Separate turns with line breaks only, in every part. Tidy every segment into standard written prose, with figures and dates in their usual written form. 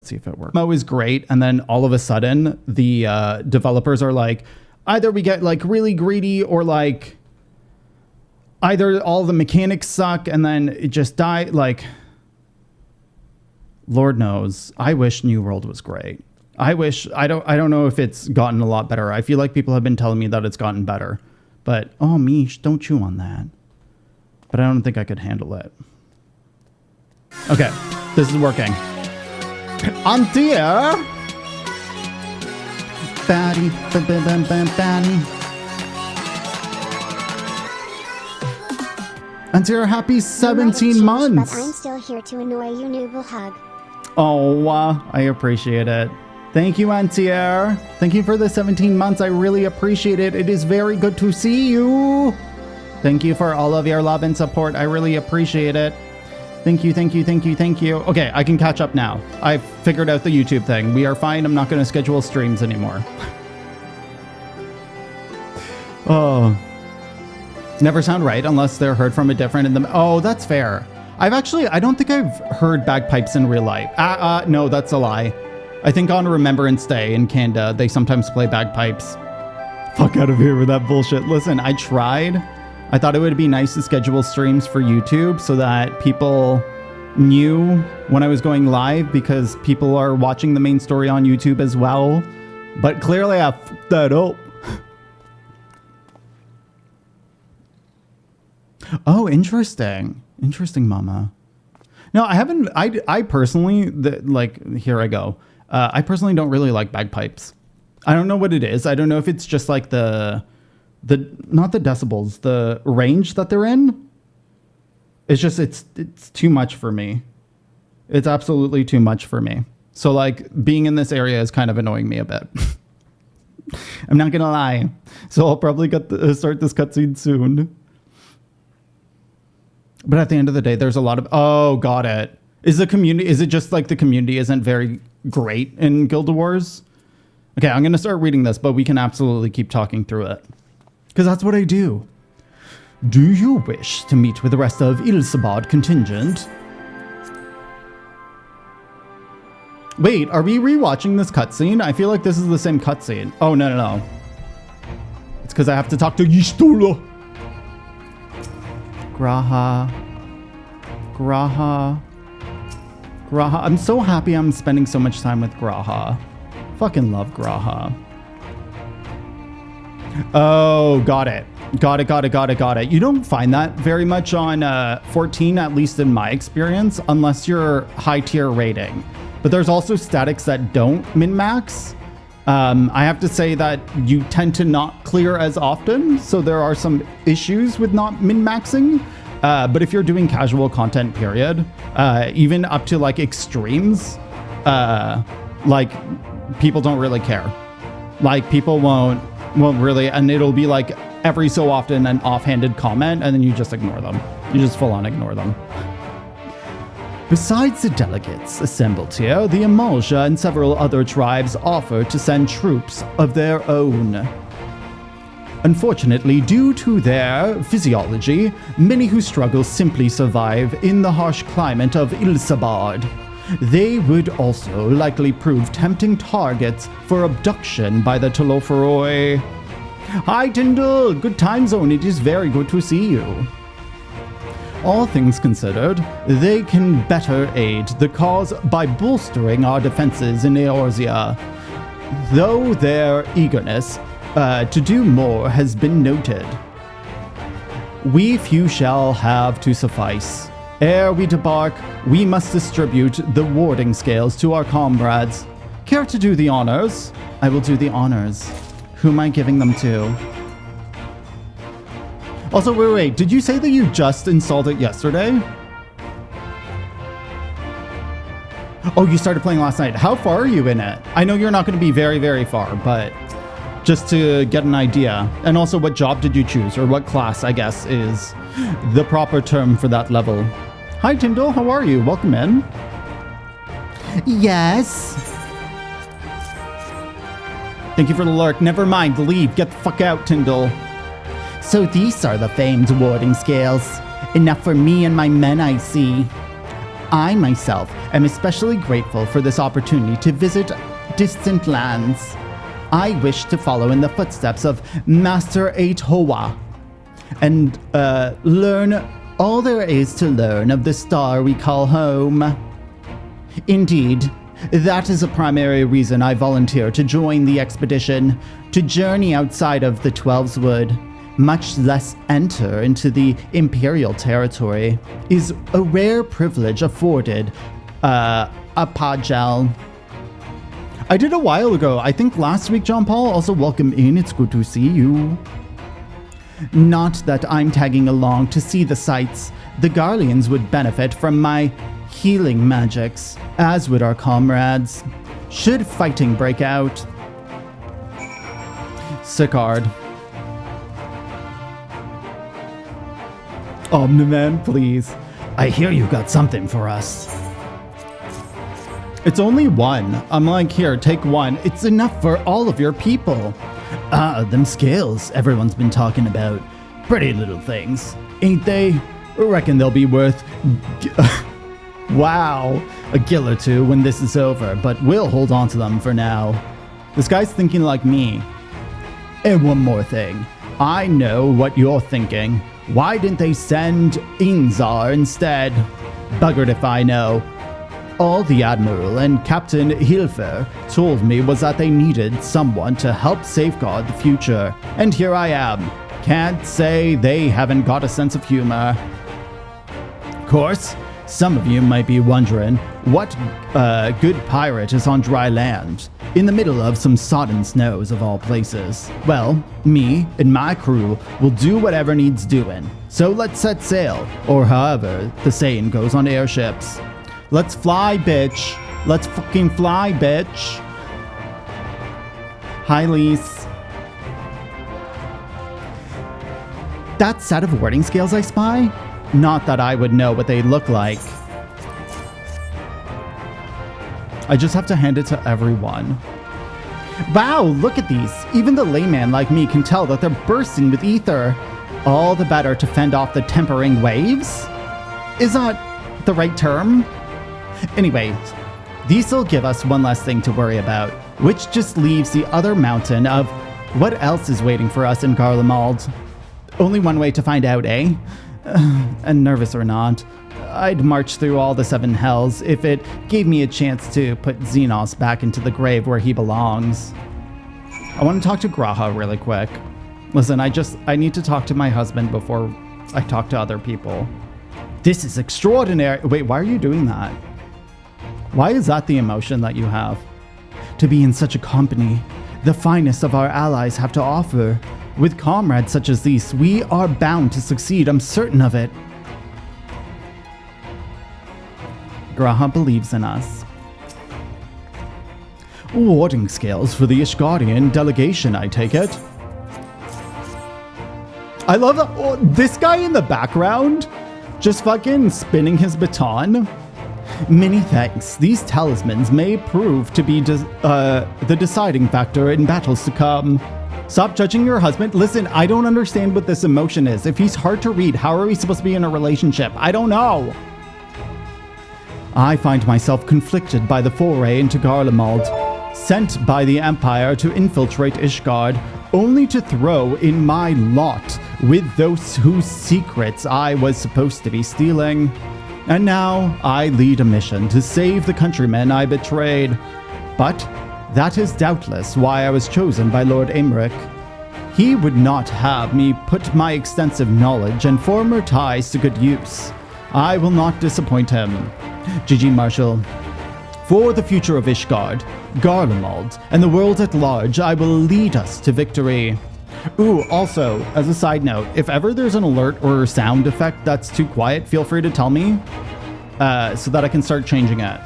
see if it works. Mo is great, and then all of a sudden, the developers are like, either we get like really greedy, or like either all the mechanics suck and then it just die. Like, Lord knows, I wish New World was great. I don't know if it's gotten a lot better. I feel like people have been telling me that it's gotten better, but oh Mish, don't chew on that. But I don't think I could handle it. Okay, this is working. Antia! Batty, batty. Antia, happy 17 months!
But I'm still here to annoy you, Nooble Hug.
Oh, I appreciate it. Thank you, Antier. Thank you for the 17 months. I really appreciate it. It is very good to see you. Thank you for all of your love and support. I really appreciate it. Thank you, thank you, thank you, thank you. Okay, I can catch up now. I've figured out the YouTube thing. We are fine. I'm not going to schedule streams anymore. Oh. Never sound right unless they're heard from a different... Oh, that's fair. I don't think I've heard bagpipes in real life. No, that's a lie. I think on Remembrance Day in Canada, they sometimes play bagpipes. Fuck out of here with that bullshit. Listen, I tried. I thought it would be nice to schedule streams for YouTube so that people knew when I was going live, because people are watching the main story on YouTube as well. But clearly I fucked that up. Oh, interesting. Interesting, mama. No, I haven't. I personally, here I go. I personally don't really like bagpipes. I don't know what it is. I don't know if it's just like not the decibels, the range that they're in. It's just, it's too much for me. It's absolutely too much for me. So like being in this area is kind of annoying me a bit. I'm not gonna lie. So I'll probably start this cutscene soon. But at the end of the day, there's a lot of... Oh, got it. Is it just like the community isn't very great in Guild Wars? Okay, I'm going to start reading this, but we can absolutely keep talking through it. Because that's what I do. Do you wish to meet with the rest of Ilsabad contingent? Wait, are we rewatching this cutscene? I feel like this is the same cutscene. Oh, no. It's because I have to talk to Yistula. Graha. I'm so happy I'm spending so much time with Graha. Fucking love Graha. Oh, got it. Got it. You don't find that very much on 14, at least in my experience, unless you're high tier rating. But there's also statics that don't min-max. I have to say that you tend to not clear as often, so there are some issues with not min-maxing. But if you're doing casual content, period, even up to like extremes, like people don't really care. Like people won't really, and it'll be like every so often an offhanded comment, and then you just ignore them. You just full on ignore them. Besides the delegates assembled here, the Amalja and several other tribes offered to send troops of their own. Unfortunately, due to their physiology, many who struggle simply survive in the harsh climate of Ilsabad. They would also likely prove tempting targets for abduction by the Toloforoi. Hi Tyndall, good time zone, it is very good to see you. All things considered, they can better aid the cause by bolstering our defenses in Eorzea, though their eagerness to do more has been noted. We few shall have to suffice. Ere we debark, we must distribute the warding scales to our comrades. Care to do the honors? I will do the honors. Who am I giving them to? Also, wait, did you say that you just installed it yesterday? Oh, you started playing last night. How far are you in it? I know you're not going to be very, very far, but just to get an idea. And also, what job did you choose? Or what class, I guess, is the proper term for that level. Hi, Tyndall. How are you? Welcome in. Yes. Thank you for the lurk. Never mind. Leave. Get the fuck out, Tyndall. So these are the famed warding scales. Enough for me and my men, I see. I myself am especially grateful for this opportunity to visit distant lands. I wish to follow in the footsteps of Master Aitowa and learn all there is to learn of the star we call home. Indeed, that is a primary reason I volunteer to join the expedition. To journey outside of the Twelves Wood, much less enter into the Imperial territory, is a rare privilege afforded a Pajel. I did a while ago, I think last week, John Paul. Also, welcome in, it's good to see you. Not that I'm tagging along to see the sights. The Garleans would benefit from my healing magics, as would our comrades, should fighting break out. Sicard. Omniman, please. I hear you got something for us. It's only one. I'm like, here, take one. It's enough for all of your people. Them scales everyone's been talking about. Pretty little things, ain't they? Reckon they'll be worth... wow, a gill or two when this is over, but we'll hold on to them for now. This guy's thinking like me. And one more thing. I know what you're thinking. Why didn't they send Inzar instead? Buggered if I know. All the Admiral and Captain Hilfer told me was that they needed someone to help safeguard the future. And here I am. Can't say they haven't got a sense of humor. Of course, some of you might be wondering, what good pirate is on dry land, in the middle of some sodden snows of all places? Well, me and my crew will do whatever needs doing. So let's set sail, or however the saying goes on airships. Let's fly, bitch. Let's fucking fly, bitch. Hi, Lise. That set of wording scales I spy? Not that I would know what they look like. I just have to hand it to everyone. Wow, look at these. Even the layman like me can tell that they're bursting with ether. All the better to fend off the tempering waves? Is that the right term? Anyways, these'll give us one less thing to worry about, which just leaves the other mountain of what else is waiting for us in Garlemald. Only one way to find out, eh? And nervous or not, I'd march through all the 7 hells if it gave me a chance to put Xenos back into the grave where he belongs. I want to talk to Graha really quick. Listen, I need to talk to my husband before I talk to other people. This is extraordinary. Wait, why are you doing that? Why is that the emotion that you have? To be in such a company, the finest of our allies have to offer. With comrades such as these, we are bound to succeed, I'm certain of it. Graha believes in us. Warding scales for the Ishgardian delegation, I take it. I love this guy in the background, just fucking spinning his baton. Many thanks. These talismans may prove to be the deciding factor in battles to come. Stop judging your husband. Listen, I don't understand what this emotion is. If he's hard to read, how are we supposed to be in a relationship? I don't know. I find myself conflicted by the foray into Garlemald, sent by the Empire to infiltrate Ishgard, only to throw in my lot with those whose secrets I was supposed to be stealing. And now I lead a mission to save the countrymen I betrayed. But that is doubtless why I was chosen by Lord Aymeric. He would not have me put my extensive knowledge and former ties to good use. I will not disappoint him. GG Marshall. For the future of Ishgard, Garlemald, and the world at large, I will lead us to victory. Ooh, also, as a side note, if ever there's an alert or sound effect that's too quiet, feel free to tell me, so that I can start changing it.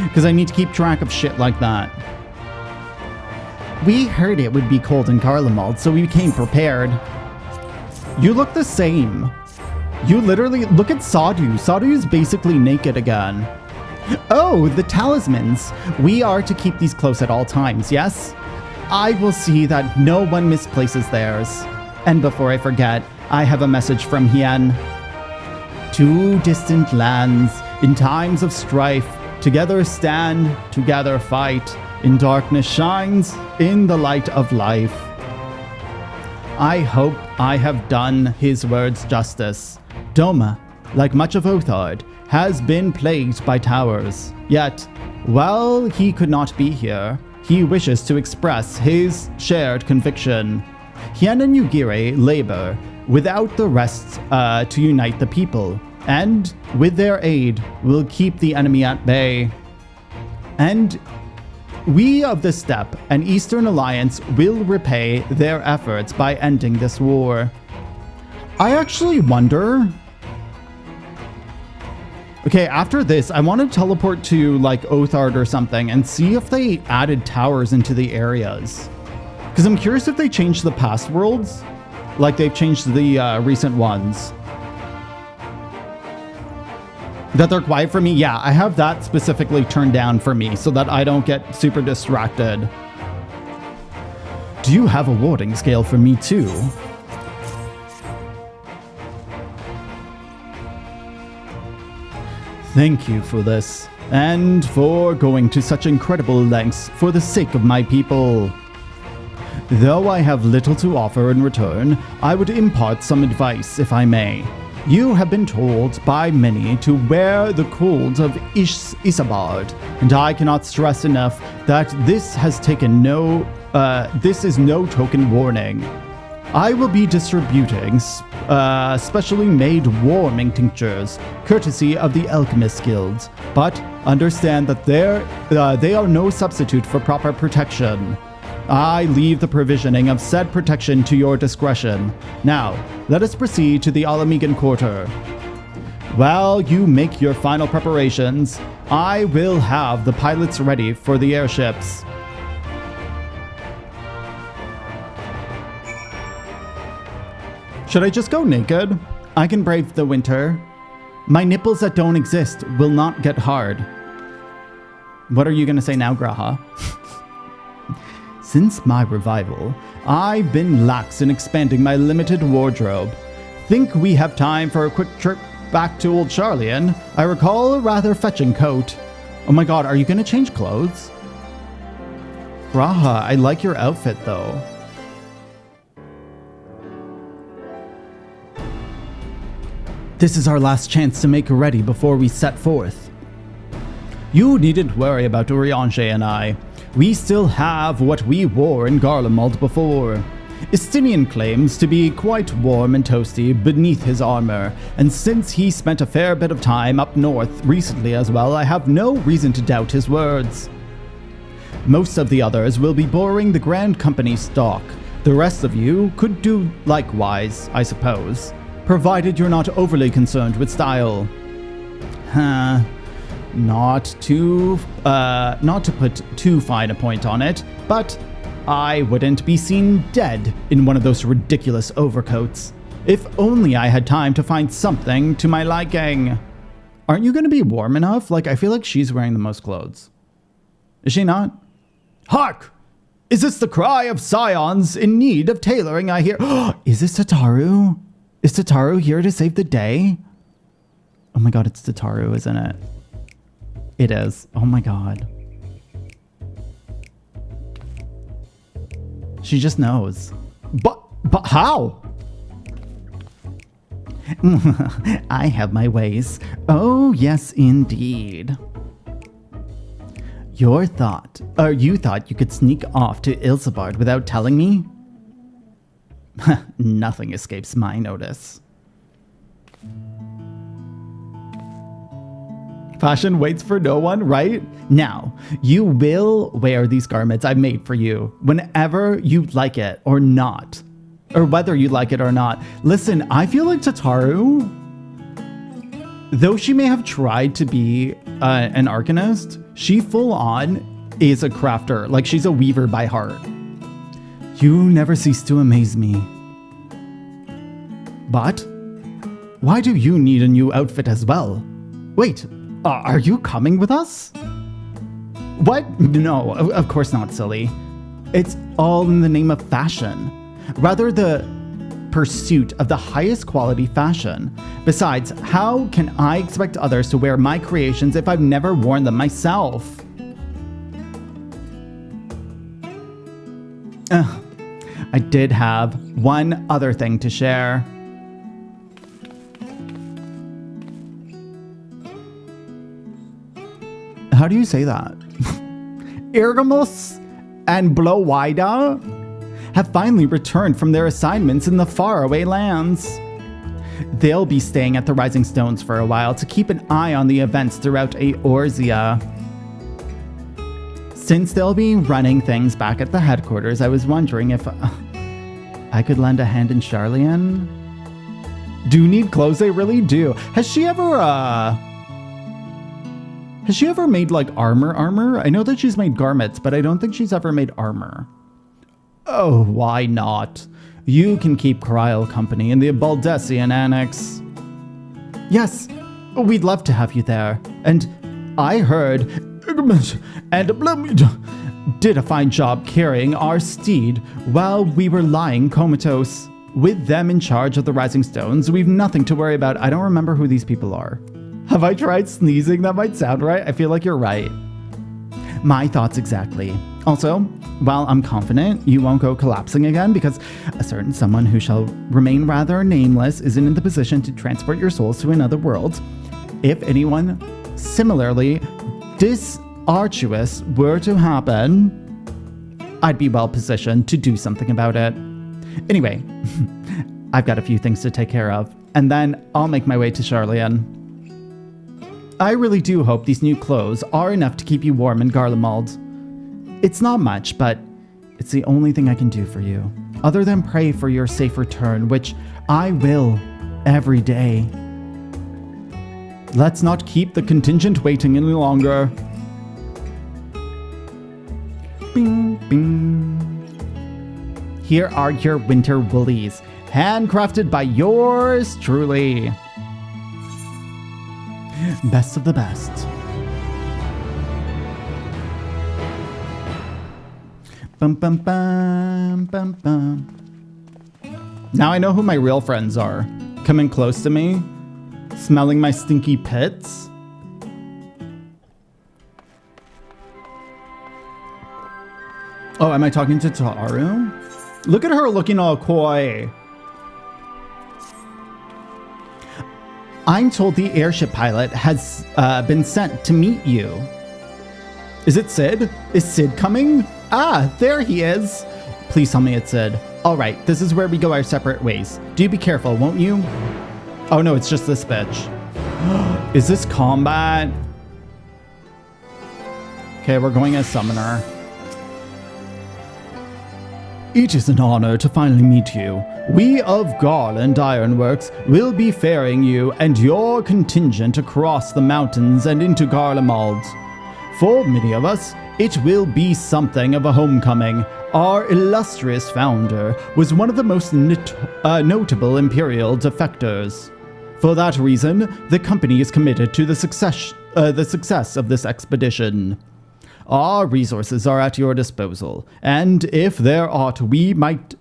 Because I need to keep track of shit like that. We heard it would be cold in Garlemald, so we came prepared. You look the same. You literally, look at Sadu. Sadu is basically naked again. Oh, the talismans. We are to keep these close at all times, yes? I will see that no one misplaces theirs. And before I forget, I have a message from Hien. two distant lands, in times of strife, together stand, together fight, in darkness shines, in the light of life. I hope I have done his words justice. Doma, like much of Othard, has been plagued by towers. Yet, while he could not be here, he wishes to express his shared conviction. Hien and Yugire labor without the rest to unite the people, and with their aid will keep the enemy at bay. And we of the Steppe and Eastern Alliance will repay their efforts by ending this war. I actually wonder... Okay, after this, I want to teleport to, like, Othard or something and see if they added towers into the areas. Because I'm curious if they changed the past worlds, like they've changed the recent ones. That they're quiet for me? Yeah, I have that specifically turned down for me so that I don't get super distracted. Do you have a warding scale for me too? Thank you for this, and for going to such incredible lengths for the sake of my people. Though I have little to offer in return, I would impart some advice, if I may. You have been told by many to wear the cold of Isambard, and I cannot stress enough that this has taken this is no token warning. I will be distributing specially made warming tinctures, courtesy of the Alchemist Guild, but understand that they are no substitute for proper protection. I leave the provisioning of said protection to your discretion. Now, let us proceed to the Alamigan Quarter. While you make your final preparations, I will have the pilots ready for the airships. Should I just go naked? I can brave the winter. My nipples that don't exist will not get hard. What are you gonna say now, Graha? Since my revival, I've been lax in expanding my limited wardrobe. Think we have time for a quick trip back to Old Charlian? I recall a rather fetching coat. Oh my god, are you gonna change clothes? Graha, I like your outfit though. This is our last chance to make ready before we set forth. You needn't worry about Urianger and I. We still have what we wore in Garlemald before. Istinian claims to be quite warm and toasty beneath his armor, and since he spent a fair bit of time up north recently as well, I have no reason to doubt his words. Most of the others will be borrowing the Grand Company stock. The rest of you could do likewise, I suppose, provided you're not overly concerned with style. Not to put too fine a point on it, but I wouldn't be seen dead in one of those ridiculous overcoats. If only I had time to find something to my liking. Aren't you going to be warm enough? Like, I feel like she's wearing the most clothes. Is she not? Hark! Is this the cry of scions in need of tailoring, I hear? Is this Tataru? Is Tataru here to save the day? Oh my god, it's Tataru, isn't it? It is. Oh my god. She just knows. But how? I have my ways. Oh, yes, indeed. You thought you could sneak off to Ilsabard without telling me? Nothing escapes my notice. Fashion waits for no one, right? Now, you will wear these garments I made for you whenever you like it or not. Or whether you like it or not. Listen, I feel like Tataru, though she may have tried to be an arcanist, she full on is a crafter. Like, she's a weaver by heart. You never cease to amaze me. But why do you need a new outfit as well? Wait, are you coming with us? What? No, of course not, silly. It's all in the name of fashion. Rather the pursuit of the highest quality fashion. Besides, how can I expect others to wear my creations if I've never worn them myself? I did have one other thing to share. How do you say that? Irgamus and Blowida have finally returned from their assignments in the faraway lands. They'll be staying at the Rising Stones for a while to keep an eye on the events throughout Eorzea. Since they'll be running things back at the headquarters, I was wondering if I could lend a hand in Charlian. Do need clothes? They really do. Has she ever made like armor? I know that she's made garments, but I don't think she's ever made armor. Oh, why not? You can keep Cryle company in the Baldessian Annex. Yes, we'd love to have you there. And I heard and did a fine job carrying our steed while we were lying comatose. With them in charge of the Rising Stones, we've nothing to worry about. I don't remember who these people are. Have I tried sneezing? That might sound right. I feel like you're right. My thoughts exactly. Also, while I'm confident you won't go collapsing again because a certain someone who shall remain rather nameless isn't in the position to transport your souls to another world, if anyone similarly disarduous were to happen, I'd be well positioned to do something about it. Anyway, I've got a few things to take care of, and then I'll make my way to Charlian. I really do hope these new clothes are enough to keep you warm in Garlemald. It's not much, but it's the only thing I can do for you, other than pray for your safe return, which I will every day. Let's not keep the contingent waiting any longer. Bing, bing. Here are your winter woolies, handcrafted by yours truly. Best of the best. Bum, bum, bum, bum, bum. Now I know who my real friends are. Coming close to me, smelling my stinky pits. Oh, am I talking to Taru? Look at her looking all coy. I'm told the airship pilot has been sent to meet you. Is it Sid? Is Sid coming? Ah, there he is. Please tell me it's Sid. All right, this is where we go our separate ways. Do be careful, won't you? Oh no, it's just this bitch. Is this combat? Okay, we're going as summoner. It is an honor to finally meet you. We of Garland Ironworks will be ferrying you and your contingent across the mountains and into Garlemald. For many of us, it will be something of a homecoming. Our illustrious founder was one of the most notable Imperial defectors. For that reason, the company is committed to the success of this expedition. Our resources are at your disposal, and if there aught we might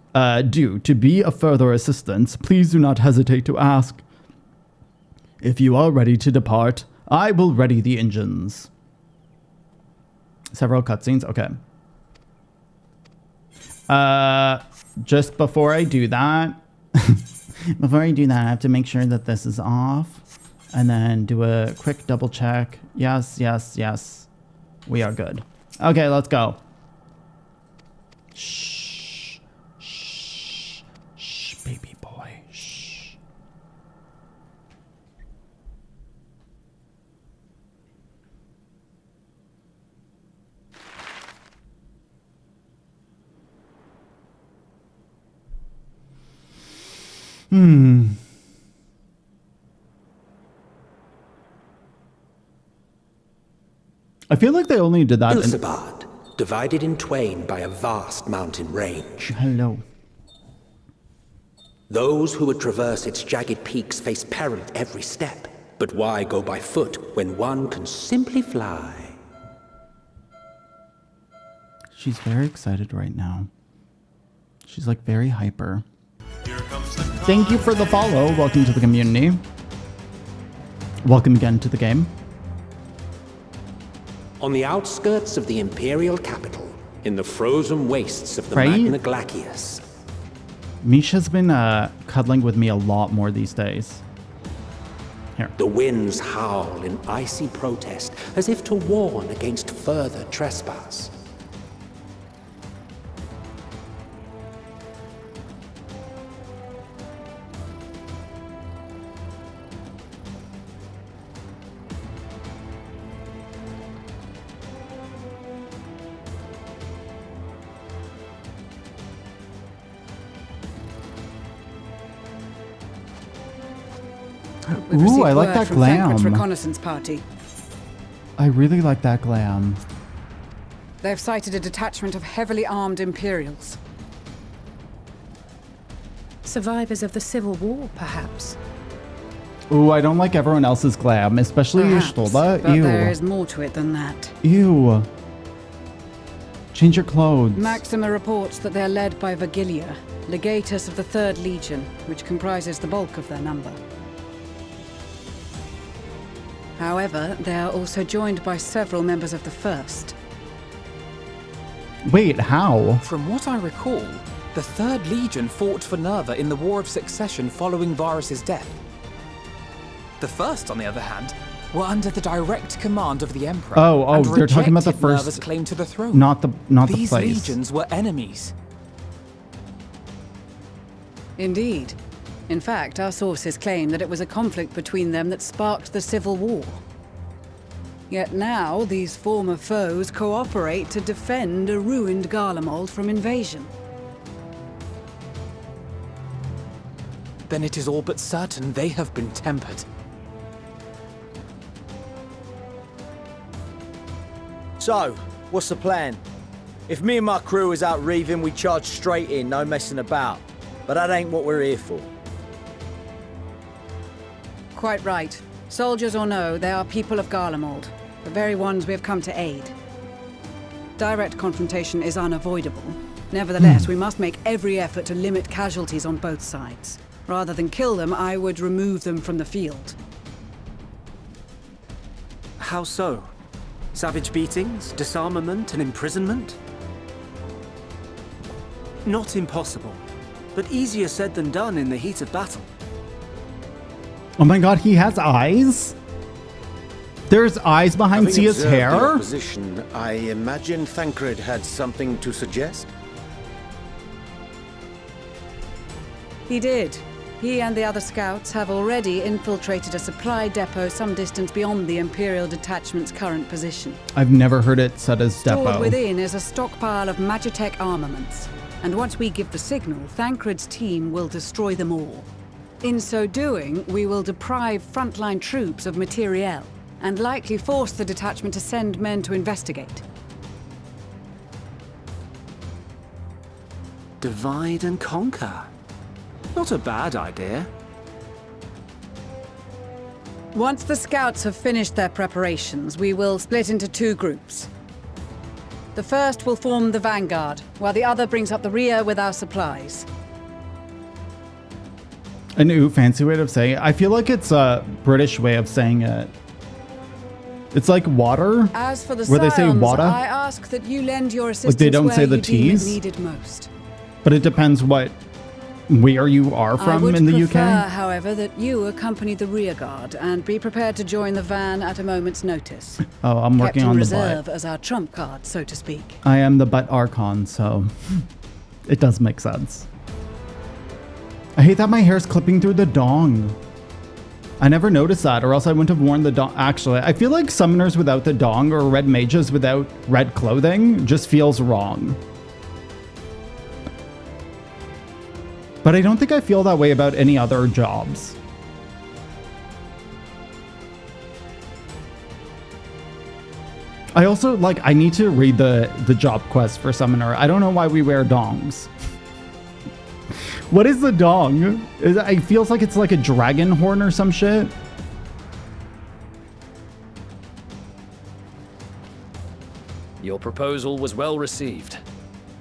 do to be of further assistance, please do not hesitate to ask. If you are ready to depart, I will ready the engines. Several cutscenes? Okay. Just before I do that, I have to make sure that this is off, and then do a quick double check. Yes, yes, yes. We are good. Okay, let's go. Shh. Shh. Shh, baby boy. Shh. I feel like they only did that
Ilsabard, divided in twain by a vast mountain range.
Hello.
Those who would traverse its jagged peaks face peril at every step. But why go by foot when one can simply fly?
She's very excited right now. She's like very hyper. Thank you for the follow. Welcome to the community. Welcome again to the game.
On the outskirts of the Imperial capital, in the frozen wastes of the
Right?
Magna Glacius.
Misha's been cuddling with me a lot more these days. Here.
The winds howl in icy protest, as if to warn against further trespass.
Ooh, I like that
from Thancred's
glam.
reconnaissance party.
I really like that glam.
They've sighted a detachment of heavily armed Imperials.
Survivors of the Civil War, perhaps.
Ooh, I don't like everyone else's glam, especially
Perhaps,
Stolba.
but
Ew.
there is more to it than that.
Ew. Change your clothes.
Maxima reports that they're led by Vergilia, legatus of the 3rd Legion, which comprises the bulk of their number. However, they are also joined by several members of the 1st.
Wait, how?
From what I recall, the 3rd Legion fought for Nerva in the War of Succession following Varus's death. The 1st, on the other hand, were under the direct command of the Emperor.
Oh,
and
they're talking about the
rejected
1st,
Nerva's claim to the throne.
not the
These
place.
legions were enemies.
Indeed. In fact, our sources claim that it was a conflict between them that sparked the Civil War. Yet now, these former foes cooperate to defend a ruined Garlemald from invasion.
Then it is all but certain they have been tempered.
So, what's the plan? If me and my crew is out reaving, we charge straight in, no messing about. But that ain't what we're here for.
Quite right. Soldiers or no, they are people of Garlemald, the very ones we have come to aid. Direct confrontation is unavoidable. Nevertheless, we must make every effort to limit casualties on both sides. Rather than kill them, I would remove them from the field.
How so? Savage beatings, disarmament, and imprisonment? Not impossible, but easier said than done in the heat of battle.
Oh my god, he has eyes? There's eyes behind
Having
Sia's
observed the
hair?
opposition, I imagine Thancred had something to suggest?
He did. He and the other scouts have already infiltrated a supply depot some distance beyond the Imperial detachment's current position.
I've never heard it said as
Stored
depot.
within is a stockpile of Magitech armaments. And once we give the signal, Thancred's team will destroy them all. In so doing, we will deprive frontline troops of materiel, and likely force the detachment to send men to investigate.
Divide and conquer. Not a bad idea.
Once the scouts have finished their preparations, we will split into 2 groups. The first will form the vanguard, while the other brings up the rear with our supplies.
A new fancy way of saying it. I feel like it's a British way of saying it. It's like water.
As for the
where they say
scions,
water,
I ask that you lend your assistance
they don't
where
say the
you deem it
T's?
needed most.
but it depends where you are
I
from
would
in the
prefer,
UK.
however, that you accompany the rear guard and be prepared to join the van at a moment's notice.
Oh, I'm working
Kept in
on the
reserve
butt.
as our trump card, so to speak.
I am the butt archon, so it does make sense. I hate that my hair's clipping through the dong. I never noticed that, or else I wouldn't have worn the dong. Actually, I feel like summoners without the dong or red mages without red clothing just feels wrong. But I don't think I feel that way about any other jobs. I also, I need to read the job quest for summoner. I don't know why we wear dongs. What is the dong? It feels like it's like a dragon horn or some shit.
Your proposal was well received.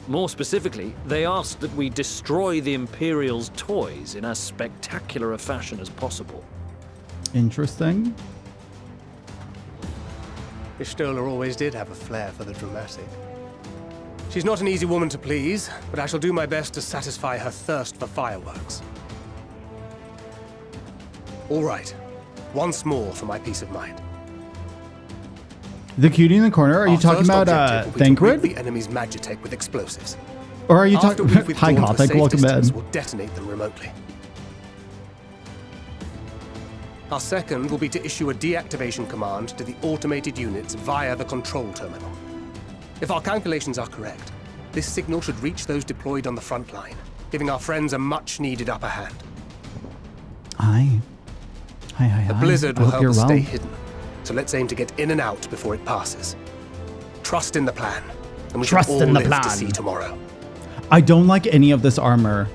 More specifically, they asked that we destroy the Imperial's toys in as spectacular a fashion as possible.
Interesting.
Ishtola always did have a flair for the dramatic. She's not an easy woman to please, but I shall do my best to satisfy her thirst for fireworks. All right. Once more for my peace of mind.
The cutie in the corner. Are you talking about Thancred?
The enemy's magitech with explosives.
Or are you talking? Hi, Gothic. Welcome in.
We'll detonate them remotely. Our second will be to issue a deactivation command to the automated units via the control terminal. If our calculations are correct, this signal should reach those deployed on the front line, giving our friends a much-needed upper hand.
Hi.
The blizzard will help us stay hidden, so let's aim to get in and out before it passes. Trust in the plan, and we shall all live to see tomorrow.
I don't like any of this armor.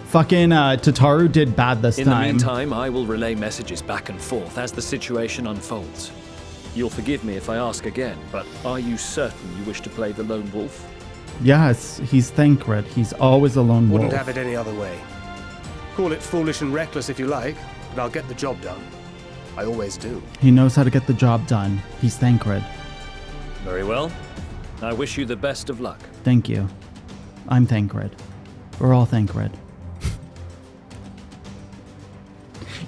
Fucking Tataru did bad this time.
In the meantime, I will relay messages back and forth as the situation unfolds. You'll forgive me if I ask again, but are you certain you wish to play the lone wolf?
Yes, he's Thancred. He's always a lone wolf.
Wouldn't have it any other way. Call it foolish and reckless if you like, but I'll get the job done. I always do.
He knows how to get the job done. He's Thancred.
Very well. I wish you the best of luck.
Thank you. I'm Thancred. We're all Thancred.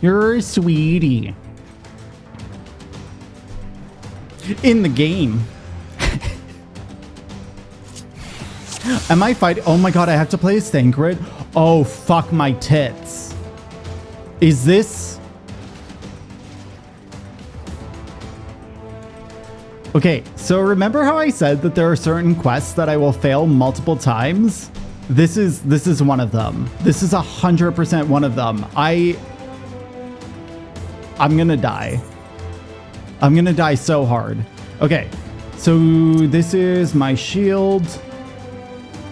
You're a sweetie. In the game. Am I fighting? Oh my god, I have to play as Thancred? Oh, fuck my tits. Is this... Okay, so remember how I said that there are certain quests that I will fail multiple times? This is one of them. This is 100% one of them. I'm gonna die. I'm gonna die so hard. Okay, so this is my shield.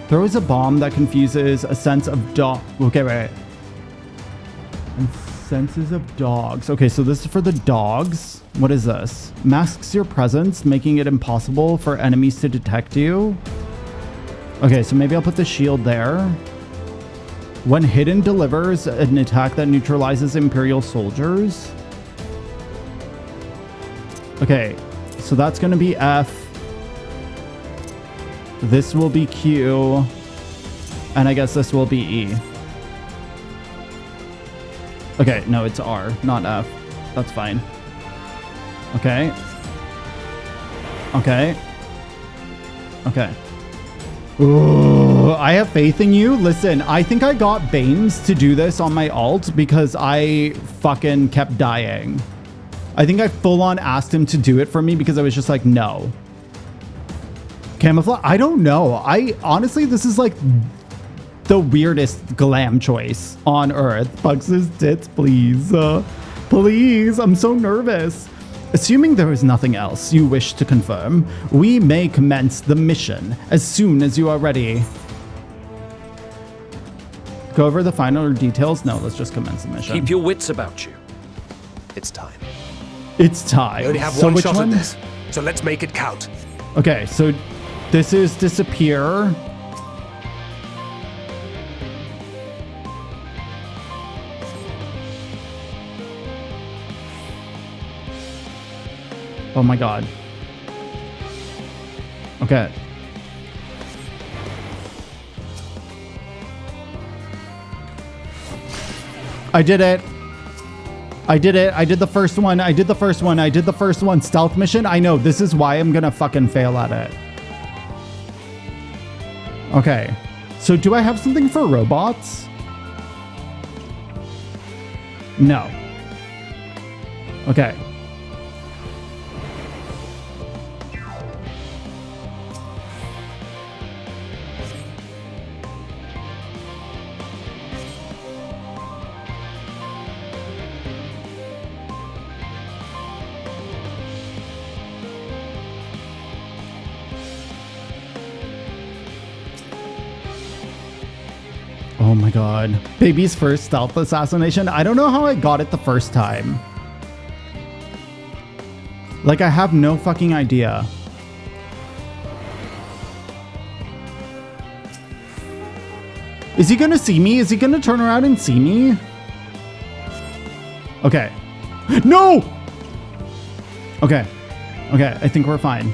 Throws a bomb that confuses a sense of dog. Okay, wait. And senses of dogs. Okay, so this is for the dogs. What is this? Masks your presence, making it impossible for enemies to detect you. Okay, so maybe I'll put the shield there. When hidden, delivers an attack that neutralizes Imperial soldiers. Okay, so that's going to be F. This will be Q. And I guess this will be E. Okay, no, it's R, not F. That's fine. Okay. Okay. Okay. Ooh, I have faith in you. Listen, I think I got Baines to do this on my alt because I fucking kept dying. I think I full on asked him to do it for me because I was just like, no. Camouflage? I don't know. Honestly, this is like the weirdest glam choice on earth. Bugs' tits, please. Please, I'm so nervous. Assuming there is nothing else you wish to confirm, we may commence the mission as soon as you are ready. Go over the final details? No, let's just commence the mission.
Keep your wits about you.
It's time.
It's time.
We only have one shot at this, so let's make it count.
Okay, so this is disappear. Oh my god. Okay. I did it. I did it. I did the first one. I did the first one. I did the first one. Stealth mission. I know. This is why I'm gonna fucking fail at it. Okay. So do I have something for robots? No. Okay. Oh my god. Baby's first stealth assassination. I don't know how I got it the first time. Like, I have no fucking idea. Is he gonna see me? Is he gonna turn around and see me? Okay. No! Okay. Okay, I think we're fine.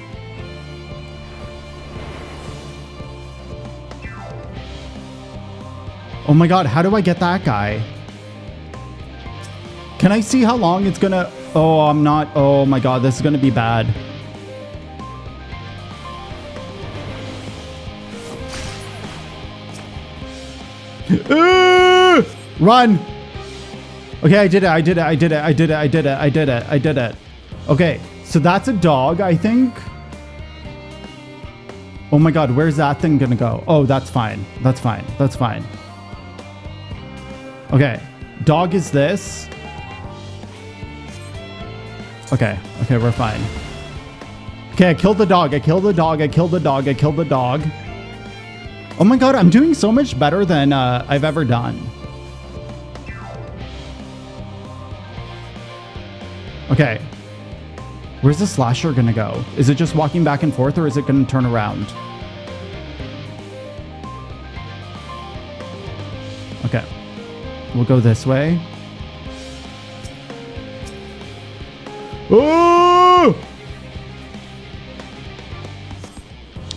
Oh my god, how do I get that guy? Can I see how long it's gonna... Oh, I'm not... Oh my god, this is gonna be bad. Run! Okay, I did it, I did it, I did it, I did it, I did it, I did it, I did it. Okay, so that's a dog, I think. Oh my god, where's that thing gonna go? Oh, that's fine. That's fine. That's fine. Okay, dog is this. Okay, okay, we're fine. Okay, I killed the dog, I killed the dog, I killed the dog, I killed the dog. Oh my god, I'm doing so much better than I've ever done. Okay. Where's the slasher gonna go? Is it just walking back and forth, or is it gonna turn around? Okay. We'll go this way. Oh!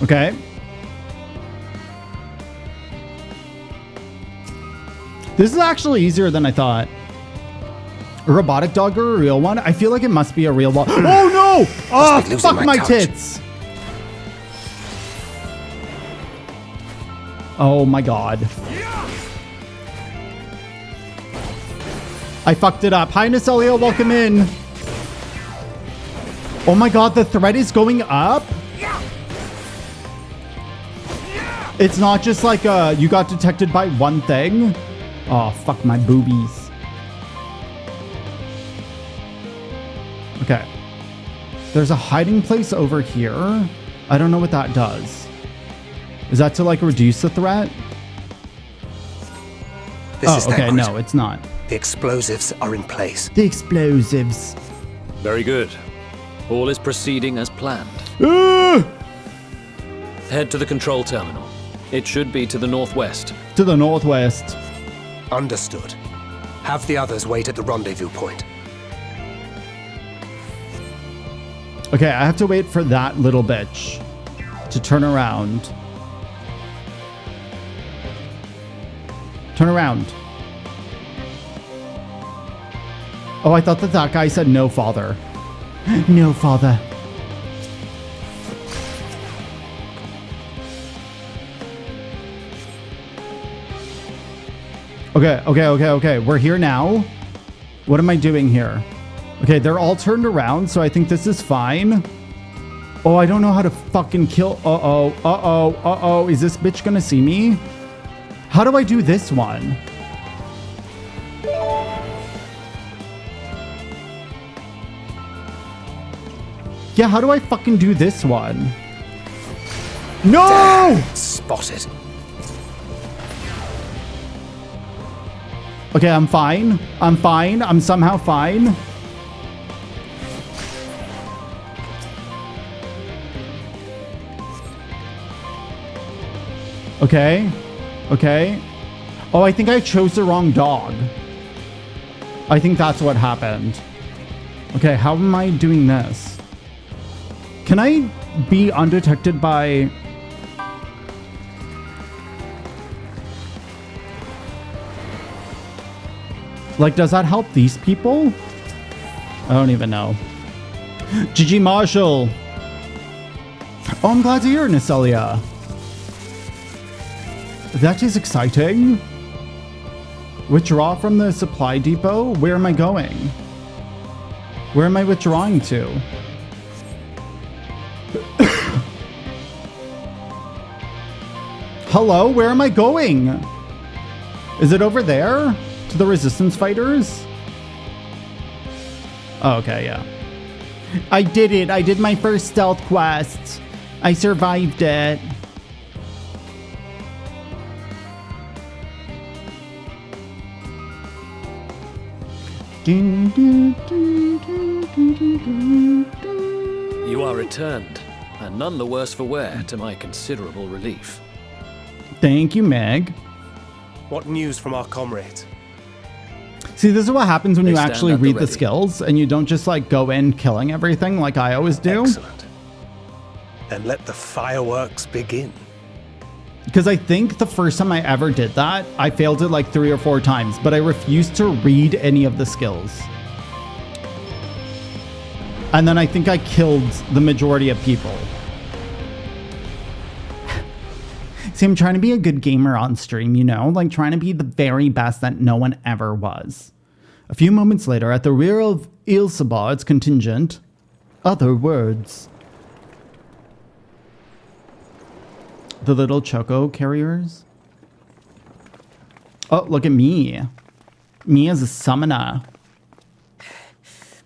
Okay. This is actually easier than I thought. A robotic dog or a real one? I feel like it must be a real one. Oh no! Oh, fuck my tits! Oh my god. I fucked it up. Hi, Nacelia, welcome in. Oh my god, the threat is going up? It's not just like you got detected by one thing. Oh, fuck my boobies. Okay. There's a hiding place over here. I don't know what that does. Is that to like reduce the threat?
This is
okay,
Thancred.
no, it's not.
The explosives are in place.
The explosives.
Very good. All is proceeding as planned. Head to the control terminal. It should be to the northwest.
To the northwest.
Understood. Have the others wait at the rendezvous point.
Okay, I have to wait for that little bitch to turn around. Turn around. Oh, I thought that that guy said no, father. No, father. Okay. We're here now. What am I doing here? Okay, they're all turned around, so I think this is fine. Oh, I don't know how to fucking kill. Uh-oh. Is this bitch gonna see me? How do I do this one? Yeah, how do I fucking do this one? No!
Damn, spotted.
Okay, I'm fine. I'm fine. I'm somehow fine. Okay. Okay. Oh, I think I chose the wrong dog. I think that's what happened. Okay, how am I doing this? Can I be undetected by... Like, does that help these people? I don't even know. GG Marshall. Oh, I'm glad to hear it, Nacelia. That is exciting. Withdraw from the supply depot? Where am I going? Where am I withdrawing to? Hello, where am I going? Is it over there? To the resistance fighters? Oh, okay, yeah. I did it. I did my first stealth quest. I survived it.
You are returned, and none the worse for wear, to my considerable relief.
Thank you, Meg.
What news from our comrade?
See, this is what happens when
They
you
stand
actually
at the
read the
ready.
skills and you don't just like go in killing everything like I always do.
Excellent. Then let the fireworks begin.
Because I think the first time I ever did that, I failed it like 3 or 4 times, but I refused to read any of the skills. And then I think I killed the majority of people. See, I'm trying to be a good gamer on stream, you know? Like trying to be the very best that no one ever was. A few moments later, at the rear of Ilsabard's contingent, other words. The little choco carriers. Oh, look at me. Me as a summoner.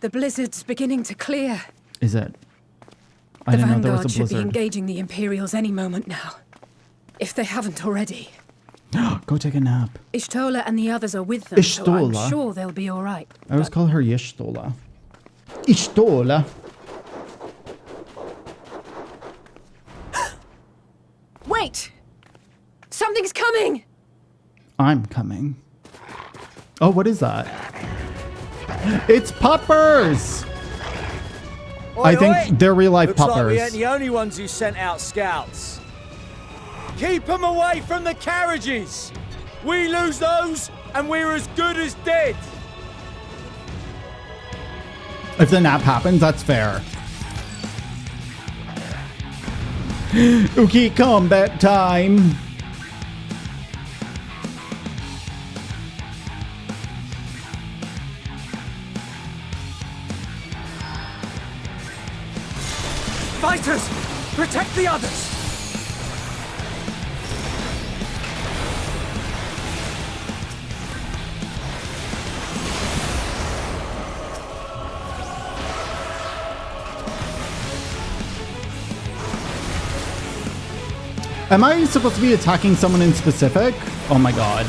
The blizzard's beginning to clear.
Is it? I
The
didn't know there
Vanguard
was a
should be
blizzard.
engaging the Imperials any moment now. If they haven't already.
Go take a nap.
Ishtola and the others are with them, so
Ishtola?
I'm sure they'll be all right.
I always call her Yishtola. Ishtola.
Wait! Something's coming!
I'm coming. Oh, what is that? It's puppers! I think they're real life
Looks like
puppers.
we ain't the only ones who sent out scouts. Keep them away from the carriages! We lose those, and we're as good as dead!
If the nap happens, that's fair. Okay, combat time.
Fighters! Protect the others!
Am I supposed to be attacking someone in specific? Oh my god.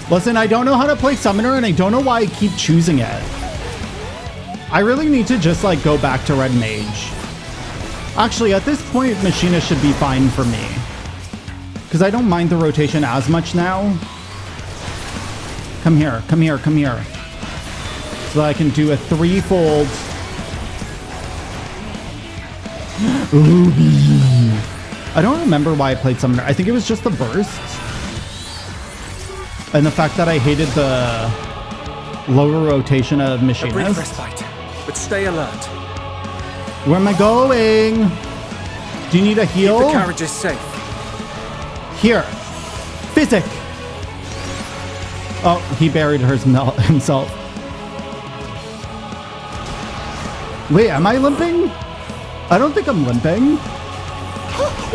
Listen, I don't know how to play Summoner and I don't know why I keep choosing it. I really need to just like go back to Red Mage. Actually, at this point, Machina should be fine for me. Because I don't mind the rotation as much now. Come here, come here, come here. So that I can do a 3-fold. Ooh. I don't remember why I played Summoner. I think it was just the burst. And the fact that I hated the lower rotation of
A brief
Machinists.
respite, but stay alert.
Where am I going? Do you need a heal?
Keep the carriages safe.
Here. Physic. Oh, he buried himself. Wait, am I limping? I don't think I'm limping.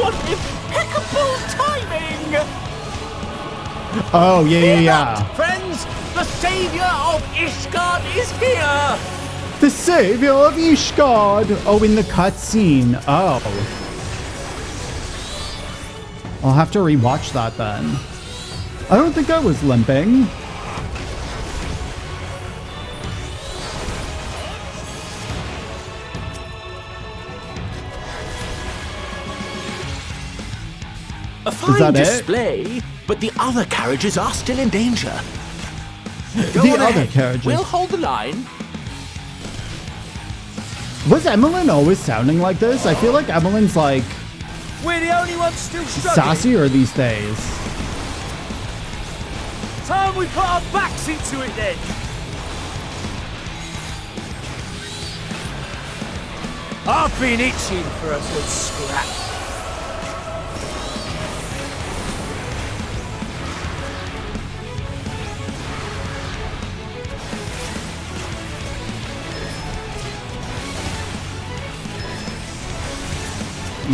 What impeccable timing!
Oh, yeah.
Friends, the savior of Ishgard is here!
The savior of Ishgard. Oh, in the cutscene. Oh. I'll have to rewatch that then. I don't think I was limping.
A fine
that it?
display, but the other carriages are still in danger. Go
The
on
other
ahead.
carriages.
We'll hold the line.
Was Emmeline always sounding like this? I feel like Emmeline's like
We're the only ones still struggling.
sassier these days.
Time we put our backs into it then. I've been itching for a good scrap.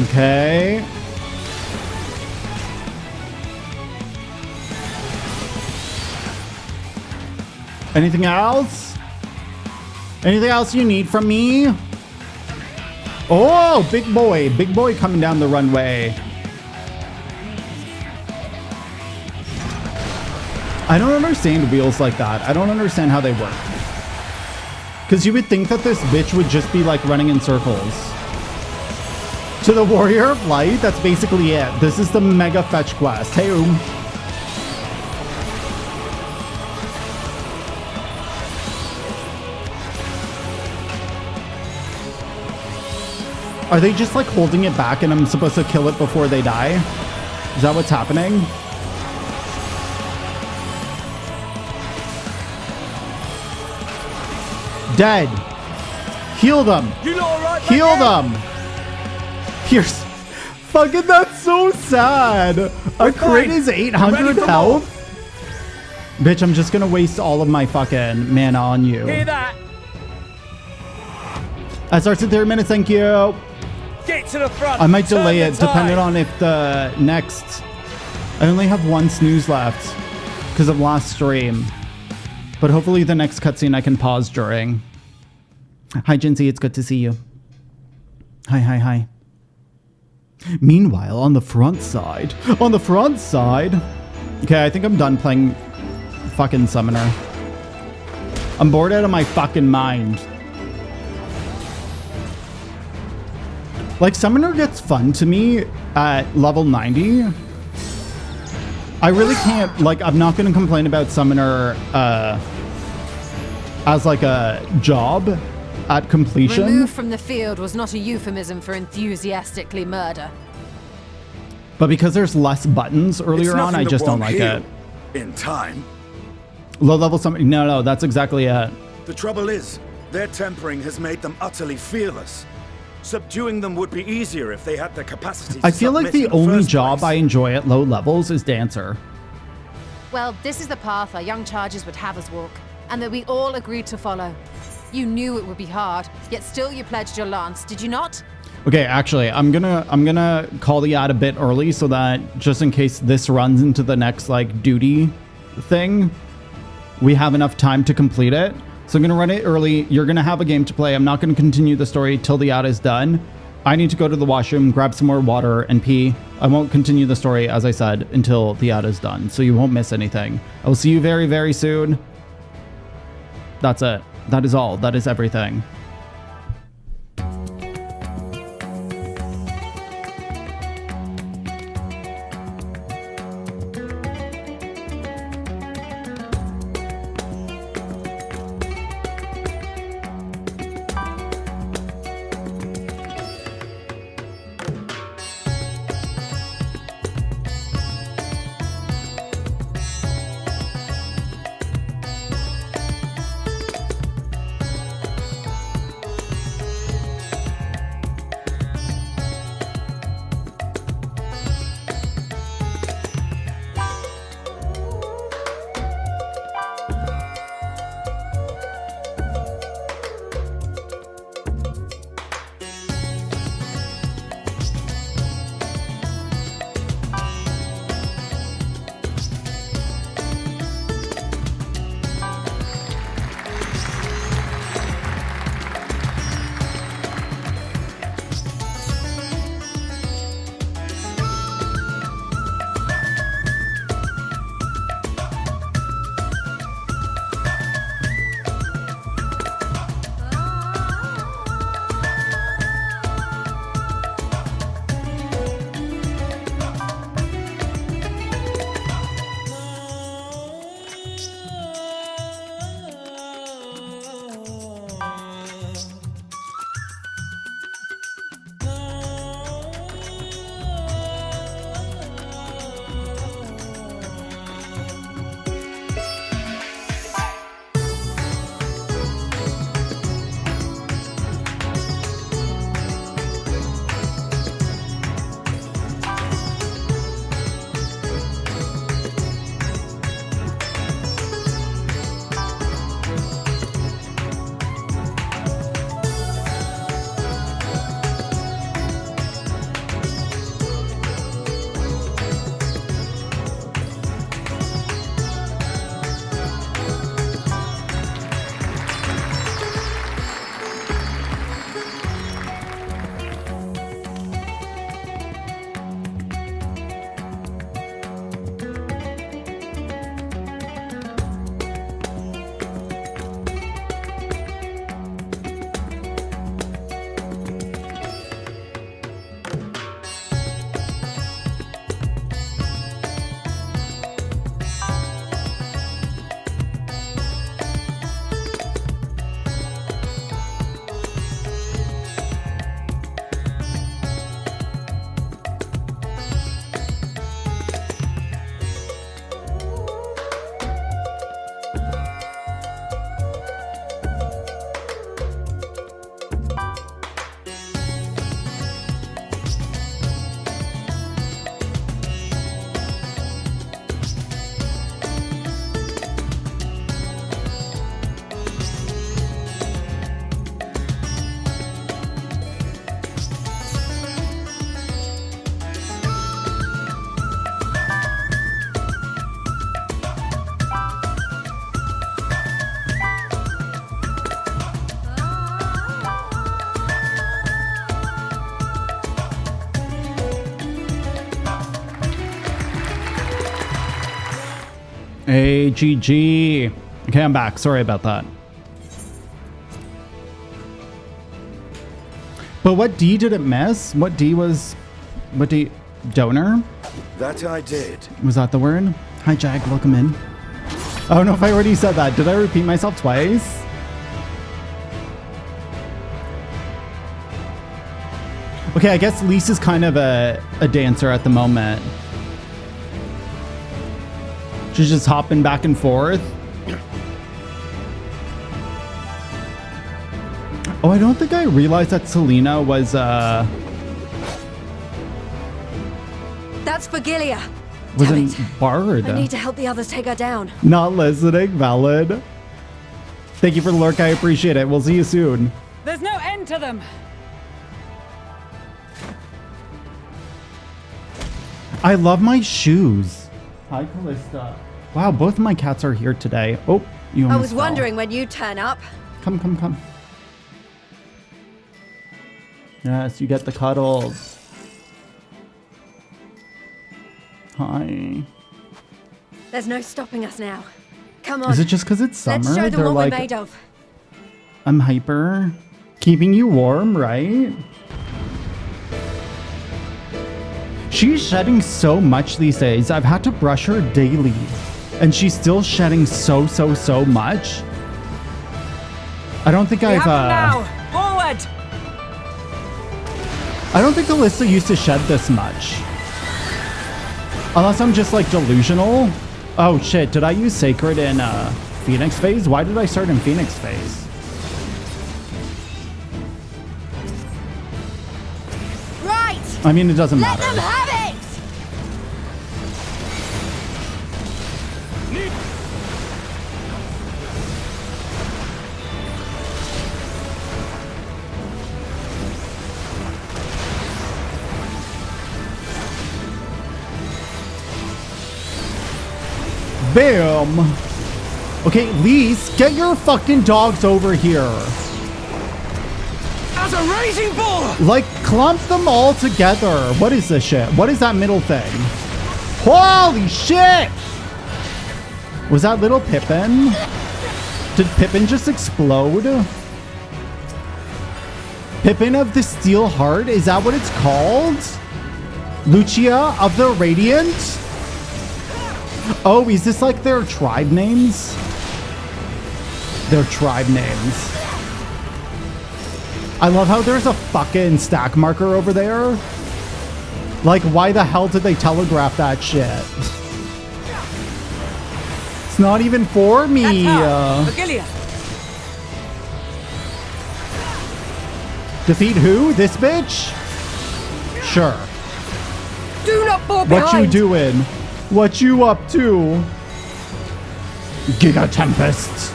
Okay. Anything else? Anything else you need from me? Oh, big boy coming down the runway. I don't understand wheels like that. I don't understand how they work. Because you would think that this bitch would just be like running in circles. To the Warrior of Light, that's basically it. This is the mega fetch quest. Hey, Are they just like holding it back and I'm supposed to kill it before they die? Is that what's happening? Dead. Heal them.
You know, all right,
Heal them. Here's fucking, that's so sad. A crit is 800 health. Bitch, I'm just gonna waste all of my fucking mana on you.
Hear that?
That starts in 30 minutes, thank you.
Get to the front.
I might
Turn
delay
the
it depending
tide.
on if the next... I only have one snooze left because of last stream. But hopefully the next cutscene I can pause during. Hi, Jinsey, it's good to see you. Hi, hi, hi. Meanwhile, on the front side... On the front side... Okay, I think I'm done playing fucking Summoner. I'm bored out of my fucking mind. Like, Summoner gets fun to me at level 90. I really can't, like, I'm not going to complain about Summoner as, like, a job at completion.
Removed from the field was not a euphemism for enthusiastically murder.
But because there's less buttons earlier on, I just don't like it.
In time.
Low-level Summoner, no, that's exactly it.
The trouble is, their tempering has made them utterly fearless. Subduing them would be easier if they had the capacity to
I feel like the only job I enjoy at low levels is Dancer.
Well, this is the path our young charges would have us walk, and that we all agreed to follow. You knew it would be hard, yet still you pledged your lance, did you not?
Okay, actually, I'm gonna call the ad a bit early so that just in case this runs into the next like duty thing, we have enough time to complete it. So I'm going to run it early. You're going to have a game to play. I'm not going to continue the story till the ad is done. I need to go to the washroom, grab some more water, and pee. I won't continue the story, as I said, until the ad is done. So you won't miss anything. I will see you very, very soon. That's it. That is all. That is everything. AGG. Okay, I'm back. Sorry about that. But what D did it miss? What D? Donor?
That I did.
Was that the word? Hi, Jag. Welcome in. I don't know if I already said that. Did I repeat myself twice? Okay, I guess Lisa's kind of a dancer at the moment. She's just hopping back and forth. Oh, I don't think I realized that Selena was,
That's Virgilia.
wasn't Bard.
I need to help the others take her down.
Not listening, valid. Thank you for the lurk, I appreciate it. We'll see you soon.
There's no end to them.
I love my shoes. Hi, Callista. Wow, both of my cats are here today. Oh, you
I
almost
was
fell.
wondering when you'd turn up.
Come, come, come. Yes, you get the cuddles. Hi.
There's no stopping us now. Come on.
Is it just because it's summer?
Let's show them
They're
what
like,
we're made of.
I'm hyper. Keeping you warm, right? She's shedding so much these days. I've had to brush her daily. And she's still shedding so much. I don't think I've
now. Forward.
I don't think Alyssa used to shed this much. Unless I'm just like delusional. Oh shit, did I use Sacred in Phoenix phase? Why did I start in Phoenix phase?
Right.
I mean, it doesn't matter.
Let them have it.
Bam! Okay, Lise, get your fucking dogs over here.
As a raging bull!
Like, clump them all together. What is this shit? What is that middle thing? Holy shit! Was that little Pippin? Did Pippin just explode? Pippin of the Steel Heart? Is that what it's called? Lucia of the Radiant? Oh, is this like their tribe names? Their tribe names. I love how there's a fucking stack marker over there. Like, why the hell did they telegraph that shit? It's not even for me. Defeat who? This bitch? Sure.
Do not fall behind.
What you doing? What you up to? Giga Tempest.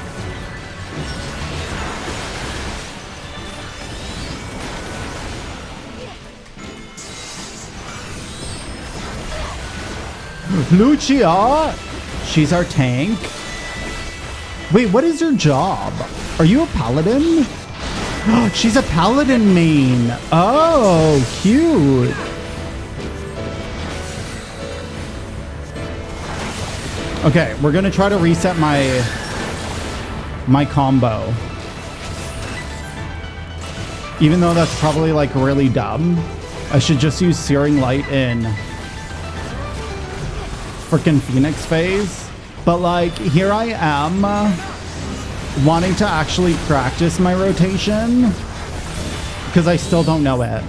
Lucia, she's our tank. Wait, what is your job? Are you a paladin? She's a paladin main. Oh, cute. Okay, we're gonna try to reset my combo. Even though that's probably like really dumb. I should just use Searing Light in freaking Phoenix phase. But like, here I am wanting to actually practice my rotation because I still don't know it.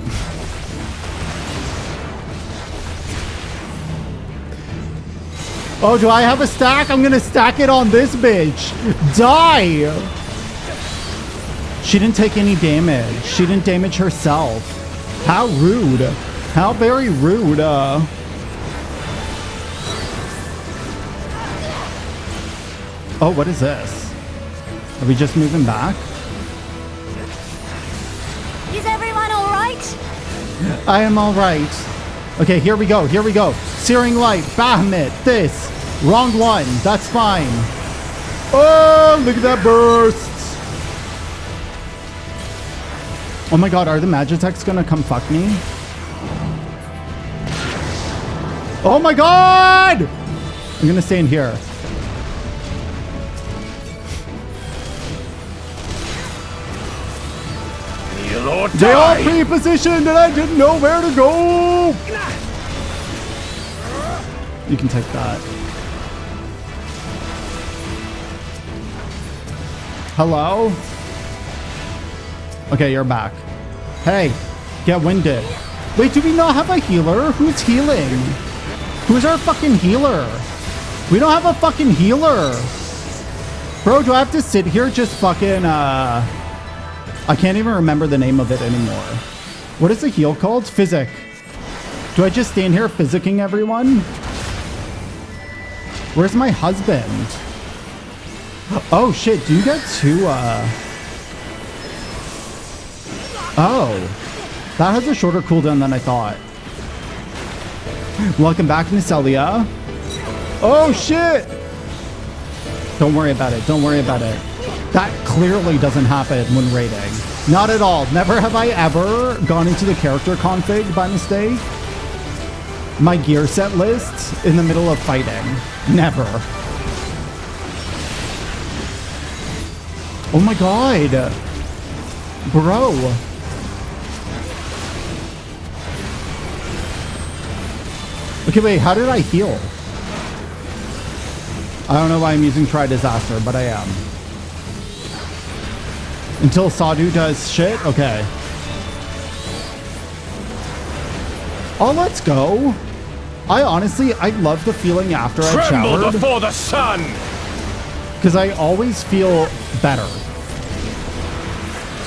Oh, do I have a stack? I'm gonna stack it on this bitch. Die! She didn't take any damage. She didn't damage herself. How rude. How very rude. Oh, what is this? Are we just moving back?
Is everyone all right?
I am all right. Okay, here we go. Here we go. Searing Light. Bahamut. This. Wrong one. That's fine. Oh, look at that burst. Oh my god, are the Magitechs gonna come fuck me? Oh my god! I'm gonna stay in here.
or die!
They all pre-positioned and I didn't know where to go! You can take that. Hello? Okay, you're back. Hey, get winded. Wait, do we not have a healer? Who's healing? Who's our fucking healer? We don't have a fucking healer. Bro, do I have to sit here just fucking, I can't even remember the name of it anymore. What is the heal called? Physic. Do I just stand here physicking everyone? Where's my husband? Oh shit, do you get two, Oh. That has a shorter cooldown than I thought. Welcome back, Necelia. Oh shit! Don't worry about it, don't worry about it. That clearly doesn't happen when raiding. Not at all. Never have I ever gone into the character config by mistake. My gear set list in the middle of fighting. Never. Oh my god. Bro. Okay, wait, how did I heal? I don't know why I'm using Try Disaster, but I am. Until Sadhu does shit? Okay. Oh, let's go. I love the feeling after I've showered.
Tremble before the sun!
Because I always feel better.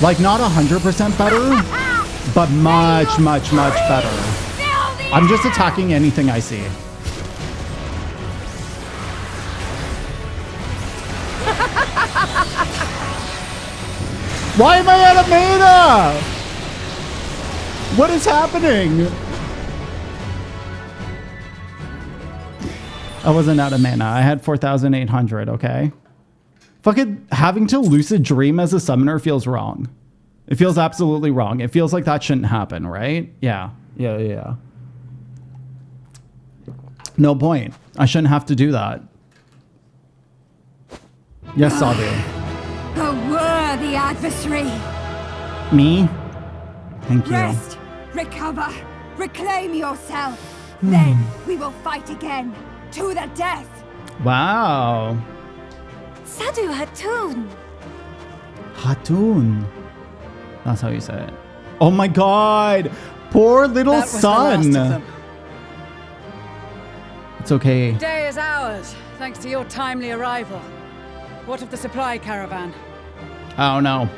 Like, not 100% better, but much, much, much better. I'm just attacking anything I see. Why am I out of mana? What is happening? I wasn't out of mana. I had 4,800, okay? Fucking having to lucid dream as a summoner feels wrong. It feels absolutely wrong. It feels like that shouldn't happen, right? Yeah. Yeah. No point. I shouldn't have to do that. Yes, Sadhu.
A worthy adversary.
Me? Thank you.
Rest, recover, reclaim yourself. Then we will fight again, to the death.
Wow.
Sadhu Hatun.
Hatun. That's how you say it. Oh my god. Poor little son. It's okay.
Day is ours, thanks to your timely arrival. What of the supply caravan?
I don't know.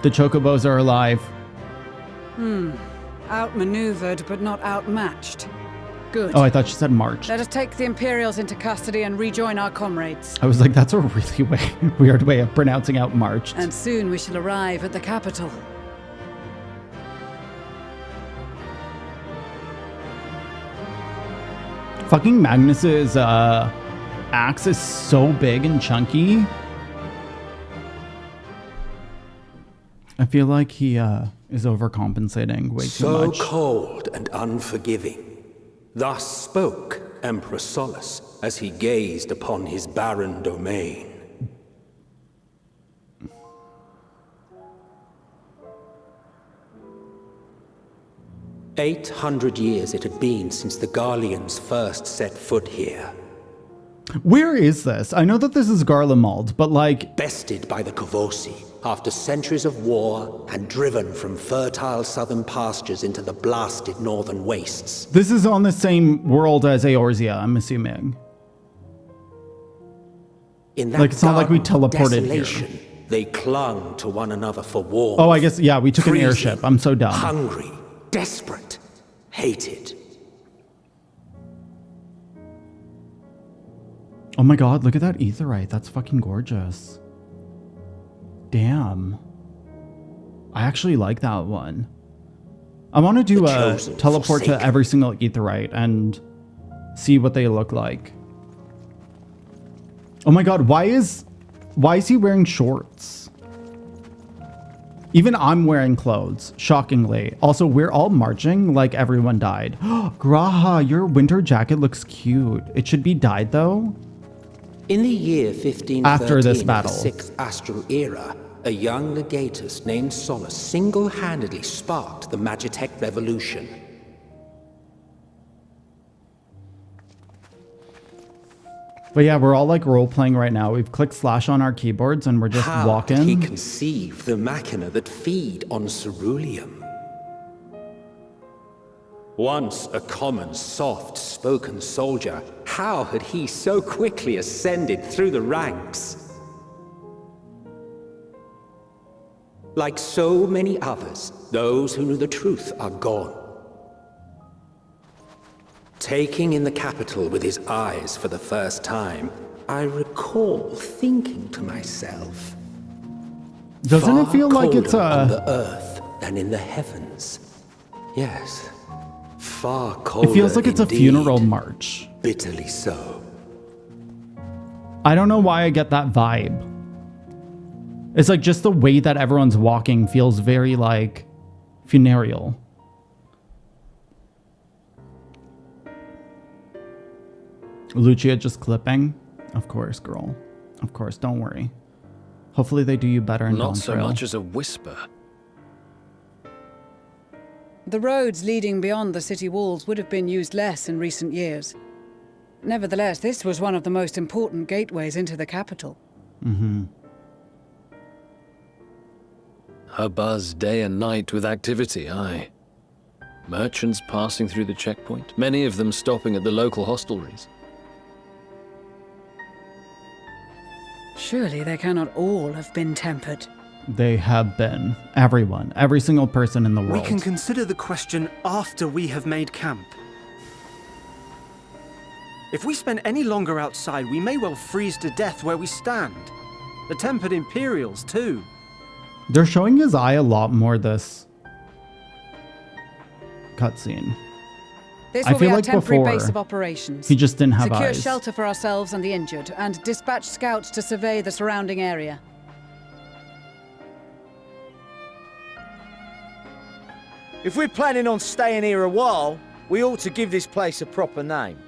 The chocobos are alive.
Outmaneuvered, but not outmatched. Good.
Oh, I thought she said marched.
Let us take the Imperials into custody and rejoin our comrades.
I was like, that's a really weird way of pronouncing out marched.
And soon we shall arrive at the capital.
Fucking Magnus's axe is so big and chunky. I feel like he is overcompensating way too much.
So cold and unforgiving. Thus spoke Emperor Solus as he gazed upon his barren domain. "800 years it had been since the Garleans first set foot here.
Where is this? I know that this is Garlemald, but like...
Bested by the Kovosi, after centuries of war, and driven from fertile southern pastures into the blasted northern wastes.
This is on the same world as Eorzea, I'm assuming.
In that
like, it's not like we teleported here.
They clung to one another for warmth.
Oh, I guess, yeah, we took an airship. I'm so dumb.
Hungry, desperate, hated.
Oh my god, look at that aetheryte. That's fucking gorgeous. Damn. I actually like that one. I want to do a teleport to every single aetheryte and see what they look like. Oh my god, why is he wearing shorts? Even I'm wearing clothes, shockingly. Also, we're all marching like everyone died. Graha, your winter jacket looks cute. It should be dyed though.
In the year 1513
after this battle.
of the 6th Astral Era, a young legatus named Solus single-handedly sparked the Magitech revolution.
But yeah, we're all like role-playing right now. We've clicked slash on our keyboards and we're just
How
walking.
did he conceive the machina that feed on ceruleum? Once a common, soft-spoken soldier, how had he so quickly ascended through the ranks? Like so many others, those who knew the truth are gone. Taking in the capital with his eyes for the first time, I recall thinking to myself,
doesn't it feel like it's
on the earth than in the heavens? Yes, far colder.
It feels like it's
indeed.
a funeral march.
Bitterly so.
I don't know why I get that vibe. It's like just the way that everyone's walking feels very like funereal. Lucia just clipping? Of course, girl. Of course, don't worry. Hopefully they do you better in
Not so
Dawntrail.
much as a whisper.
The roads leading beyond the city walls would have been used less in recent years. Nevertheless, this was one of the most important gateways into the capital.
Mm-hmm.
A buzz day and night with activity, aye. Merchants passing through the checkpoint, many of them stopping at the local hostelries.
Surely they cannot all have been tempered.
They have been. Everyone. Every single person in the world.
We can consider the question after we have made camp. If we spend any longer outside, we may well freeze to death where we stand. The tempered Imperials, too.
They're showing his eye a lot more this cutscene.
This
I
will
feel
be our
like
temporary
before,
base of operations.
he just didn't have
Secure
eyes.
shelter for ourselves and the injured, and dispatch scouts to survey the surrounding area.
If we're planning on staying here a while, we ought to give this place a proper name.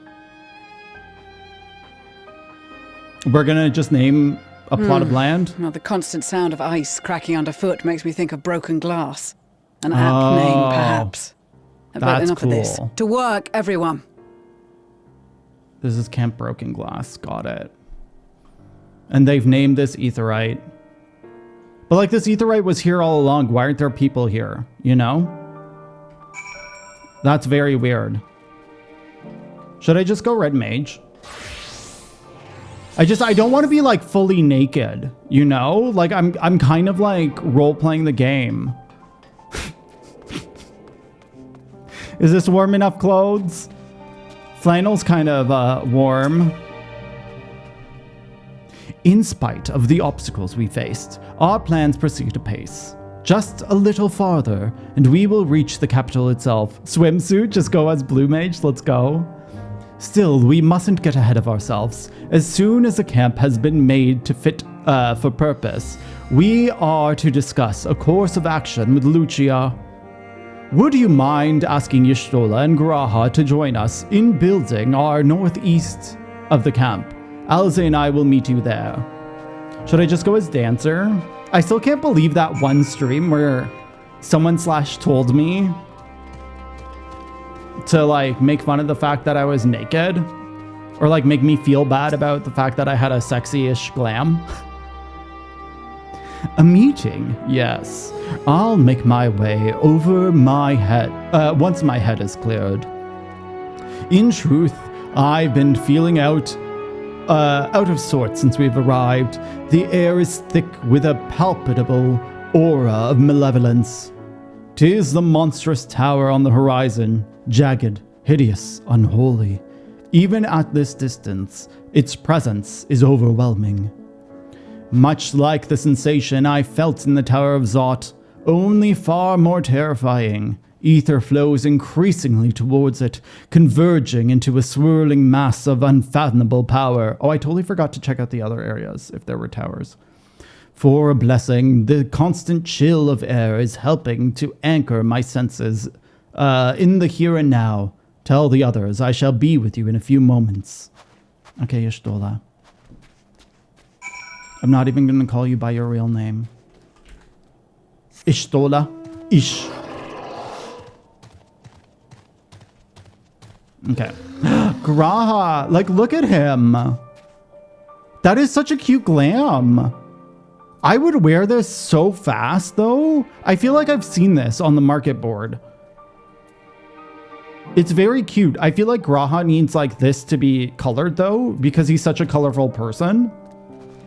We're gonna just name a plot of land?
Well, the constant sound of ice cracking underfoot makes me think of broken glass. An apt name, perhaps. But
That's
enough of this.
cool.
To work, everyone.
This is Camp Broken Glass. Got it. And they've named this Aetheryte. But like this Aetheryte was here all along. Why aren't there people here? You know? That's very weird. Should I just go Red Mage? I don't want to be like fully naked, you know? Like I'm kind of like role-playing the game. Is this warm enough clothes? Flannel's kind of warm. In spite of the obstacles we faced, our plans proceed apace. Just a little farther, and we will reach the capital itself. Swimsuit, just go as Blue Mage, let's go. Still, we mustn't get ahead of ourselves. As soon as a camp has been made to fit for purpose, we are to discuss a course of action with Lucia. Would you mind asking Y'shtola and Graha to join us in building our northeast of the camp? Alze and I will meet you there. Should I just go as Dancer? I still can't believe that one stream where someone told me to like make fun of the fact that I was naked, or like make me feel bad about the fact that I had a sexy-ish glam. A meeting, yes. I'll make my way over my head once my head is cleared. In truth, I've been feeling out of sorts since we've arrived. The air is thick with a palpable aura of malevolence. 'Tis the monstrous tower on the horizon, jagged, hideous, unholy. Even at this distance, its presence is overwhelming. Much like the sensation I felt in the Tower of Zot, only far more terrifying. Ether flows increasingly towards it, converging into a swirling mass of unfathomable power. Oh, I totally forgot to check out the other areas, if there were towers. For a blessing, the constant chill of air is helping to anchor my senses in the here and now. Tell the others I shall be with you in a few moments. Okay, Y'shtola. I'm not even going to call you by your real name. Ishtola. Ish. Okay. Graha. Like, look at him. That is such a cute glam. I would wear this so fast, though. I feel like I've seen this on the market board. It's very cute. I feel like Graha needs like this to be colored, though, because he's such a colorful person.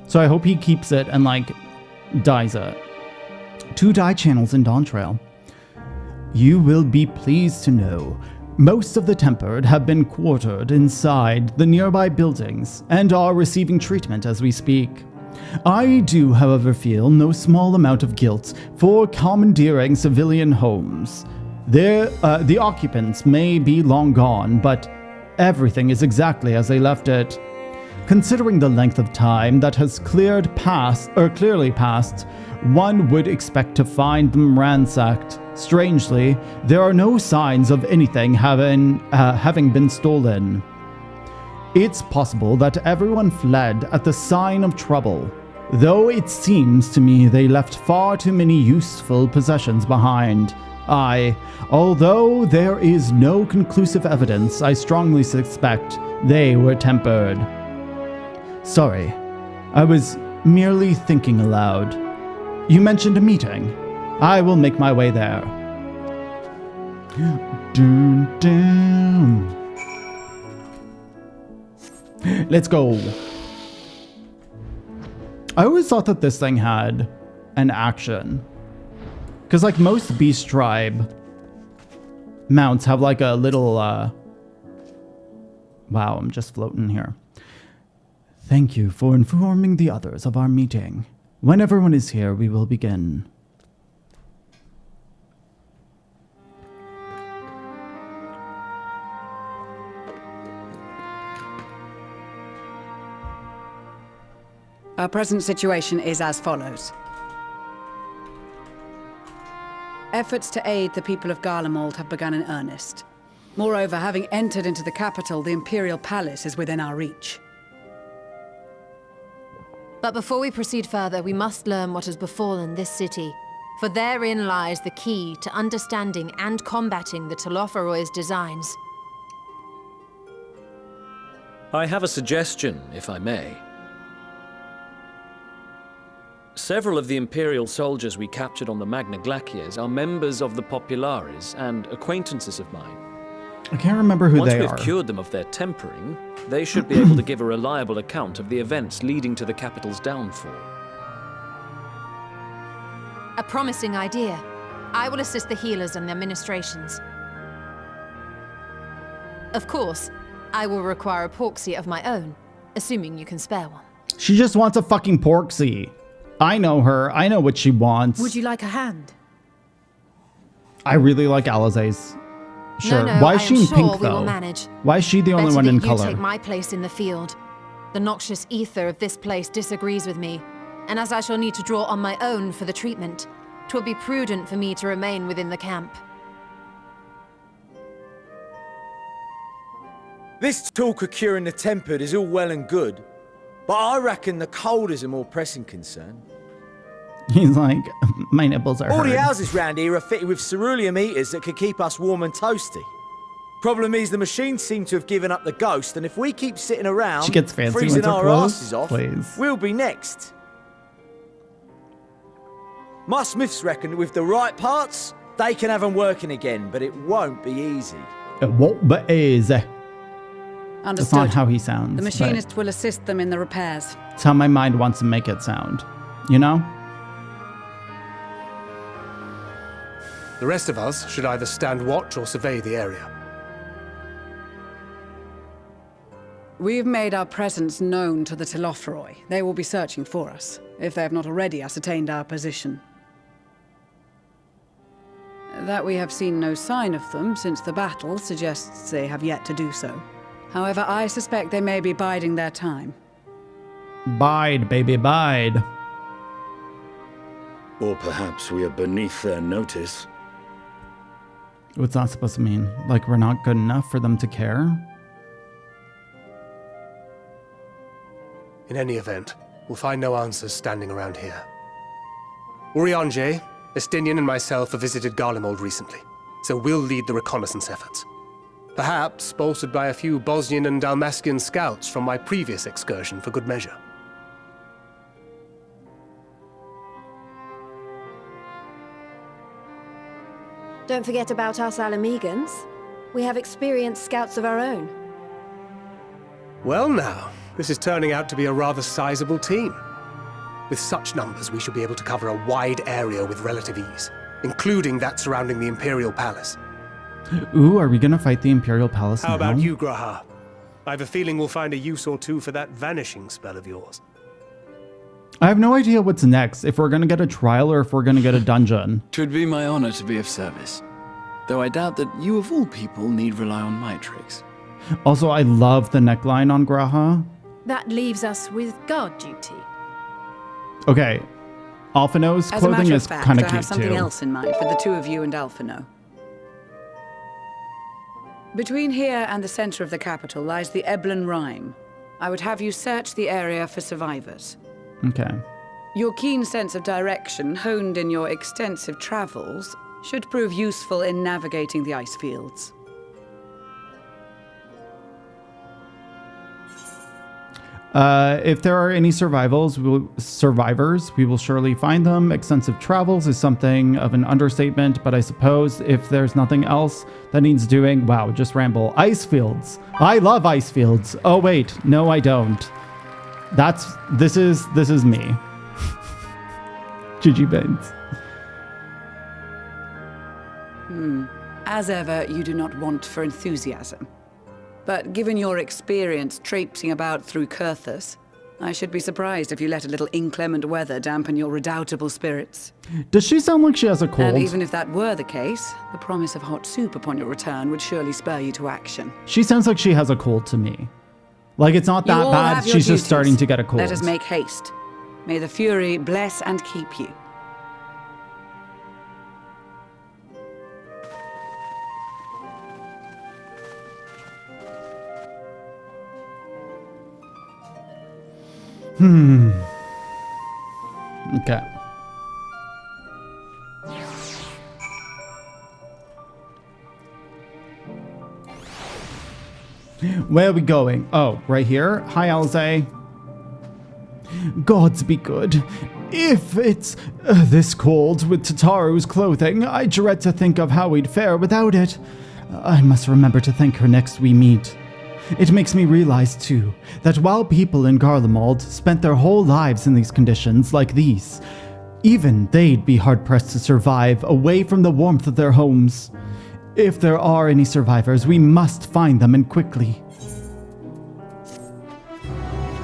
So I hope he keeps it and like dyes it. 2 dye channels in Dawntrail. You will be pleased to know most of the Tempered have been quartered inside the nearby buildings and are receiving treatment as we speak. I do, however, feel no small amount of guilt for commandeering civilian homes. The occupants may be long gone, but everything is exactly as they left it. Considering the length of time that has clearly passed, one would expect to find them ransacked. Strangely, there are no signs of anything having been stolen. It's possible that everyone fled at the sign of trouble, though it seems to me they left far too many useful possessions behind. Although there is no conclusive evidence, I strongly suspect they were tempered. Sorry, I was merely thinking aloud. You mentioned a meeting. I will make my way there. Dun, dun. Let's go. I always thought that this thing had an action. Because like most Beast Tribe mounts have like a little... Wow, I'm just floating here. Thank you for informing the others of our meeting. When everyone is here, we will begin.
Our present situation is as follows. Efforts to aid the people of Garlemald have begun in earnest. Moreover, having entered into the capital, the Imperial Palace is within our reach.
But before we proceed further, we must learn what has befallen this city, for therein lies the key to understanding and combating the Telophoroid's designs.
I have a suggestion, if I may. Several of the Imperial soldiers we captured on the Magna Glaciers are members of the Populares and acquaintances of mine.
I can't remember who they are.
Once we've cured them of their tempering, they should be able to give a reliable account of the events leading to the capital's downfall.
A promising idea. I will assist the healers and their ministrations. Of course, I will require a porksy of my own, assuming you can spare one.
She just wants a fucking porksy. I know her. I know what she wants.
Would you like a hand?
I really like Alizé's. Sure.
No,
Why is she in
sure
pink,
we
though?
will manage.
Why is she the only one in color?
You take my place in the field. The noxious ether of this place disagrees with me, and as I shall need to draw on my own for the treatment, 'twill be prudent for me to remain within the camp.
This talk of curing the tempered is all well and good, but I reckon the cold is a more pressing concern.
He's like, my nipples are
All
hurt.
the houses round here are fitted with ceruleum heaters that could keep us warm and toasty. Problem is, the machines seem to have given up the ghost, and if we keep sitting around
She gets fancy
freezing
with her
our
clothes,
asses off,
please.
we'll be next. My smiths reckon that with the right parts, they can have them working again, but it won't be easy.
It won't be easy.
Understood.
That's not how he sounds.
The
but
machinist will assist them in the repairs.
It's how my mind wants to make it sound. You know?
The rest of us should either stand watch or survey the area.
We've made our presence known to the Telophoroi. They will be searching for us, if they have not already ascertained our position. That we have seen no sign of them since the battle suggests they have yet to do so. However, I suspect they may be biding their time.
Bide, baby, bide.
Or perhaps we are beneath their notice.
What's that supposed to mean? Like we're not good enough for them to care?
In any event, we'll find no answers standing around here. Urianger, Estinian and myself have visited Garlemald recently, so we'll lead the reconnaissance efforts. Perhaps bolstered by a few Bosnian and Dalmatian scouts from my previous excursion for good measure.
Don't forget about us Alamegans. We have experienced scouts of our own.
Well now, this is turning out to be a rather sizable team. With such numbers, we should be able to cover a wide area with relative ease, including that surrounding the Imperial Palace.
Ooh, are we gonna fight the Imperial Palace
How
now?
about you, Graha? I have a feeling we'll find a use or two for that vanishing spell of yours.
I have no idea what's next, if we're gonna get a trial or if we're gonna get a dungeon.
'Twould be my honor to be of service, though I doubt that you of all people need rely on my tricks.
Also, I love the neckline on Graha.
That leaves us with guard duty.
Okay, Alphino's
As a
clothing
matter
is
of fact,
kind
I
of
have
cute
something
too.
else in mind for the two of you and Alphino. Between here and the center of the capital lies the Eblan Rime. I would have you search the area for survivors.
Okay.
Your keen sense of direction, honed in your extensive travels, should prove useful in navigating the ice fields.
If there are any survivors, we will surely find them. Extensive travels is something of an understatement, but I suppose if there's nothing else that needs doing, wow, just ramble. Ice fields. I love ice fields. Oh wait, no, I don't. This is me. GG Baines.
As ever, you do not want for enthusiasm. But given your experience traipsing about through Kurthus, I should be surprised if you let a little inclement weather dampen your redoubtable spirits.
Does she sound like she has a cold?
And even if that were the case, the promise of hot soup upon your return would surely spur you to action.
She sounds like she has a cold to me. Like, it's not
You
that
all
bad,
have your
she's just
duties.
starting to get a cold.
Let us make haste. May the Fury bless and keep you.
Okay. Where are we going? Oh, right here. Hi, Alze. Gods be good. If it's this cold with Tataru's clothing, I dread to think of how we'd fare without it. I must remember to thank her next we meet. It makes me realize, too, that while people in Garlemald spent their whole lives in these conditions like these, even they'd be hard-pressed to survive away from the warmth of their homes. If there are any survivors, we must find them and quickly.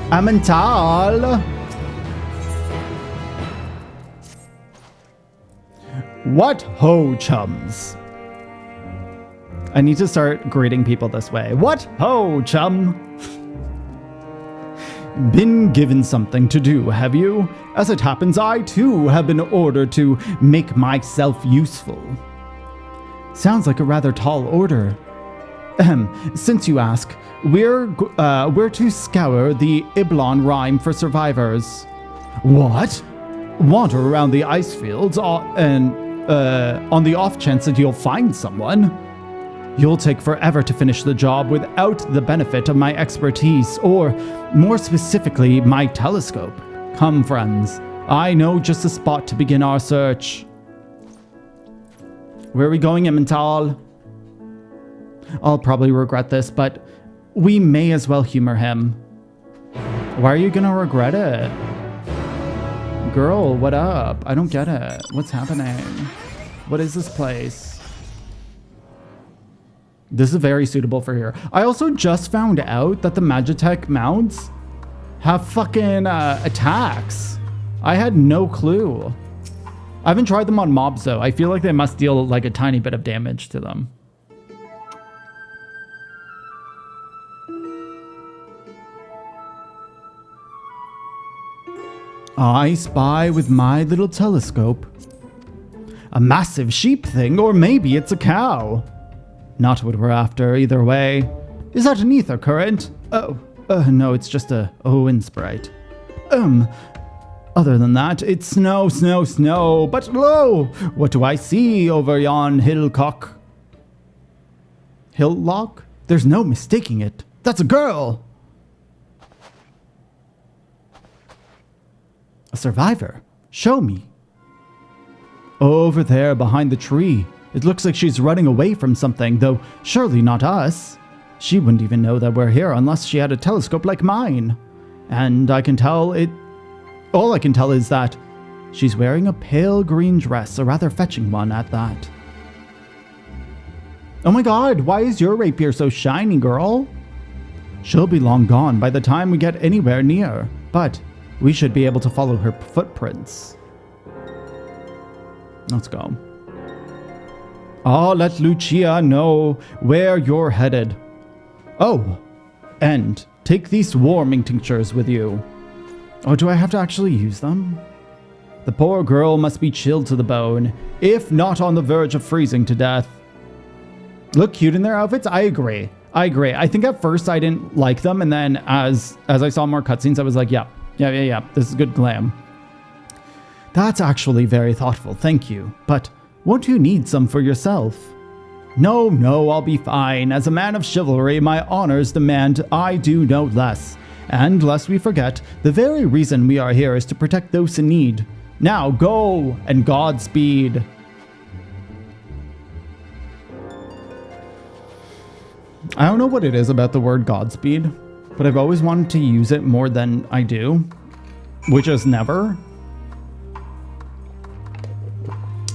Amental! What ho, chums? I need to start greeting people this way. What ho, chum? Been given something to do, have you? As it happens, I too have been ordered to make myself useful. Sounds like a rather tall order. Since you ask, we're to scour the Eblan Rime for survivors. What? Wander around the ice fields and on the off chance that you'll find someone? You'll take forever to finish the job without the benefit of my expertise, or more specifically, my telescope. Come, friends. I know just the spot to begin our search. Where are we going, Emmental? I'll probably regret this, but we may as well humor him. Why are you gonna regret it? Girl, what up? I don't get it. What's happening? What is this place? This is very suitable for here. I also just found out that the Magitech mounts have fucking attacks. I had no clue. I haven't tried them on mobs though. I feel like they must deal like a tiny bit of damage to them. I spy with my little telescope a massive sheep thing, or maybe it's a cow. Not what we're after either way. Is that an ether current? Oh, no, it's just a wind sprite. Other than that, it's snow, snow, snow. But lo, what do I see over yon hillock? Hillock? There's no mistaking it. That's a girl! A survivor? Show me. Over there behind the tree. It looks like she's running away from something, though surely not us. She wouldn't even know that we're here unless she had a telescope like mine. And I can tell it... All I can tell is that she's wearing a pale green dress, a rather fetching one at that. Oh my god, why is your rapier so shiny, girl? She'll be long gone by the time we get anywhere near, but we should be able to follow her footprints. Let's go. I'll let Lucia know where you're headed. Oh, and take these warming tinctures with you. Oh, do I have to actually use them? The poor girl must be chilled to the bone, if not on the verge of freezing to death. Look cute in their outfits? I agree. I think at first I didn't like them, and then as I saw more cutscenes, I was like, yeah, this is good glam. That's actually very thoughtful, thank you. But won't you need some for yourself? No, I'll be fine. As a man of chivalry, my honors demand I do no less. And lest we forget, the very reason we are here is to protect those in need. Now go, and Godspeed. I don't know what it is about the word Godspeed, but I've always wanted to use it more than I do, which is never.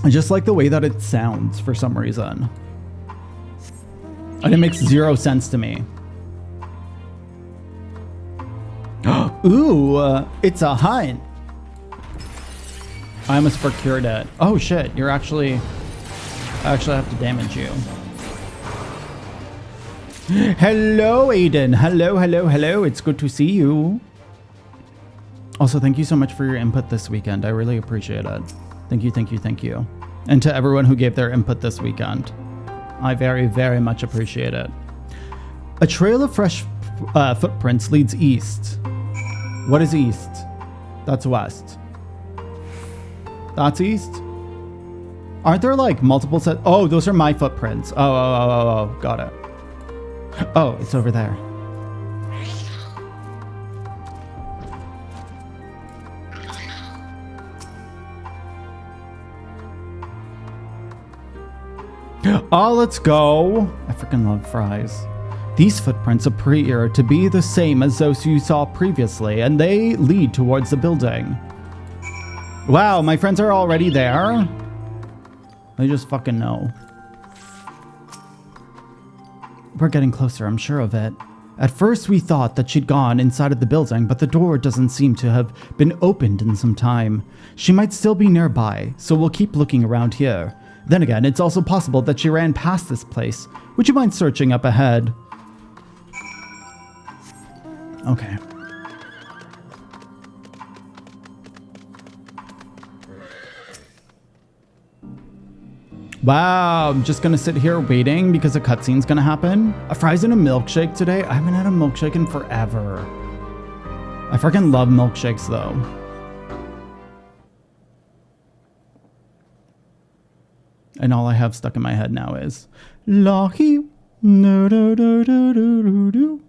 I just like the way that it sounds for some reason. And it makes zero sense to me. Ooh, it's a hunt. I almost procured it. Oh shit, I actually have to damage you. Hello, Aiden. Hello. It's good to see you. Also, thank you so much for your input this weekend. I really appreciate it. Thank you. And to everyone who gave their input this weekend. I very, very much appreciate it. A trail of fresh footprints leads east. What is east? That's west. That's east? Aren't there like multiple sets? Oh, those are my footprints. Oh, got it. Oh, it's over there. Oh, let's go. I freaking love fries. These footprints appear to be the same as those you saw previously, and they lead towards the building. Wow, my friends are already there? They just fucking know. We're getting closer, I'm sure of it. At first we thought that she'd gone inside of the building, but the door doesn't seem to have been opened in some time. She might still be nearby, so we'll keep looking around here. Then again, it's also possible that she ran past this place. Would you mind searching up ahead? Okay. Wow, I'm just gonna sit here waiting because a cutscene's gonna happen. A fries and a milkshake today? I haven't had a milkshake in forever. I freaking love milkshakes though. And all I have stuck in my head now is Lahi no do do do do do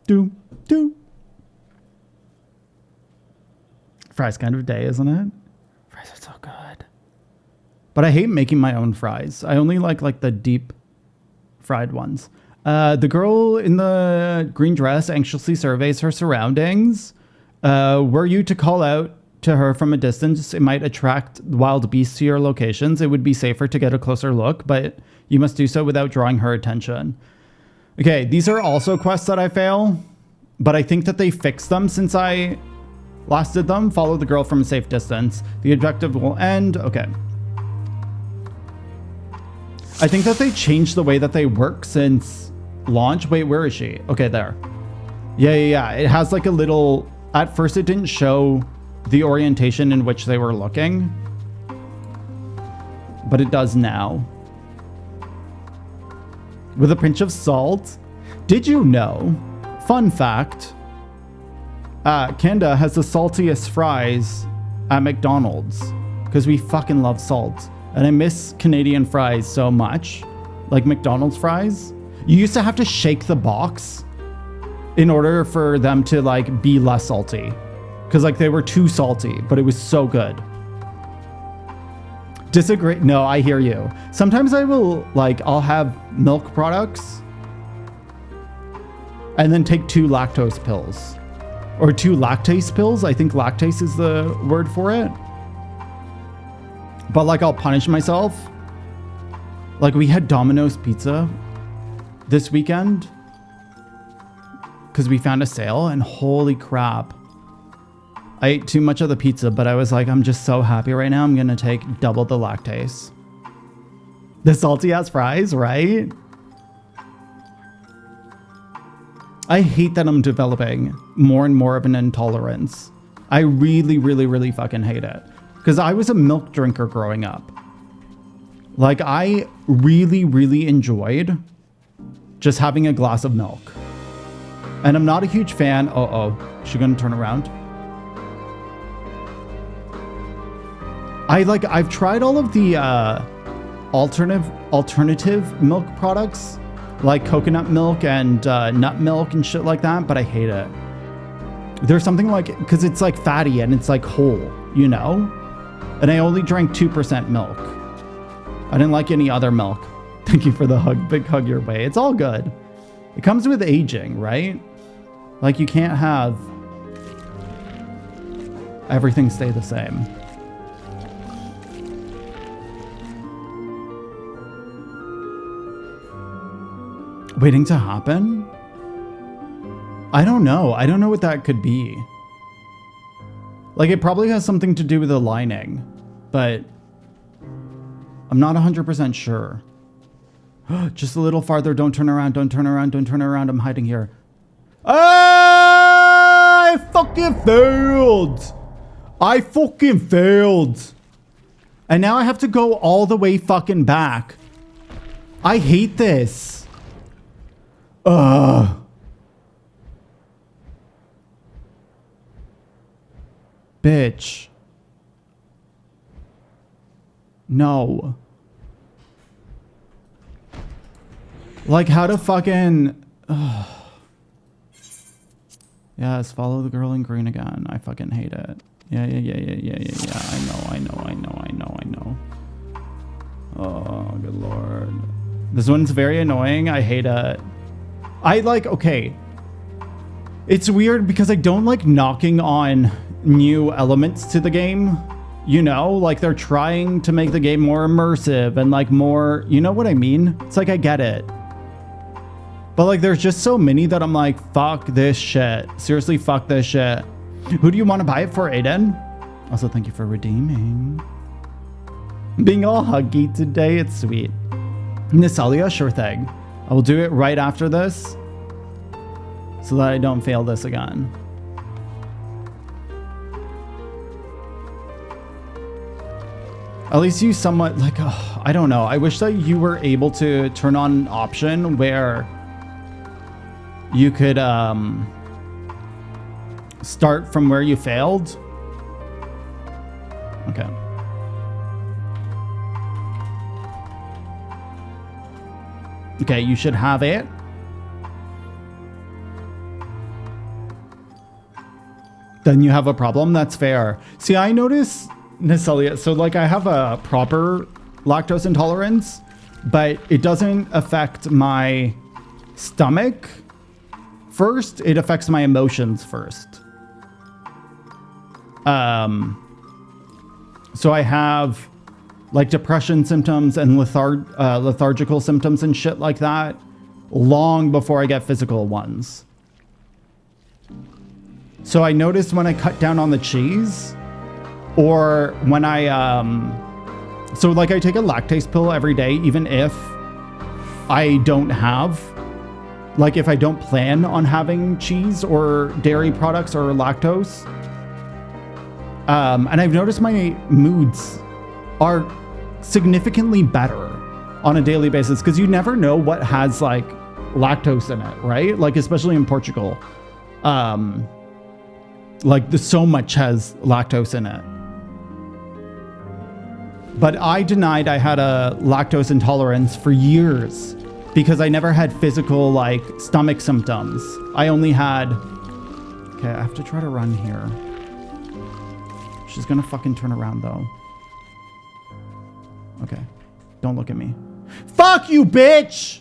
do do. Fries kind of day, isn't it? Fries are so good. But I hate making my own fries. I only like the deep fried ones. The girl in the green dress anxiously surveys her surroundings. Were you to call out to her from a distance, it might attract wild beasts to your locations. It would be safer to get a closer look, but you must do so without drawing her attention. Okay, these are also quests that I fail, but I think that they fixed them since I last did them. Follow the girl from a safe distance. The objective will end. Okay. I think that they changed the way that they work since launch. Wait, where is she? Okay, there. Yeah. It has like a little... At first, it didn't show the orientation in which they were looking, but it does now. With a pinch of salt. Did you know? Fun fact. Kenda has the saltiest fries at McDonald's because we fucking love salt. And I miss Canadian fries so much. Like McDonald's fries. You used to have to shake the box in order for them to like be less salty. Because like they were too salty, but it was so good. Disagree? No, I hear you. Sometimes I will like, I'll have milk products and then take 2 lactose pills. Or 2 lactase pills. I think lactase is the word for it. But like I'll punish myself. Like we had Domino's pizza this weekend because we found a sale and holy crap. I ate too much of the pizza, but I was like, I'm just so happy right now. I'm going to take double the lactase. The salty ass fries, right? I hate that I'm developing more and more of an intolerance. I really, really, really fucking hate it. Because I was a milk drinker growing up. Like, I really, really enjoyed just having a glass of milk. And I'm not a huge fan. Uh-oh. Is she gonna turn around? I've tried all of the alternative milk products. Like coconut milk and nut milk and shit like that. But I hate it. There's something like... Because it's like fatty and it's like whole, you know? And I only drank 2% milk. I didn't like any other milk. Thank you for the hug, big hug your way. It's all good. It comes with aging, right? Like you can't have everything stay the same. Waiting to happen? I don't know. I don't know what that could be. Like it probably has something to do with the lining, but I'm not 100% sure. Just a little farther. Don't turn around. Don't turn around. Don't turn around. I'm hiding here. I fucking failed. I fucking failed. And now I have to go all the way fucking back. I hate this. Bitch. No. Like how to fucking... Yes, follow the girl in green again. I fucking hate it. Yeah. I know. Oh, good lord. This one's very annoying. I hate it. Okay. It's weird because I don't like knocking on new elements to the game. You know, like they're trying to make the game more immersive and like more, you know what I mean? It's like, I get it. But like, there's just so many that I'm like, fuck this shit. Seriously, fuck this shit. Who do you want to buy it for, Aiden? Also, thank you for redeeming. Being all huggy today, it's sweet. Nisalia, sure thing. I will do it right after this so that I don't fail this again. At least you somewhat like, I don't know. I wish that you were able to turn on an option where you could start from where you failed. Okay. Okay, you should have it. Then you have a problem. That's fair. See, I notice, Nisalia, so like I have a proper lactose intolerance, but it doesn't affect my stomach first. It affects my emotions first. So I have like depression symptoms and lethargical symptoms and shit like that long before I get physical ones. So I noticed when I cut down on the cheese, or when I, so like I take a lactase pill every day, even if I don't have, like if I don't plan on having cheese or dairy products or lactose. And I've noticed my moods are significantly better on a daily basis because you never know what has like lactose in it, right? Like especially in Portugal, like so much has lactose in it. But I denied I had a lactose intolerance for years because I never had physical, like, stomach symptoms. I only had... Okay, I have to try to run here. She's gonna fucking turn around, though. Okay. Don't look at me. Fuck you, bitch!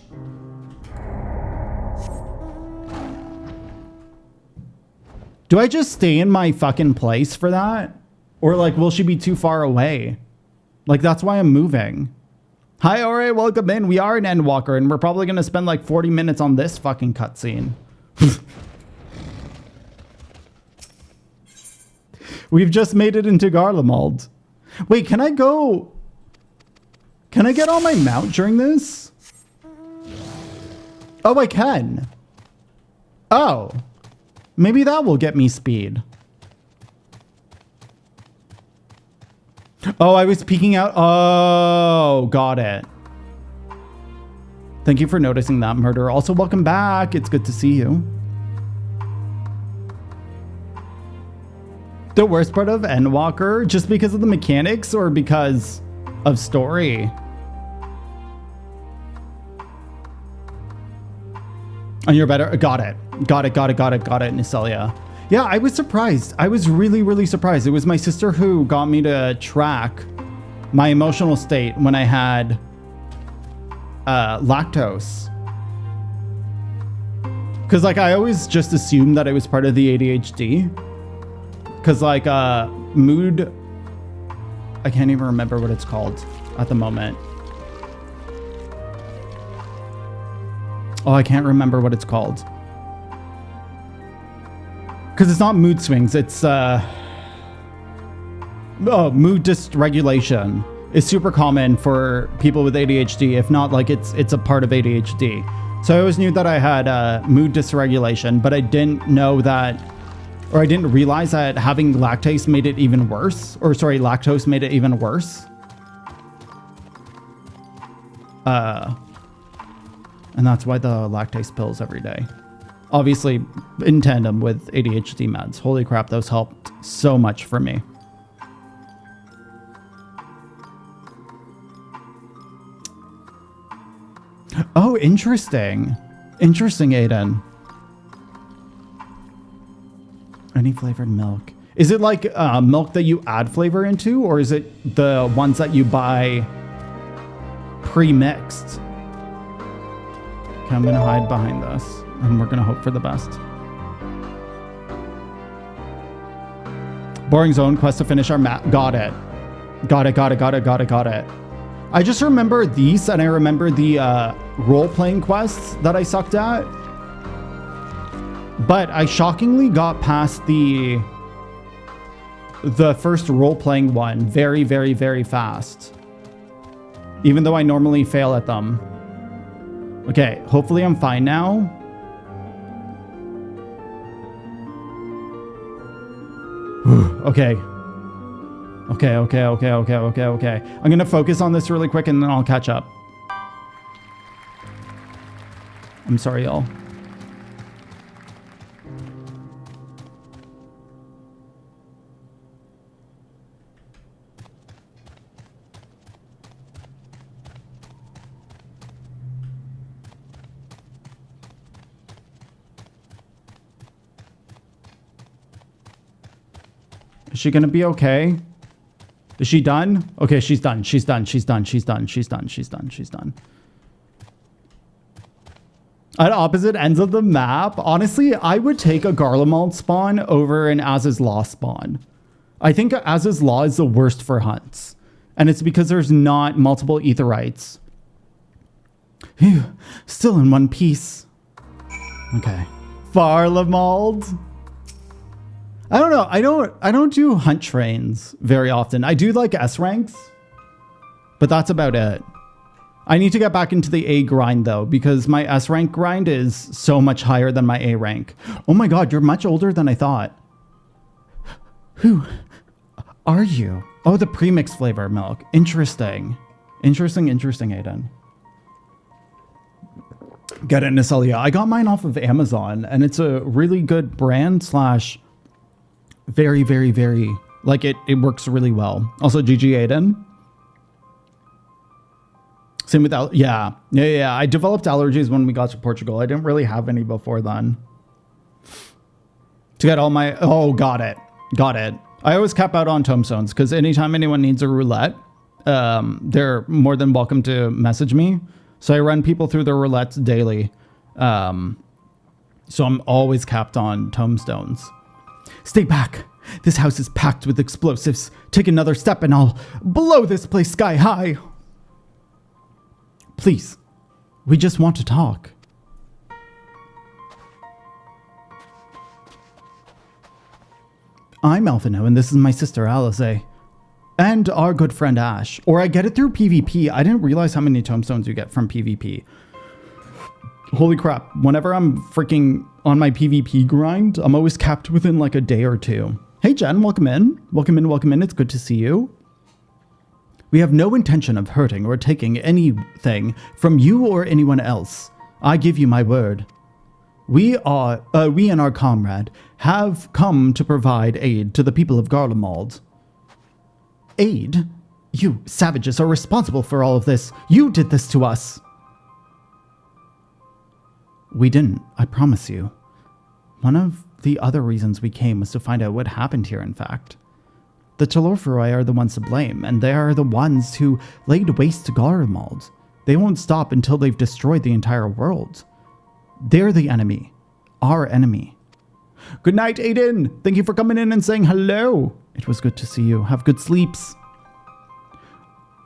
Do I just stay in my fucking place for that? Or, like, will she be too far away? Like, that's why I'm moving. Hi, Ore, welcome in. We are an Endwalker, and we're probably going to spend, like, 40 minutes on this fucking cutscene. We've just made it into Garlemald. Wait, can I go... Can I get on my mount during this? Oh, I can. Oh. Maybe that will get me speed. Oh, I was peeking out. Oh, got it. Thank you for noticing that, Murder. Also, welcome back. It's good to see you. The worst part of Endwalker, just because of the mechanics or because of story? And you're better. Got it. Got it, Nicelia. Yeah, I was surprised. I was really, really surprised. It was my sister who got me to track my emotional state when I had lactose. Because, like, I always just assumed that it was part of the ADHD. Because, like, mood... I can't even remember what it's called at the moment. Oh, I can't remember what it's called. Because it's not mood swings, it's mood dysregulation is super common for people with ADHD, if not like it's a part of ADHD. So I always knew that I had mood dysregulation, but I didn't know that, or I didn't realize that having lactose made it even worse, or sorry, lactose made it even worse. And that's why the lactase pills every day. Obviously, in tandem with ADHD meds. Holy crap, those helped so much for me. Oh, interesting. Interesting, Aiden. Any flavored milk. Is it like milk that you add flavor into, or is it the ones that you buy pre-mixed? Okay, I'm gonna hide behind this. And we're gonna hope for the best. Boring zone, quest to finish our map. Got it. Got it. I just remember these, and I remember the role-playing quests that I sucked at. But I shockingly got past the first role-playing one very, very, very fast. Even though I normally fail at them. Okay, hopefully I'm fine now. Okay. Okay. I'm gonna focus on this really quick and then I'll catch up. I'm sorry, y'all. Is she gonna be okay? Is she done? Okay, she's done. She's done. At opposite ends of the map, honestly, I would take a Garlemald spawn over an Az's Law spawn. I think Az's Law is the worst for hunts. And it's because there's not multiple aetherites. Phew, still in one piece. Okay. Garlemald. I don't know. I don't do hunt trains very often. I do like S ranks, but that's about it. I need to get back into the A grind though, because my S rank grind is so much higher than my A rank. Oh my God, you're much older than I thought. Who are you? Oh, the premix flavor milk. Interesting, Aiden. Get it, Nicelia. I got mine off of Amazon, and it's a really good brand slash very, very, very, like it works really well. Also, GG Aiden. Same with yeah. I developed allergies when we got to Portugal. I didn't really have any before then. To get all my got it. I always cap out on tombstones because anytime anyone needs a roulette, they're more than welcome to message me. So I run people through their roulettes daily. So I'm always capped on tombstones. Stay back. This house is packed with explosives. Take another step and I'll blow this place sky high. Please, we just want to talk. I'm Alphino, and this is my sister Alice, and our good friend Ash. Or I get it through PvP. I didn't realize how many tombstones you get from PvP. Holy crap. Whenever I'm freaking on my PvP grind, I'm always capped within like a day or two. Hey Jen, welcome in. Welcome in. It's good to see you. We have no intention of hurting or taking anything from you or anyone else. I give you my word. We and our comrade have come to provide aid to the people of Garlemald. Aid? You savages are responsible for all of this. You did this to us. We didn't, I promise you. One of the other reasons we came was to find out what happened here, in fact. The Telorferoi are the ones to blame, and they are the ones who laid waste to Garlemald. They won't stop until they've destroyed the entire world. They're the enemy. Our enemy. Good night, Aiden. Thank you for coming in and saying hello. It was good to see you. Have good sleeps.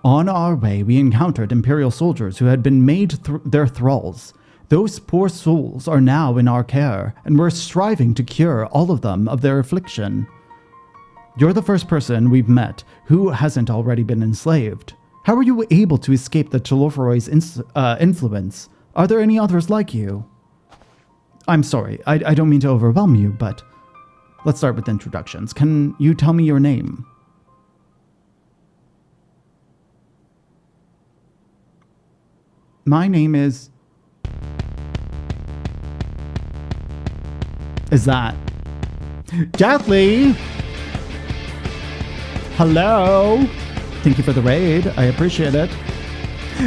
On our way, we encountered Imperial soldiers who had been made their thralls. Those poor souls are now in our care, and we're striving to cure all of them of their affliction. You're the first person we've met who hasn't already been enslaved. How were you able to escape the Telorferoi's influence? Are there any others like you? I'm sorry, I don't mean to overwhelm you, but let's start with introductions. Can you tell me your name? My name is that? Deathly! Hello! Thank you for the raid. I appreciate it.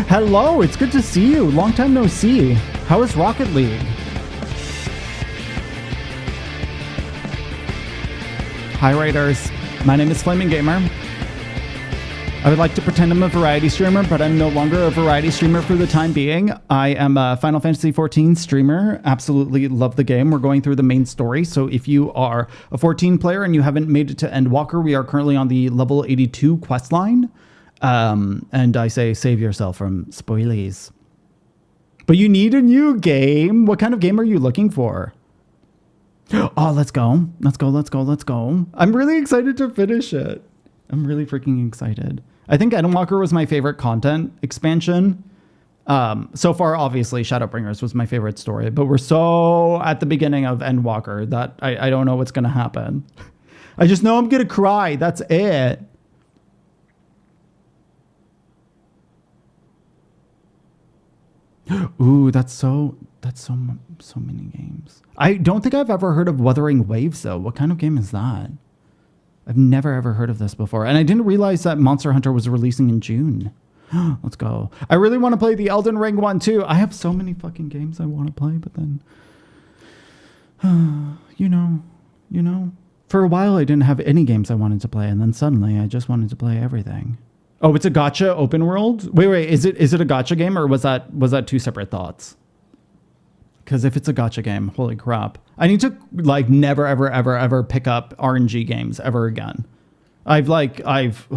Hello, it's good to see you. Long time no see. How is Rocket League? Hi, Raiders. My name is Flaming Gamer. I would like to pretend I'm a variety streamer, but I'm no longer a variety streamer for the time being. I am a Final Fantasy XIV streamer. Absolutely love the game. We're going through the main story, so if you are a 14 player and you haven't made it to Endwalker, we are currently on the level 82 quest line. And I say save yourself from spoilies. But you need a new game. What kind of game are you looking for? Oh, let's go. Let's go. I'm really excited to finish it. I'm really freaking excited. I think Endwalker was my favorite content expansion. So far, obviously, Shadowbringers was my favorite story, but we're so at the beginning of Endwalker that I don't know what's going to happen. I just know I'm going to cry. That's it. Ooh, that's so many games. I don't think I've ever heard of Wuthering Waves, though. What kind of game is that? I've never ever heard of this before. And I didn't realize that Monster Hunter was releasing in June. Let's go. I really want to play the Elden Ring one, too. I have so many fucking games I want to play, but then... you know. For a while, I didn't have any games I wanted to play, and then suddenly, I just wanted to play everything. Oh, it's a gacha open world? Wait, is it a gacha game, or was that two separate thoughts? Because if it's a gacha game, holy crap. I need to, like, never, ever pick up RNG games ever again. I've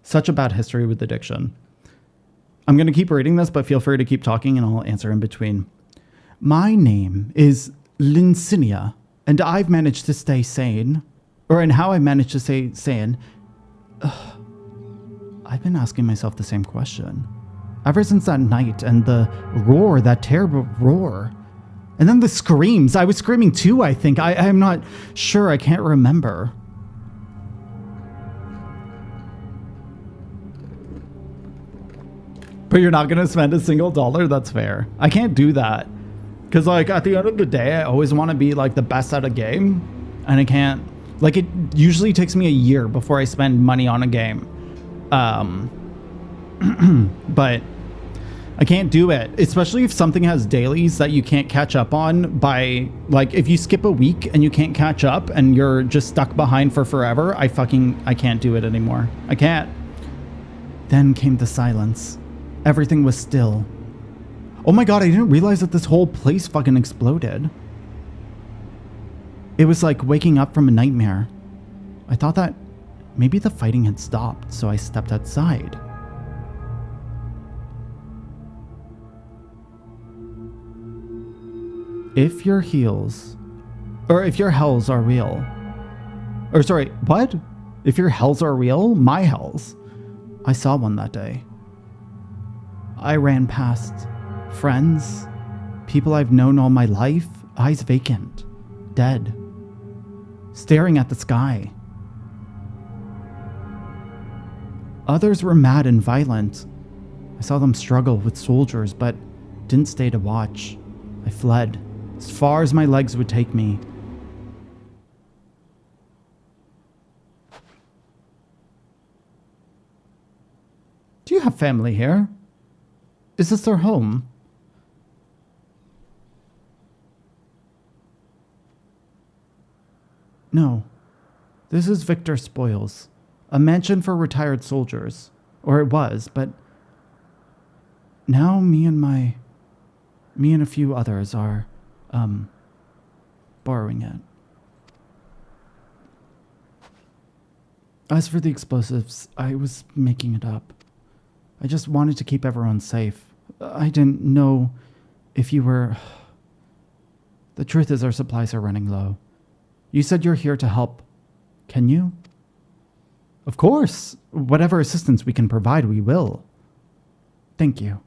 such a bad history with addiction. I'm going to keep reading this, but feel free to keep talking and I'll answer in between. My name is Lincinia, and I've managed to stay sane. And how I managed to stay sane... I've been asking myself the same question. Ever since that night and the roar, that terrible roar. And then the screams. I was screaming too, I think. I'm not sure. I can't remember. But you're not going to spend a single dollar? That's fair. I can't do that. Because, like, at the end of the day, I always want to be, like, the best at a game. And I can't. Like, it usually takes me a year before I spend money on a game. But I can't do it, especially if something has dailies that you can't catch up on by, like, if you skip a week and you can't catch up and you're just stuck behind for forever, I can't do it anymore. I can't. Then came the silence. Everything was still. Oh my god, I didn't realize that this whole place fucking exploded. It was like waking up from a nightmare. I thought that maybe the fighting had stopped, so I stepped outside. If your hells are real. Or sorry, what? If your hells are real? My hells. I saw one that day. I ran past friends, people I've known all my life, eyes vacant, dead, staring at the sky. Others were mad and violent. I saw them struggle with soldiers, but didn't stay to watch. I fled, as far as my legs would take me. Do you have family here? Is this their home? No. This is Victor Spoils, a mansion for retired soldiers. Or it was, but now me and a few others are, borrowing it. As for the explosives, I was making it up. I just wanted to keep everyone safe. I didn't know if you were... The truth is our supplies are running low. You said you're here to help. Can you? Of course. Whatever assistance we can provide, we will. Thank you.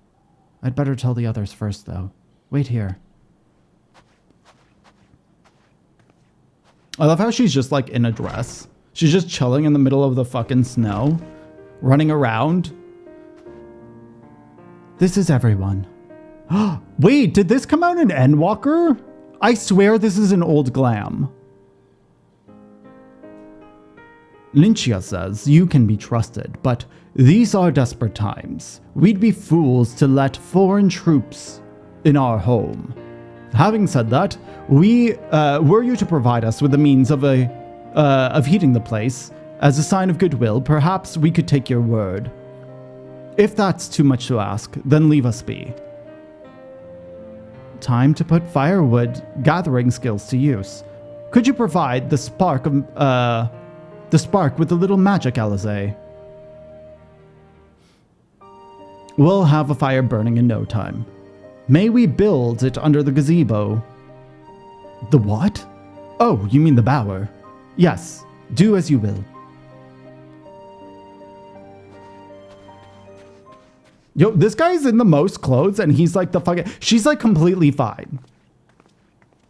I'd better tell the others first, though. Wait here. I love how she's just like in a dress. She's just chilling in the middle of the fucking snow, running around. This is everyone. Wait, did this come out in Endwalker? I swear this is an old glam. Lynchia says, you can be trusted, but these are desperate times. We'd be fools to let foreign troops in our home. Having said that, were you to provide us with the means of heating the place, as a sign of goodwill, perhaps we could take your word. If that's too much to ask, then leave us be. Time to put firewood gathering skills to use. Could you provide the spark with a little magic, Alize? We'll have a fire burning in no time. May we build it under the gazebo? The what? Oh, you mean the bower. Yes, do as you will. Yo, this guy's in the most clothes and he's like the fucking... She's like completely fine.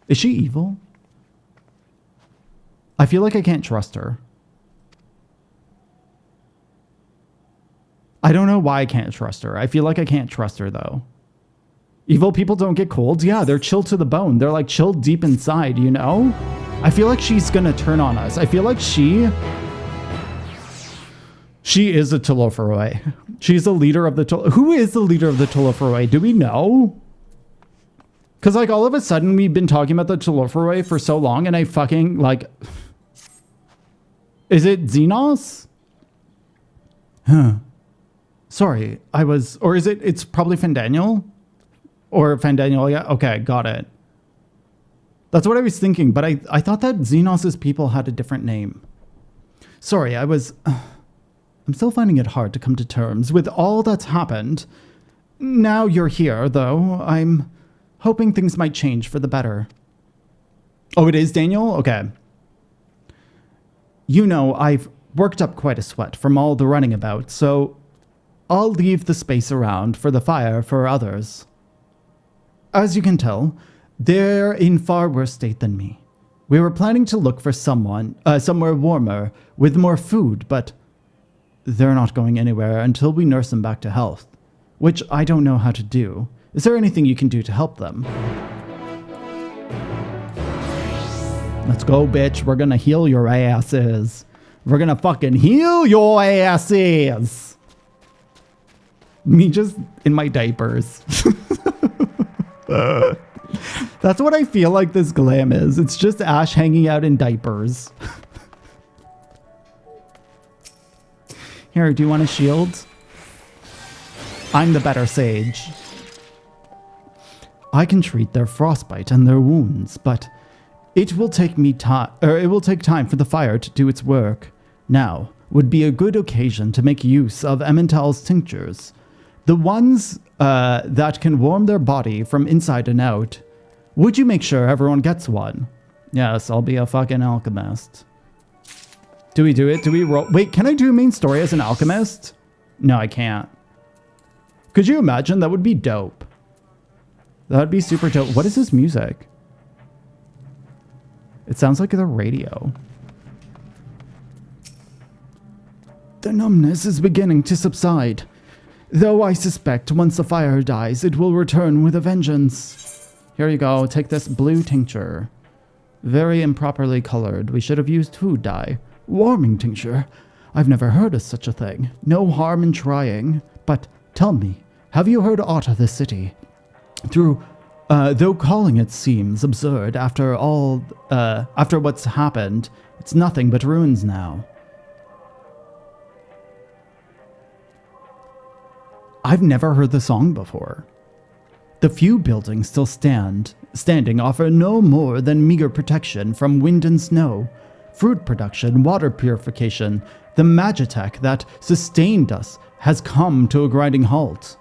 Is she evil? I feel like I can't trust her. I don't know why I can't trust her. I feel like I can't trust her though. Evil people don't get colds? Yeah, they're chilled to the bone. They're like chilled deep inside, you know? I feel like she's gonna turn on us. I feel like she is a Toloferoi. She's the leader of the Who is the leader of the Toloferoi? Do we know? Because like all of a sudden we've been talking about the Toloferoi for so long and I fucking like... Is it Xenos? Huh. Sorry, or is it, it's probably Fandaniel? Or Fandaniel, yeah, okay, got it. That's what I was thinking, but I thought that Xenos' people had a different name. Sorry, I'm still finding it hard to come to terms with all that's happened. Now you're here, though, I'm hoping things might change for the better. Oh, it is Daniel? Okay. You know, I've worked up quite a sweat from all the running about, so I'll leave the space around for the fire for others. As you can tell, they're in far worse state than me. We were planning to look for somewhere warmer with more food, but they're not going anywhere until we nurse them back to health, which I don't know how to do. Is there anything you can do to help them? Let's go, bitch. We're gonna heal your asses. We're gonna fucking heal your asses. Me just in my diapers. That's what I feel like this glam is. It's just Ash hanging out in diapers. Here, do you want a shield? I'm the better sage. I can treat their frostbite and their wounds, but it will take time for the fire to do its work. Now would be a good occasion to make use of Emmental's tinctures. The ones that can warm their body from inside and out. Would you make sure everyone gets one? Yes, I'll be a fucking alchemist. Do we do it? Do we roll? Wait, can I do main story as an alchemist? No, I can't. Could you imagine? That would be dope. That would be super dope. What is this music? It sounds like the radio. The numbness is beginning to subside. Though I suspect once the fire dies, it will return with a vengeance. Here you go. Take this blue tincture. Very improperly colored. We should have used food dye. Warming tincture? I've never heard of such a thing. No harm in trying. But tell me, have you heard aught of this city? Though calling it seems absurd after what's happened, it's nothing but ruins now. I've never heard the song before. The few buildings still standing offer no more than meager protection from wind and snow, fruit production, water purification. The magitech that sustained us has come to a grinding halt.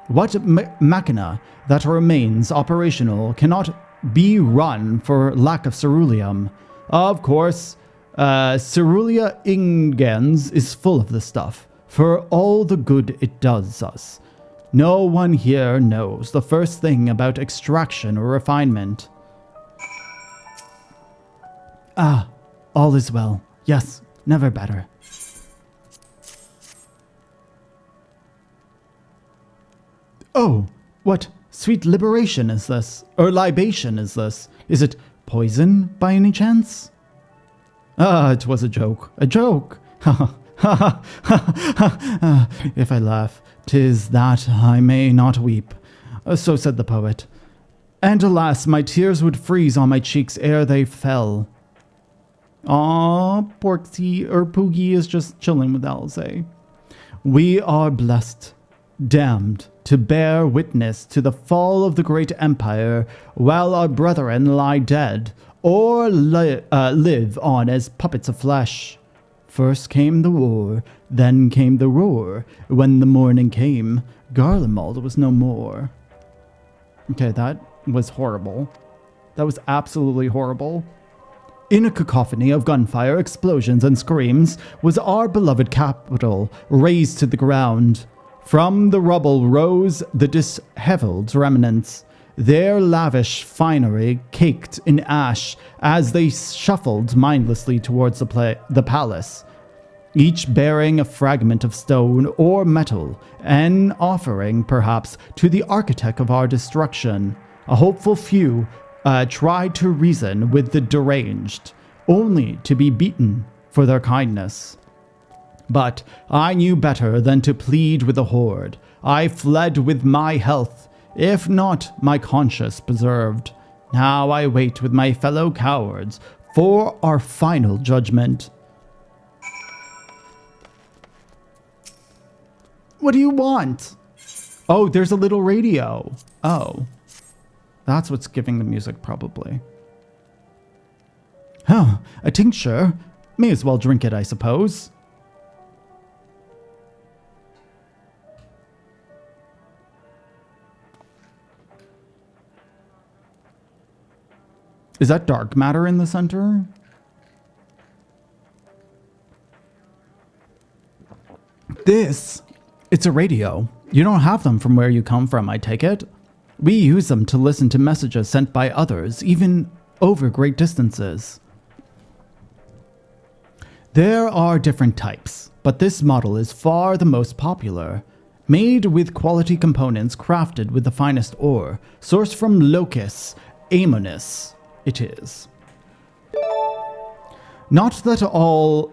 What machina that remains operational cannot be run for lack of ceruleum. Of course, Cerulia Ingens is full of this stuff, for all the good it does us. No one here knows the first thing about extraction or refinement. Ah, all is well. Yes, never better. Oh, what sweet liberation is this? Or libation is this? Is it poison by any chance? Ah, it was a joke. A joke! Ha ha ha! If I laugh, 'tis that I may not weep. So said the poet. And alas, my tears would freeze on my cheeks ere they fell. Aw, Poogie is just chilling with Alice. We are blessed, damned, to bear witness to the fall of the great empire, while our brethren lie dead, or live on as puppets of flesh. First came the war, then came the roar. When the morning came, Garlemald was no more. Okay, that was horrible. That was absolutely horrible. In a cacophony of gunfire, explosions, and screams was our beloved capital razed to the ground. From the rubble rose the disheveled remnants, their lavish finery caked in ash as they shuffled mindlessly towards the palace, each bearing a fragment of stone or metal, an offering, perhaps, to the architect of our destruction. A hopeful few tried to reason with the deranged, only to be beaten for their kindness. But I knew better than to plead with the horde. I fled with my health, if not my conscience preserved. Now I wait with my fellow cowards for our final judgment. What do you want? Oh, there's a little radio. Oh. That's what's giving the music, probably. Huh, a tincture? May as well drink it, I suppose. Is that dark matter in the center? It's a radio. You don't have them from where you come from, I take it? We use them to listen to messages sent by others, even over great distances. There are different types, but this model is far the most popular. Made with quality components crafted with the finest ore, sourced from Locus Aemonis, it is. Not all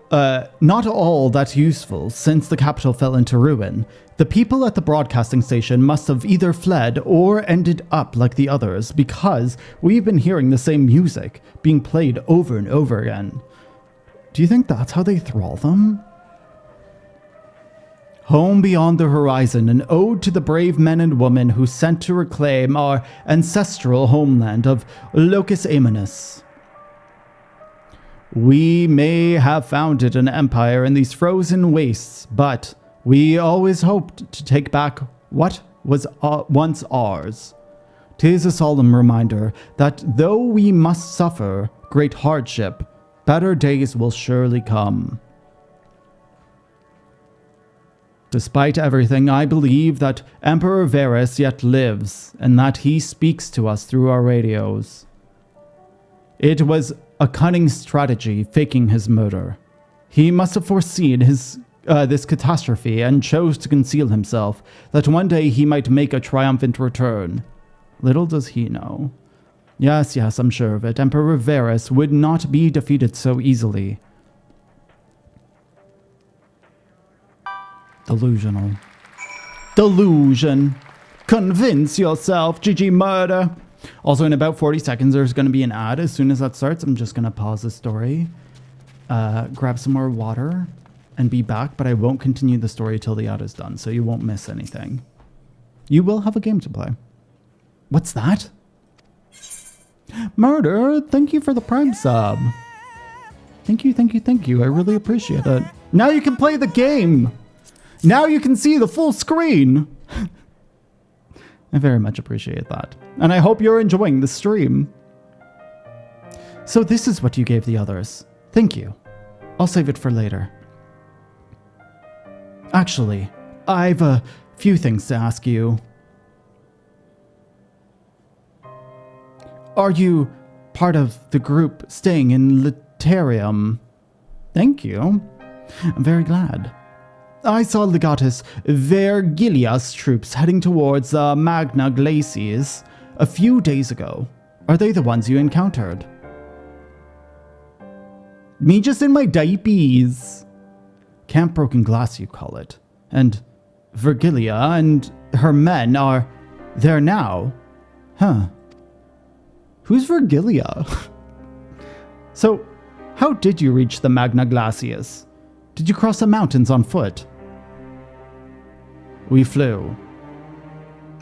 that useful since the capital fell into ruin. The people at the broadcasting station must have either fled or ended up like the others because we've been hearing the same music being played over and over again. Do you think that's how they thrall them? Home beyond the horizon, an ode to the brave men and women who sent to reclaim our ancestral homeland of Locus Aemonus. We may have founded an empire in these frozen wastes, but we always hoped to take back what was once ours. 'Tis a solemn reminder that though we must suffer great hardship, better days will surely come. Despite everything, I believe that Emperor Varys yet lives, and that he speaks to us through our radios. It was a cunning strategy, faking his murder. He must have foreseen this catastrophe and chose to conceal himself, that one day he might make a triumphant return. Little does he know. Yes, I'm sure of it. Emperor Varys would not be defeated so easily. Delusional. Delusion. Convince yourself, GG murder. Also, in about 40 seconds, there's going to be an ad. As soon as that starts, I'm just going to pause the story, grab some more water, and be back, but I won't continue the story till the ad is done, so you won't miss anything. You will have a game to play. What's that? Murder, thank you for the Prime sub. Thank you. I really appreciate it. Now you can play the game. Now you can see the full screen. I very much appreciate that. And I hope you're enjoying the stream. So this is what you gave the others. Thank you. I'll save it for later. Actually, I've a few things to ask you. Are you part of the group staying in Litarium? Thank you. I'm very glad. I saw Legatus Vergilia's troops heading towards the Magna Glacies a few days ago. Are they the ones you encountered? Me just in my diapies. Camp Broken Glass, you call it. And Vergilia and her men are there now. Huh. Who's Vergilia? So, how did you reach the Magna Glacies? Did you cross the mountains on foot? We flew.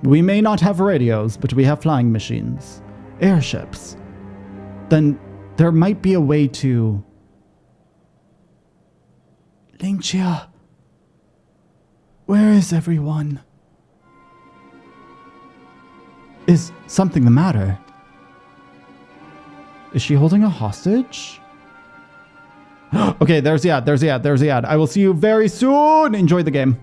We may not have radios, but we have flying machines. Airships. Then there might be a way to... Lingxia. Where is everyone? Is something the matter? Is she holding a hostage? Okay, there's the ad. I will see you very soon. Enjoy the game.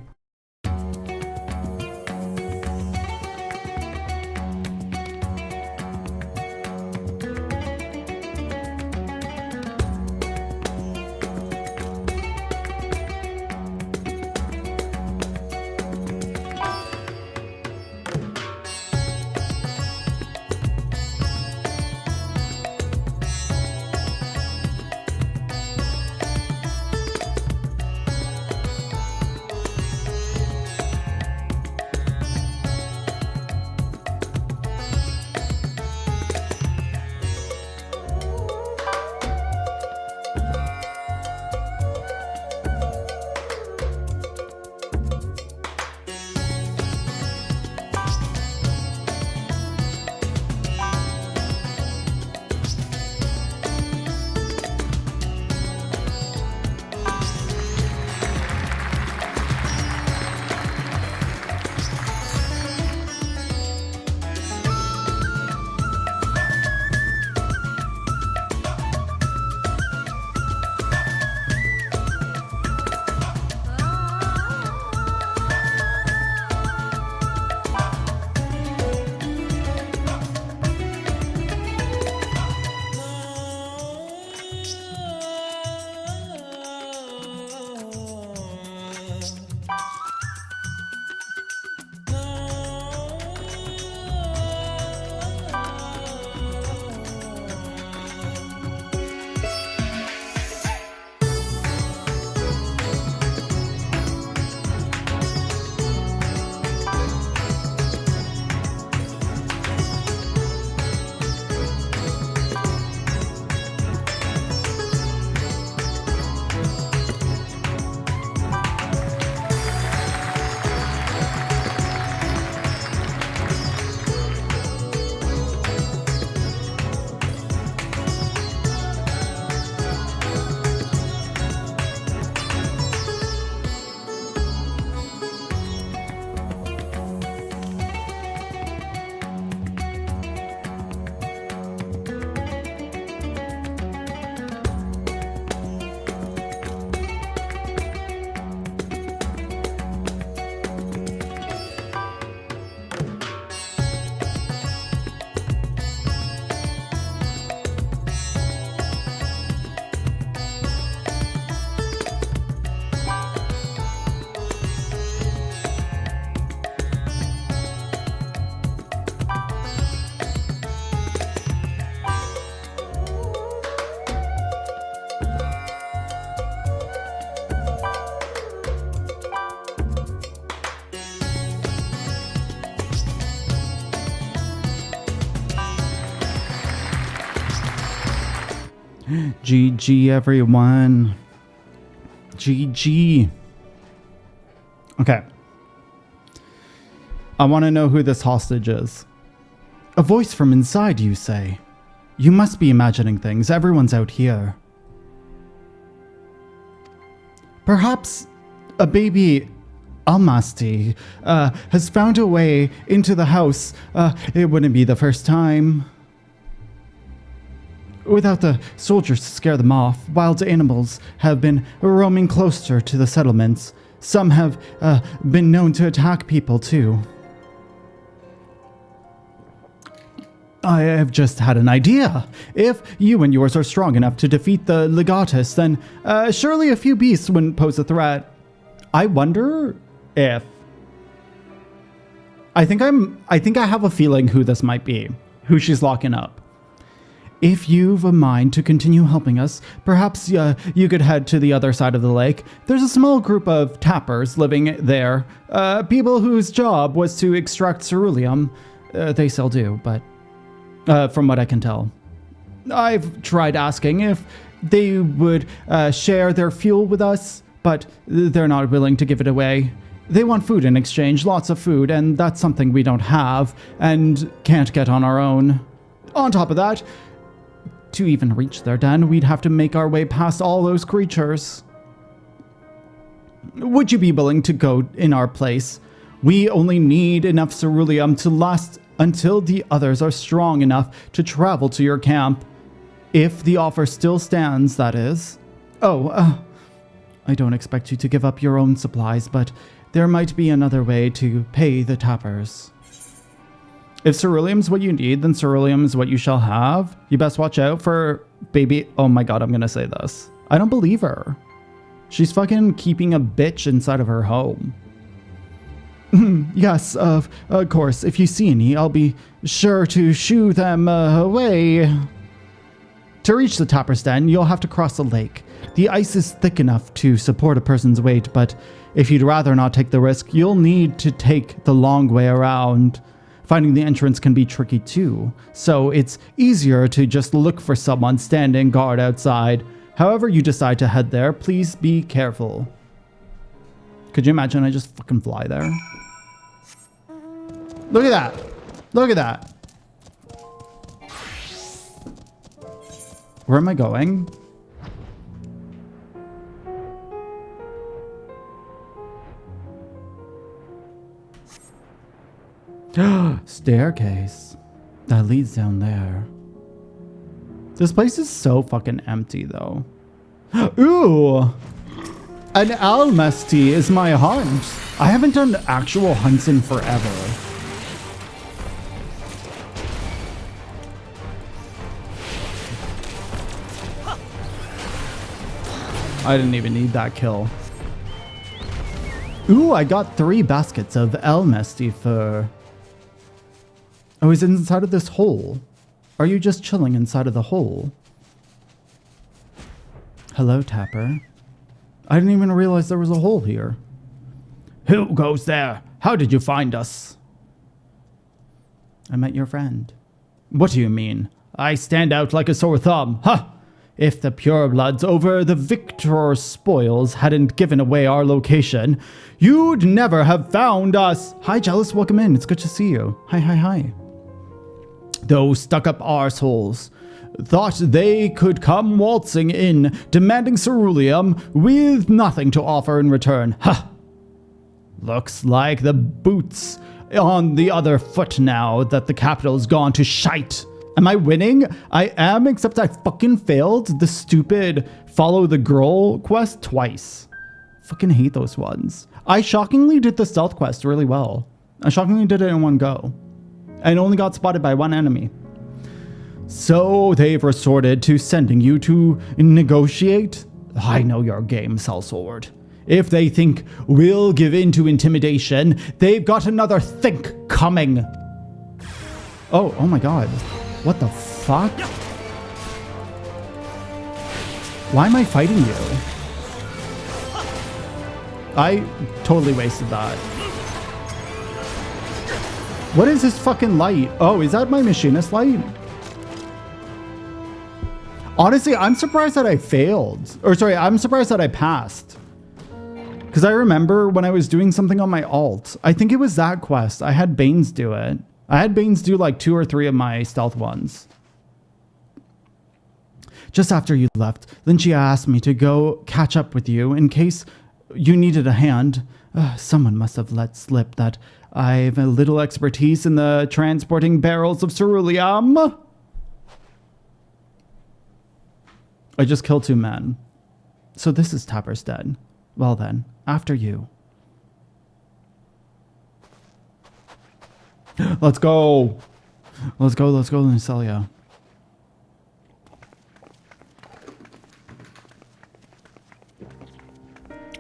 GG, everyone. GG. Okay. I want to know who this hostage is. A voice from inside, you say? You must be imagining things. Everyone's out here. Perhaps a baby Almasty has found a way into the house. It wouldn't be the first time. Without the soldiers to scare them off, wild animals have been roaming closer to the settlements. Some have been known to attack people too. I have just had an idea. If you and yours are strong enough to defeat the Legatus, then surely a few beasts wouldn't pose a threat. I wonder if... I think I have a feeling who this might be. Who she's locking up. If you've a mind to continue helping us, perhaps you could head to the other side of the lake. There's a small group of tappers living there. People whose job was to extract ceruleum. They still do, but... from what I can tell. I've tried asking if they would share their fuel with us, but they're not willing to give it away. They want food in exchange, lots of food, and that's something we don't have and can't get on our own. On top of that, to even reach their den, we'd have to make our way past all those creatures. Would you be willing to go in our place? We only need enough ceruleum to last until the others are strong enough to travel to your camp. If the offer still stands, that is. Oh, I don't expect you to give up your own supplies, but there might be another way to pay the tappers. If ceruleum's what you need, then ceruleum is what you shall have. You best watch out for baby... Oh my god, I'm gonna say this. I don't believe her. She's fucking keeping a bitch inside of her home. Yes, of course. If you see any, I'll be sure to shoo them away. To reach the tapper's den, you'll have to cross the lake. The ice is thick enough to support a person's weight, but if you'd rather not take the risk, you'll need to take the long way around. Finding the entrance can be tricky too, so it's easier to just look for someone standing guard outside. However you decide to head there, please be careful. Could you imagine I just fucking fly there? Look at that. Look at that. Where am I going? Staircase that leads down there. This place is so fucking empty though. Ooh! An Almasty is my hunt. I haven't done actual hunts in forever. I didn't even need that kill. Ooh, I got 3 baskets of Almasty fur. Oh, is it inside of this hole? Are you just chilling inside of the hole? Hello, Tapper. I didn't even realize there was a hole here. Who goes there? How did you find us? I met your friend. What do you mean? I stand out like a sore thumb. Ha! If the purebloods over the Victor's spoils hadn't given away our location, you'd never have found us. Hi, Jealous. Welcome in. It's good to see you. Hi, hi, hi. Those stuck-up arseholes thought they could come waltzing in, demanding ceruleum with nothing to offer in return. Ha! Looks like the boot's on the other foot now that the capital's gone to shite. Am I winning? I am, except I fucking failed the stupid follow the girl quest twice. Fucking hate those ones. I shockingly did the stealth quest really well. I shockingly did it in one go. And only got spotted by 1 enemy. So they've resorted to sending you to negotiate? I know your game, Sellsword. If they think we'll give in to intimidation, they've got another think coming. Oh my god. What the fuck? Why am I fighting you? I totally wasted that. What is this fucking light? Oh, is that my machinist light? Honestly, I'm surprised that I failed. Or sorry, I'm surprised that I passed. Because I remember when I was doing something on my alt, I think it was that quest, I had Baines do it. I had Baines do like 2 or 3 of my stealth ones. Just after you left, Lynchia asked me to go catch up with you in case you needed a hand. Someone must have let slip that I've a little expertise in the transporting barrels of ceruleum. I just killed 2 men. So this is Tapper's dead. Well then, after you. Let's go. Let's go, Lucelia.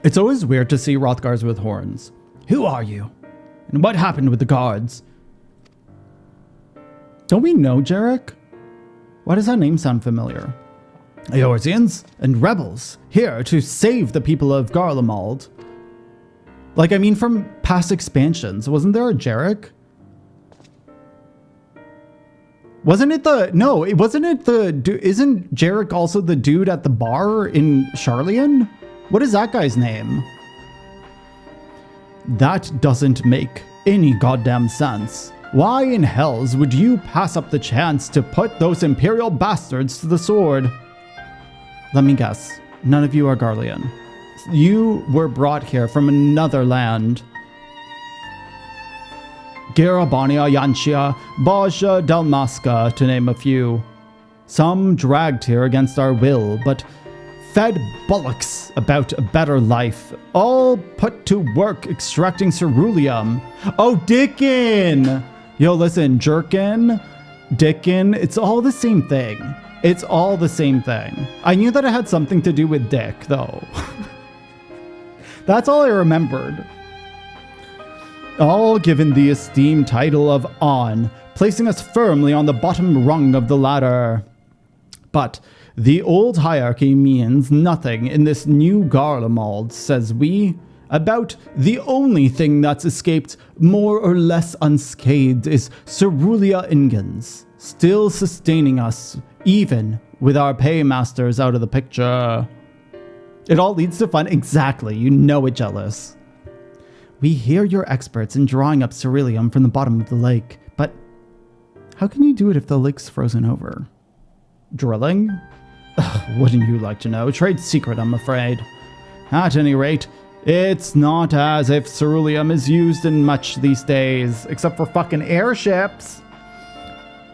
It's always weird to see Rothgars with horns. Who are you? And what happened with the guards? Don't we know Jarek? Why does that name sound familiar? Eorzeans and rebels, here to save the people of Garlemald. Like, I mean, from past expansions, wasn't there a Jarek? Wasn't it the... No, wasn't it the... Isn't Jarek also the dude at the bar in Charlian? What is that guy's name? That doesn't make any goddamn sense. Why in hells would you pass up the chance to put those Imperial bastards to the sword? Let me guess. None of you are Garlean. You were brought here from another land. Garabania, Yantia, Baja, Dalmasca, to name a few. Some dragged here against our will, but fed bullocks about a better life, all put to work extracting ceruleum. Oh, Dickin! Yo, listen, Jerkin, Dickin, it's all the same thing. It's all the same thing. I knew that it had something to do with Dick, though. That's all I remembered. All given the esteemed title of On, placing us firmly on the bottom rung of the ladder. But the old hierarchy means nothing in this new Garlemald, says we. About the only thing that's escaped more or less unscathed is Cerulia Ingens, still sustaining us, even with our paymasters out of the picture. It all leads to fun. Exactly, you know it, Jealous. We hear you're experts in drawing up ceruleum from the bottom of the lake, but how can you do it if the lake's frozen over? Drilling? Ugh, wouldn't you like to know? Trade secret, I'm afraid. At any rate, it's not as if ceruleum is used in much these days, except for fucking airships.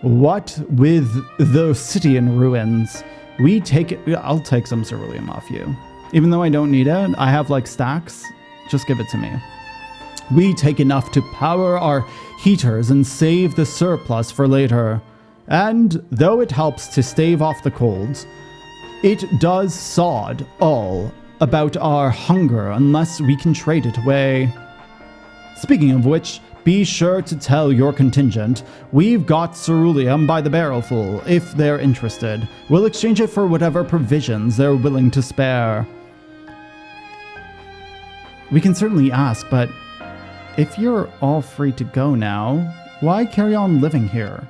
What with the city in ruins, we take it. I'll take some ceruleum off you. Even though I don't need it, I have like stacks. Just give it to me. We take enough to power our heaters and save the surplus for later. And though it helps to stave off the colds, it does sod all about our hunger unless we can trade it away. Speaking of which, be sure to tell your contingent we've got ceruleum by the barrelful if they're interested. We'll exchange it for whatever provisions they're willing to spare. We can certainly ask, but if you're all free to go now, why carry on living here?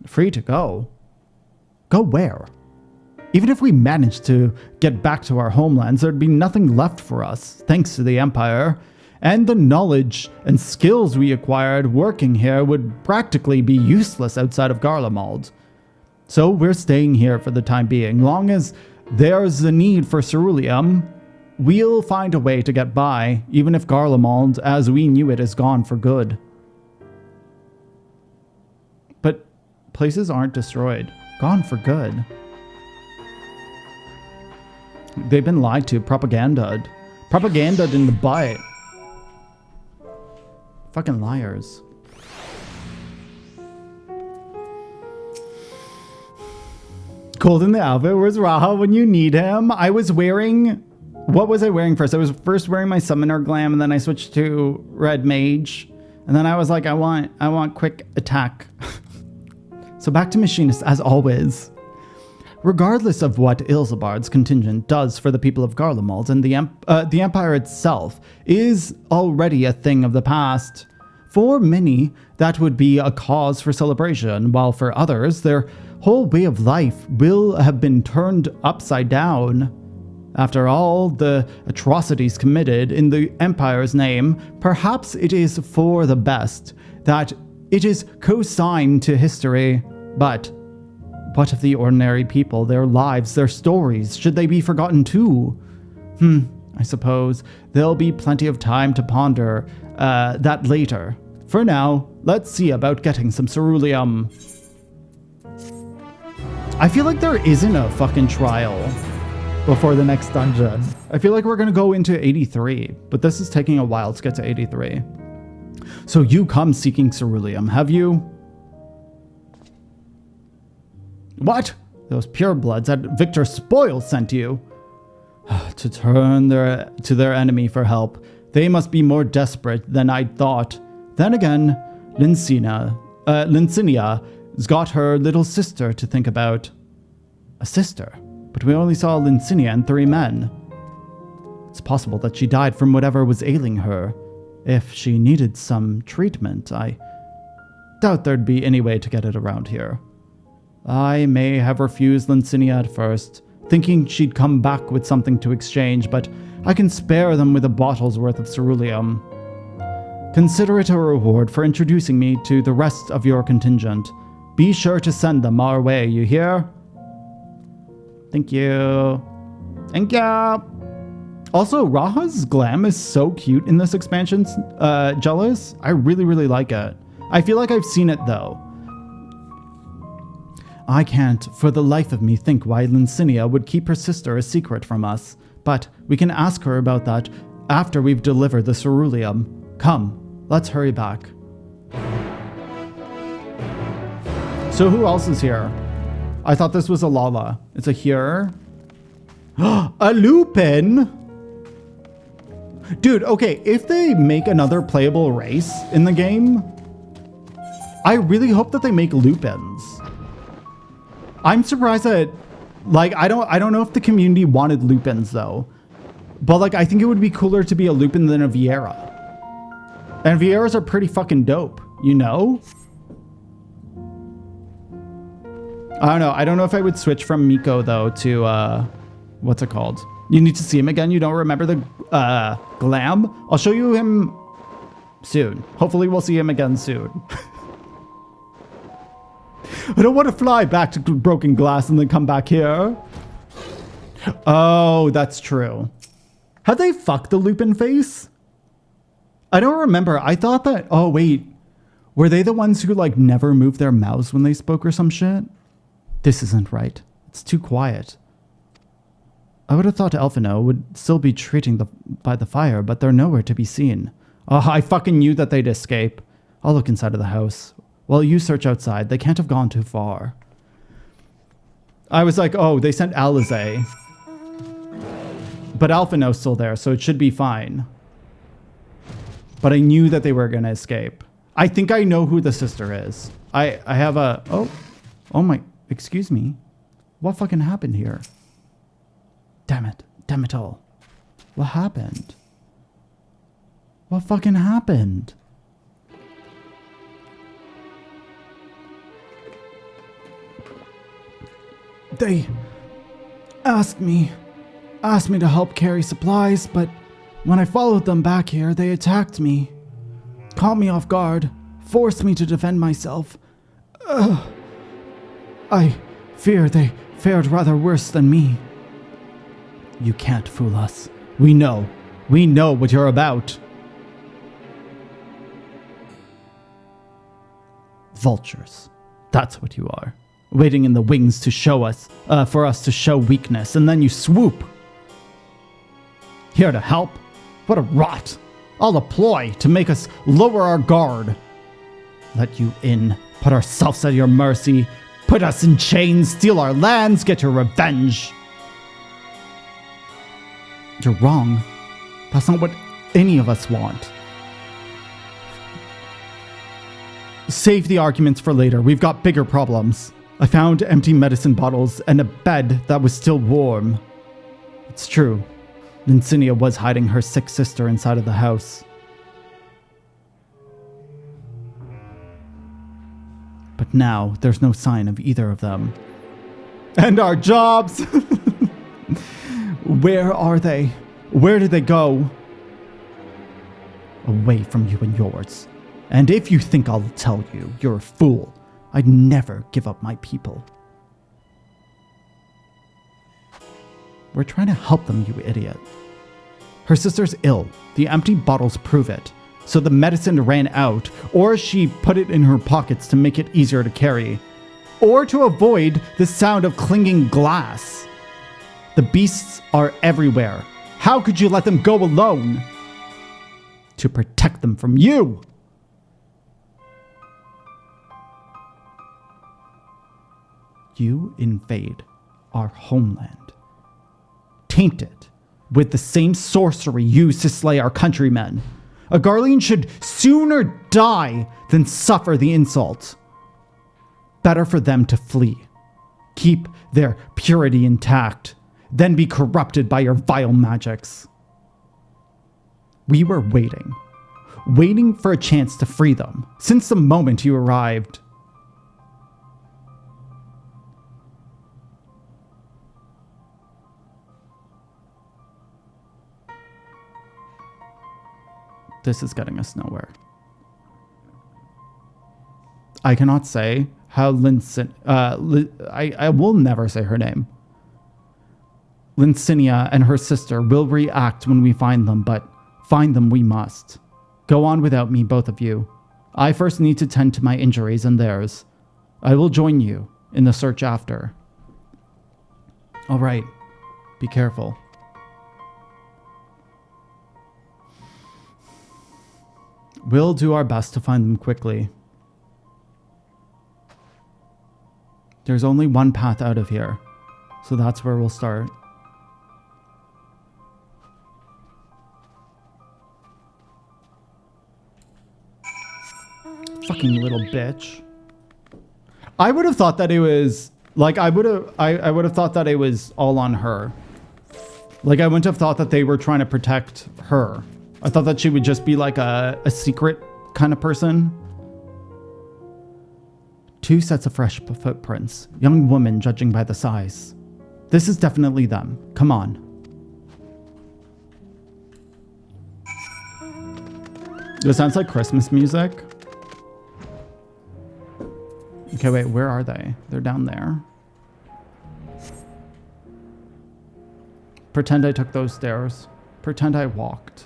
Free to go? Go where? Even if we managed to get back to our homelands, there'd be nothing left for us, thanks to the Empire. And the knowledge and skills we acquired working here would practically be useless outside of Garlemald. So we're staying here for the time being. Long as there's a need for ceruleum, we'll find a way to get by, even if Garlemald, as we knew it, is gone for good. But places aren't destroyed. Gone for good. They've been lied to, propaganda'd. Propaganda'd in the butt. Fucking liars. Cold in the outfit. Where's Raha when you need him? I was wearing... What was I wearing first? I was first wearing my Summoner Glam, and then I switched to Red Mage. And then I was like, I want quick attack. So back to Machinist, as always. Regardless of what Ilsabard's contingent does for the people of Garlemald, and the Empire itself is already a thing of the past. For many, that would be a cause for celebration, while for others, their whole way of life will have been turned upside down. After all the atrocities committed in the Empire's name, perhaps it is for the best that it is co-signed to history. But what of the ordinary people, their lives, their stories? Should they be forgotten too? I suppose there'll be plenty of time to ponder that later. For now, let's see about getting some ceruleum. I feel like there isn't a fucking trial before the next dungeon. I feel like we're gonna go into 83, but this is taking a while to get to 83. So you come seeking ceruleum, have you? What? Those purebloods that Victor Spoil sent you? To turn to their enemy for help. They must be more desperate than I'd thought. Then again, Lincinia's got her little sister to think about. A sister? But we only saw Lincinia and 3 men. It's possible that she died from whatever was ailing her. If she needed some treatment, I doubt there'd be any way to get it around here. I may have refused Lincinia at first, thinking she'd come back with something to exchange, but I can spare them with a bottle's worth of ceruleum. Consider it a reward for introducing me to the rest of your contingent. Be sure to send them our way, you hear? Thank you. Thank you. Also, Raha's glam is so cute in this expansion, Jealous. I really, really like it. I feel like I've seen it, though. I can't, for the life of me, think why Lincinia would keep her sister a secret from us. But we can ask her about that after we've delivered the ceruleum. Come, let's hurry back. So who else is here? I thought this was a Lala. It's a here. A Lupin! Dude, okay, if they make another playable race in the game, I really hope that they make Lupins. I'm surprised that, like, I don't know if the community wanted Lupins though, but like, I think it would be cooler to be a Lupin than a Viera. And Vieras are pretty fucking dope, you know? I don't know. I don't know if I would switch from Miko though to, what's it called? You need to see him again. You don't remember the glam? I'll show you him soon. Hopefully we'll see him again soon. I don't want to fly back to Broken Glass and then come back here. Oh, that's true. Had they fucked the Lupin face? I don't remember. I thought that... Oh, wait. Were they the ones who, like, never moved their mouths when they spoke or some shit? This isn't right. It's too quiet. I would have thought Elfino would still be treating by the fire, but they're nowhere to be seen. Oh, I fucking knew that they'd escape. I'll look inside of the house. While you search outside, they can't have gone too far. I was like, oh, they sent Alize. But Alphino's still there, so it should be fine. But I knew that they were going to escape. I think I know who the sister is. I have a... Oh my... Excuse me. What fucking happened here? Damn it. Damn it all. What happened? What fucking happened? They asked me to help carry supplies, but when I followed them back here, they attacked me. Caught me off guard, forced me to defend myself. I fear they fared rather worse than me. You can't fool us. We know what you're about. Vultures. That's what you are. Waiting in the wings to show us, for us to show weakness, and then you swoop. Here to help? What a rot. All a ploy to make us lower our guard. Let you in, put ourselves at your mercy, put us in chains, steal our lands, get your revenge. You're wrong. That's not what any of us want. Save the arguments for later. We've got bigger problems. I found empty medicine bottles and a bed that was still warm. It's true. Lincinia was hiding her sick sister inside of the house. But now, there's no sign of either of them. And our jobs! Where are they? Where did they go? Away from you and yours. And if you think I'll tell you, you're a fool. I'd never give up my people. We're trying to help them, you idiot. Her sister's ill. The empty bottles prove it. So the medicine ran out, or she put it in her pockets to make it easier to carry, or to avoid the sound of clinging glass. The beasts are everywhere. How could you let them go alone? To protect them from you. You invade our homeland. Taint it with the same sorcery used to slay our countrymen. A Garlean should sooner die than suffer the insult. Better for them to flee. Keep their purity intact, then be corrupted by your vile magics. We were waiting for a chance to free them, since the moment you arrived. This is getting us nowhere. I cannot say how I will never say her name. Lincinia and her sister will react when we find them, but find them we must. Go on without me, both of you. I first need to tend to my injuries and theirs. I will join you in the search after. All right. Be careful. We'll do our best to find them quickly. There's only one path out of here, so that's where we'll start. Fucking little bitch. I would have thought that it was like I would have thought that it was all on her. Like I wouldn't have thought that they were trying to protect her. I thought that she would just be like a secret kind of person. 2 sets of fresh footprints. Young woman, judging by the size. This is definitely them. Come on. This sounds like Christmas music. Okay, wait, where are they? They're down there. Pretend I took those stairs. Pretend I walked.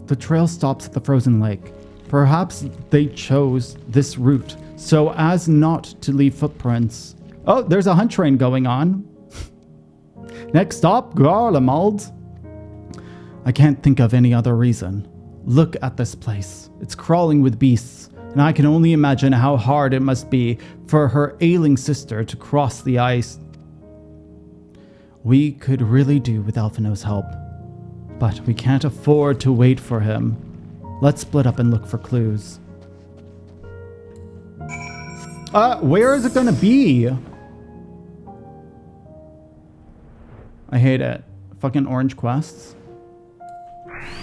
The trail stops at the frozen lake. Perhaps they chose this route so as not to leave footprints. Oh, there's a hunt train going on. Next stop, Garlemald. I can't think of any other reason. Look at this place. It's crawling with beasts, and I can only imagine how hard it must be for her ailing sister to cross the ice. We could really do with Alphino's help. But we can't afford to wait for him. Let's split up and look for clues. Where is it gonna be? I hate it. Fucking orange quests.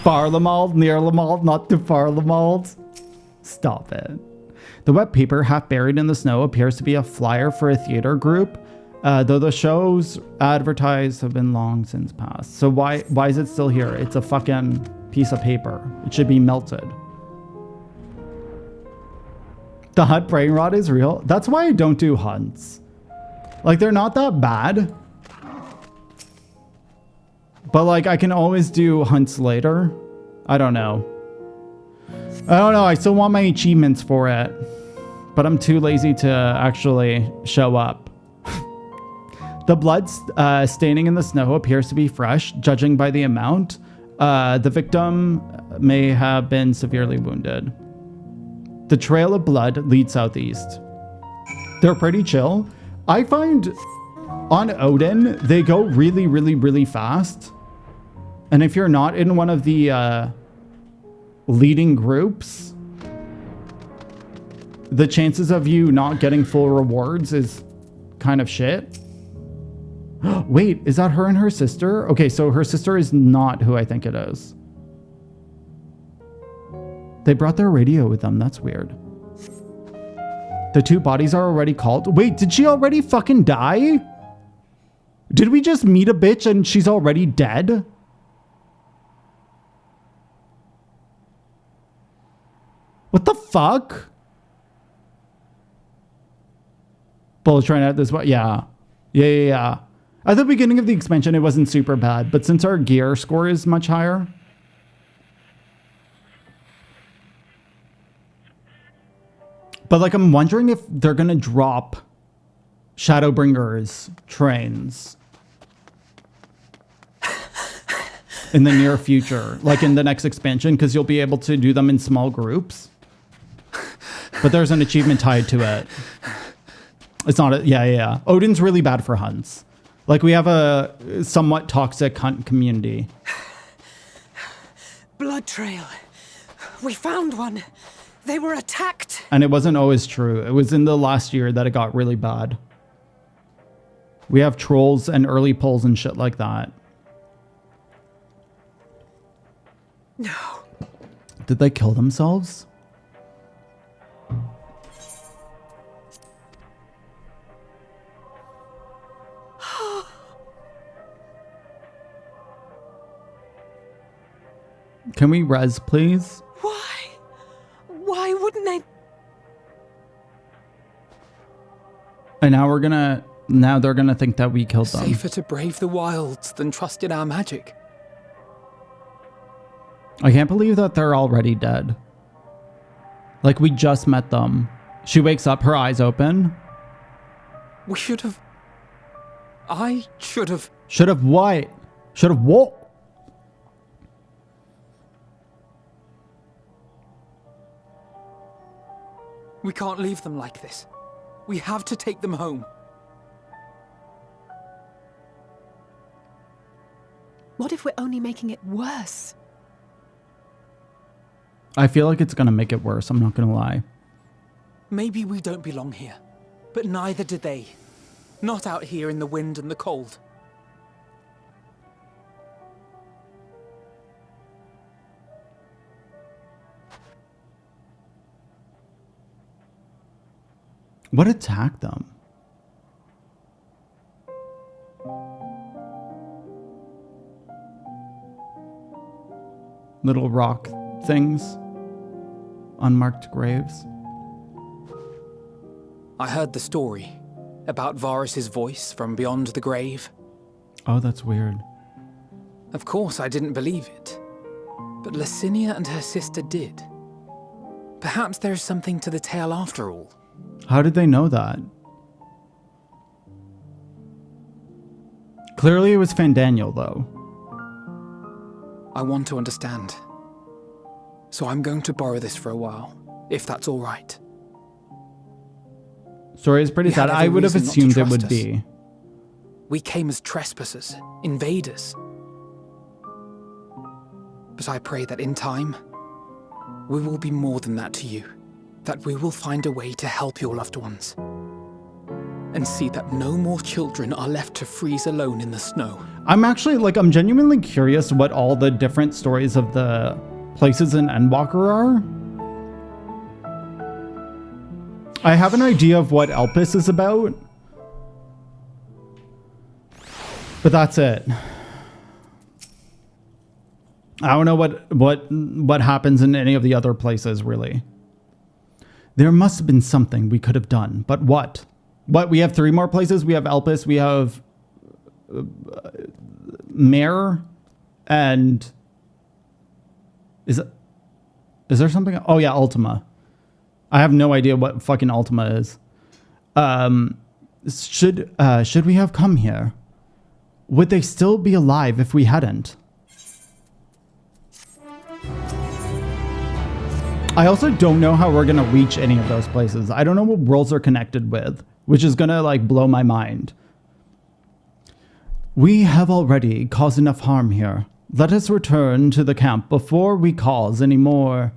Garlemald, Garlemald, not too Garlemald. Stop it. The wet paper, half buried in the snow, appears to be a flyer for a theater group. Though the shows advertised have been long since passed. So why is it still here? It's a fucking piece of paper. It should be melted. The hunt brain rot is real. That's why I don't do hunts. Like, they're not that bad. But like, I can always do hunts later. I don't know. I still want my achievements for it. But I'm too lazy to actually show up. The blood staining in the snow appears to be fresh, judging by the amount. The victim may have been severely wounded. The trail of blood leads southeast. They're pretty chill. I find on Odin, they go really, really, really fast. And if you're not in one of the leading groups, the chances of you not getting full rewards is kind of shit. Wait, is that her and her sister? Okay, so her sister is not who I think it is. They brought their radio with them. That's weird. The 2 bodies are already called. Wait, did she already fucking die? Did we just meet a bitch and she's already dead? What the fuck? Bull trying out this one. Yeah. Yeah. At the beginning of the expansion, it wasn't super bad, but since our gear score is much higher. But like, I'm wondering if they're gonna drop Shadowbringers trains in the near future, like in the next expansion, because you'll be able to do them in small groups. But there's an achievement tied to it. It's not a, yeah. Odin's really bad for hunts. Like, we have a somewhat toxic hunt community.
Blood trail. We found one. They were attacked.
And it wasn't always true. It was in the last year that it got really bad. We have trolls and early polls and shit like that.
No.
Did they kill themselves? Can we res, please?
Why? Why wouldn't they?
And now they're gonna think that we killed them.
Safer to brave the wilds than trust in our magic.
I can't believe that they're already dead. Like, we just met them. She wakes up, her eyes open.
We should have... I should have...
Should have what? Should have what?
We can't leave them like this. We have to take them home.
What if we're only making it worse?
I feel like it's gonna make it worse, I'm not gonna lie.
Maybe we don't belong here, but neither did they. Not out here in the wind and the cold.
What attacked them? Little rock things. Unmarked graves.
I heard the story about Varus's voice from beyond the grave.
Oh, that's weird.
Of course, I didn't believe it. But Licinia and her sister did. Perhaps there is something to the tale after all.
How did they know that? Clearly it was Fandaniel, though.
I want to understand. So I'm going to borrow this for a while, if that's all right.
Story is pretty sad. I would have assumed it would be.
We came as trespassers, invaders. But I pray that in time, we will be more than that to you. That we will find a way to help your loved ones. And see that no more children are left to freeze alone in the snow.
I'm I'm genuinely curious what all the different stories of the places in Endwalker are. I have an idea of what Elpis is about. But that's it. I don't know what happens in any of the other places, really. There must have been something we could have done, but what? What? We have 3 more places. We have Elpis, we have Mare, and is there something? Oh yeah, Ultima. I have no idea what fucking Ultima is. Should we have come here? Would they still be alive if we hadn't? I also don't know how we're gonna reach any of those places. I don't know what worlds are connected with, which is gonna blow my mind. We have already caused enough harm here. Let us return to the camp before we cause any more.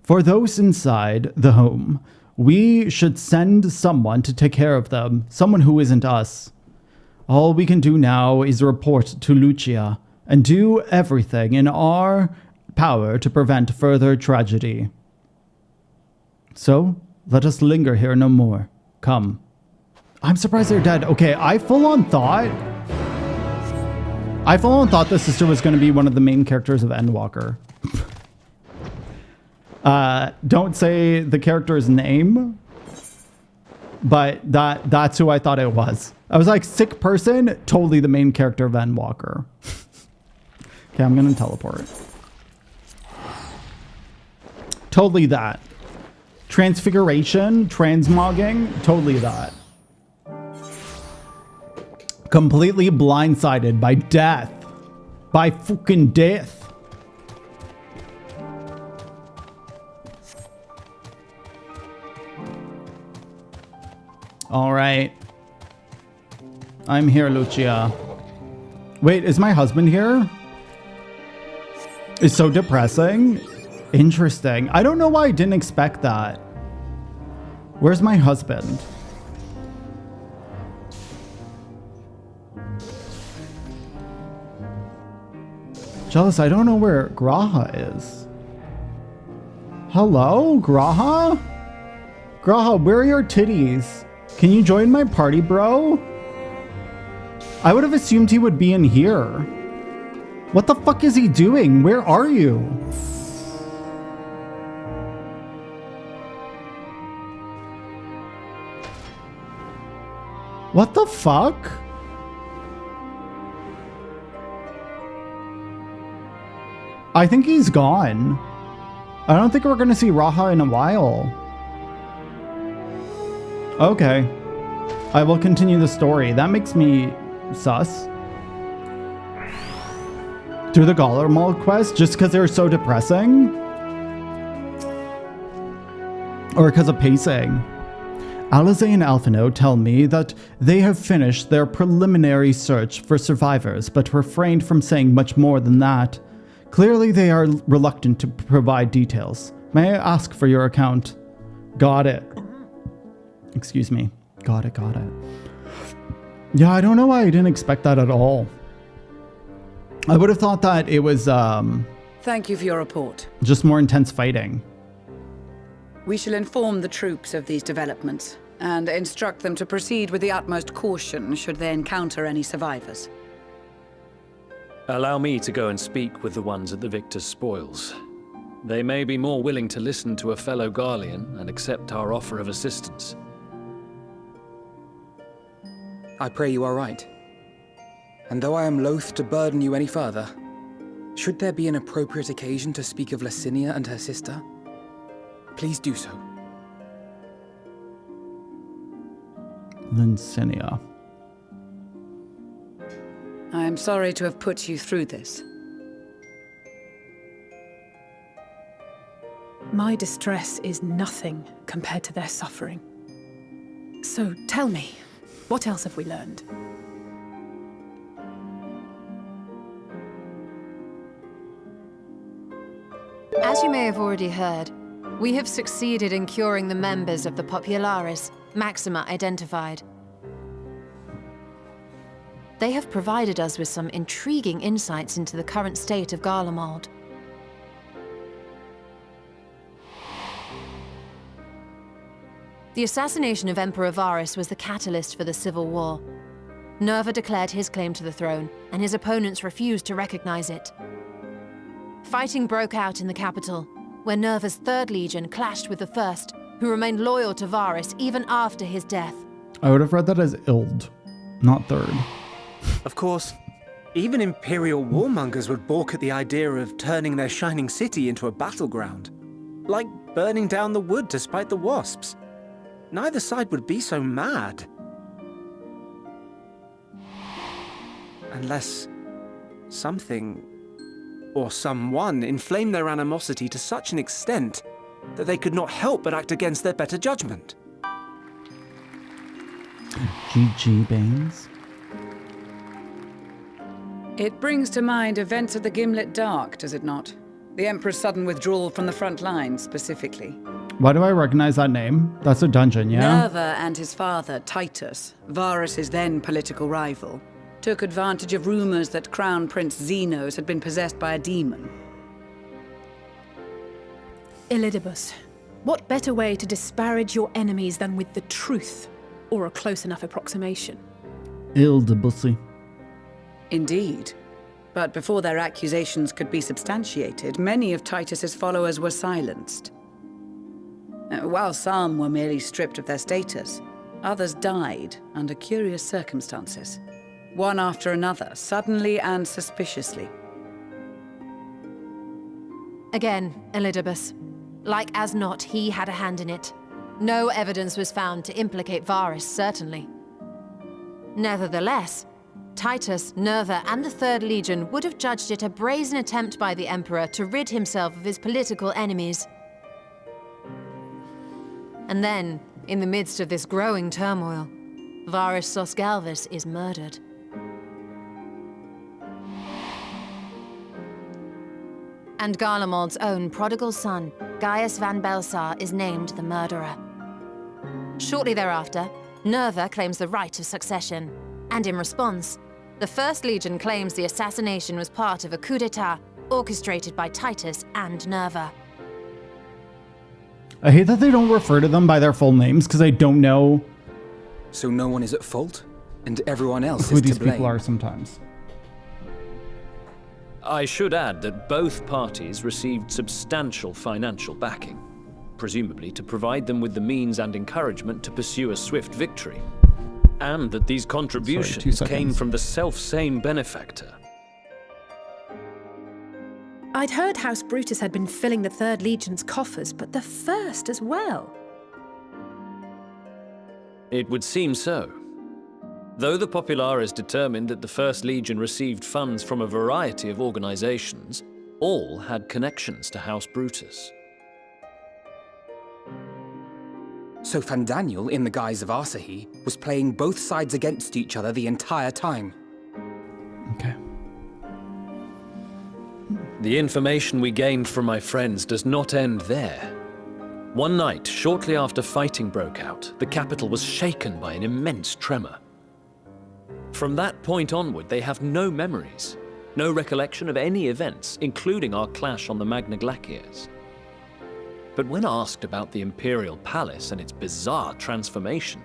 For those inside the home, we should send someone to take care of them, someone who isn't us. All we can do now is report to Lucia and do everything in our power to prevent further tragedy. So, let us linger here no more. Come. I'm surprised they're dead. Okay, I full on thought the sister was going to be one of the main characters of Endwalker. Don't say the character's name, but that's who I thought it was. I was like, sick person, totally the main character of Endwalker. Okay, I'm going to teleport. Totally that. Transfiguration, transmogging, totally that. Completely blindsided by death. By fucking death. All right. I'm here, Lucia. Wait, is my husband here? It's so depressing. Interesting. I don't know why I didn't expect that. Where's my husband? Jealous, I don't know where Graha is. Hello, Graha? Graha, where are your titties? Can you join my party, bro? I would have assumed he would be in here. What the fuck is he doing? Where are you? What the fuck? I think he's gone. I don't think we're gonna see Raha in a while. Okay. I will continue the story. That makes me sus. Do the Garlemald quest just because they're so depressing? Or because of pacing? Alize and Alphino tell me that they have finished their preliminary search for survivors, but refrained from saying much more than that. Clearly they are reluctant to provide details. May I ask for your account? Got it. Excuse me. Got it. Yeah, I don't know why I didn't expect that at all. I would have thought that it was,
Thank you for your report.
just more intense fighting.
We shall inform the troops of these developments and instruct them to proceed with the utmost caution should they encounter any survivors.
Allow me to go and speak with the ones at the victor's spoils. They may be more willing to listen to a fellow Garlean and accept our offer of assistance.
I pray you are right. And though I am loath to burden you any further, should there be an appropriate occasion to speak of Licinia and her sister, please do so.
Licinia.
I am sorry to have put you through this.
My distress is nothing compared to their suffering. So tell me, what else have we learned?
As you may have already heard, we have succeeded in curing the members of the Popularis, Maxima identified. They have provided us with some intriguing insights into the current state of Garlemald. The assassination of Emperor Varus was the catalyst for the civil war. Nerva declared his claim to the throne, and his opponents refused to recognize it. Fighting broke out in the capital, where Nerva's 3rd Legion clashed with the 1st, who remained loyal to Varus even after his death.
I would have read that as Ild, not 3rd.
Of course, even Imperial warmongers would balk at the idea of turning their shining city into a battleground. Like burning down the wood to spite the wasps. Neither side would be so mad. Unless something or someone inflamed their animosity to such an extent that they could not help but act against their better judgment.
GG Baines.
It brings to mind events of the Gimlet Dark, does it not? The Emperor's sudden withdrawal from the front lines, specifically.
Why do I recognize that name? That's a dungeon, yeah?
Nerva and his father, Titus, Varus's then political rival, took advantage of rumors that Crown Prince Xenos had been possessed by a demon.
Elidibus. What better way to disparage your enemies than with the truth, or a close enough approximation?
Ildebussy.
Indeed. But before their accusations could be substantiated, many of Titus's followers were silenced. While some were merely stripped of their status, others died under curious circumstances. One after another, suddenly and suspiciously.
Again, Elidibus. Like as not, he had a hand in it. No evidence was found to implicate Varus, certainly. Nevertheless, Titus, Nerva, and the Third Legion would have judged it a brazen attempt by the Emperor to rid himself of his political enemies. And then, in the midst of this growing turmoil, Varus Sosgalvis is murdered. And Garlemald's own prodigal son, Gaius van Belsar, is named the murderer. Shortly thereafter, Nerva claims the right of succession, and in response, the First Legion claims the assassination was part of a coup d'etat orchestrated by Titus and Nerva.
I hate that they don't refer to them by their full names, because I don't know...
So no one is at fault? And everyone else
who
is to
these
blame?
people are sometimes.
I should add that both parties received substantial financial backing, presumably to provide them with the means and encouragement to pursue a swift victory, and that these contributions came from the self-same benefactor.
I'd heard House Brutus had been filling the Third Legion's coffers, but the First as well.
It would seem so. Though the Populares determined that the First Legion received funds from a variety of organizations, all had connections to House Brutus.
So Fandaniel, in the guise of Asahi, was playing both sides against each other the entire time.
Okay.
The information we gained from my friends does not end there. One night, shortly after fighting broke out, the capital was shaken by an immense tremor. From that point onward, they have no memories, no recollection of any events, including our clash on the Magna Glaciers. But when asked about the Imperial Palace and its bizarre transformation,